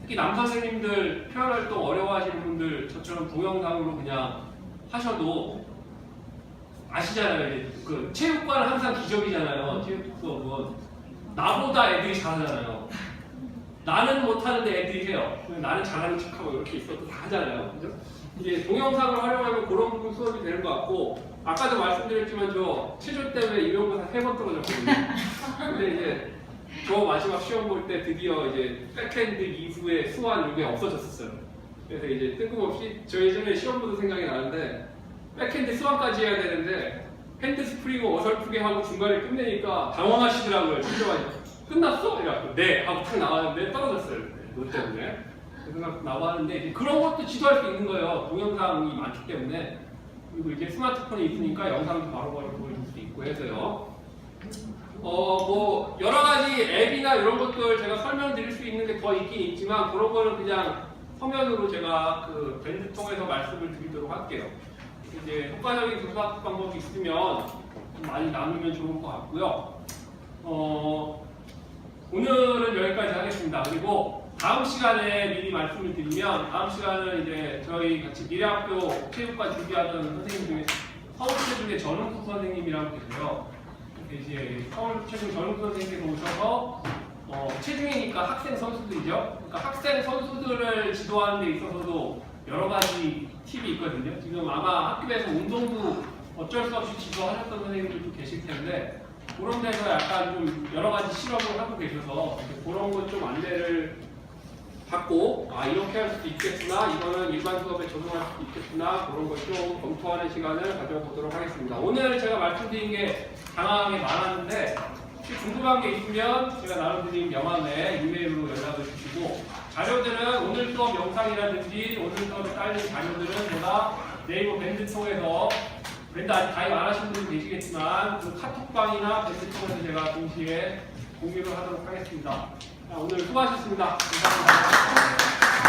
특히 남성 선생님들 표현활동 어려워하시는 분들 저처럼 동영상으로 그냥 하셔도 아시잖아요. 이제 그 체육관은 항상 기적이잖아요. 체육 수업은 나보다 애들이 잘하잖아요. 나는 못하는데 애들이 해요. 나는 잘하는 척하고 이렇게 있어도 다 하잖아요. 그죠? 이제 동영상을 활용하면 그런 부분 수업이 되는 것 같고 아까도 말씀드렸지만 저 체조 때문에 임용고사 3번 떨어졌거든요. 근데 이제 저 마지막 시험 볼 때 드디어 이제 백핸드 이후에 수완 이게 없어졌었어요. 그래서 이제 뜬금없이 저 예전에 시험 보도 생각이 나는데 백핸드 수완까지 해야 되는데 핸드 스프링을 어설프게 하고 중간에 끝내니까 당황하시더라고요. 진짜 끝났어? 이래갖고 네 하고 탁 나왔는데 떨어졌어요. 너 때문에. 그래서 나왔는데 그런 것도 지도할 수 있는 거예요. 동영상이 많기 때문에. 그리고 이제 스마트폰이 있으니까 영상도 바로바로 보여줄 수 있고 해서요. 뭐 여러 가지 앱이나 이런 것들 제가 설명드릴 수 있는 게 더 있긴 있지만 그런 거는 그냥 서면으로 제가 그 밴드 통해서 말씀을 드리도록 할게요. 이제 효과적인 교사 방법이 있으면 좀 많이 나누면 좋을 것 같고요. 오늘은 여기까지 하겠습니다. 그리고 다음 시간에 미리 말씀을 드리면 다음 시간은 이제 저희 같이 미래학교 체육관 준비하던 선생님 중에 서울체중의 전웅수 선생님이라고 계세요. 이제 서울체중 전웅수 선생님께서 오셔서 체중이니까 학생 선수들이죠. 그러니까 학생 선수들을 지도하는 데 있어서도 여러 가지 팁이 있거든요. 지금 아마 학교에서 운동도 어쩔 수 없이 지도하셨던 선생님들도 계실 텐데 그런 데서 약간 좀 여러 가지 실험을 하고 계셔서 그런 것 좀 안내를 받고 이렇게 할 수도 있겠구나, 이거는 일반 수업에 적용할 수도 있겠구나, 그런 걸 좀 검토하는 시간을 가져보도록 하겠습니다. 오늘 제가 말씀드린 게 다양하게 많았는데 혹시 궁금한 게 있으면 제가 나눠드린 명함에 이메일로 연락을 주시고 자료들은 오늘 수업 영상이라든지 오늘 수업에 딸린 자료들은 제가 네이버 밴드 통해서 밴드 아직 가입 안 하신 분들 계시겠지만 그 카톡방이나 밴드 통해서 제가 동시에 공유를 하도록 하겠습니다. 오늘 수고하셨습니다. 감사합니다.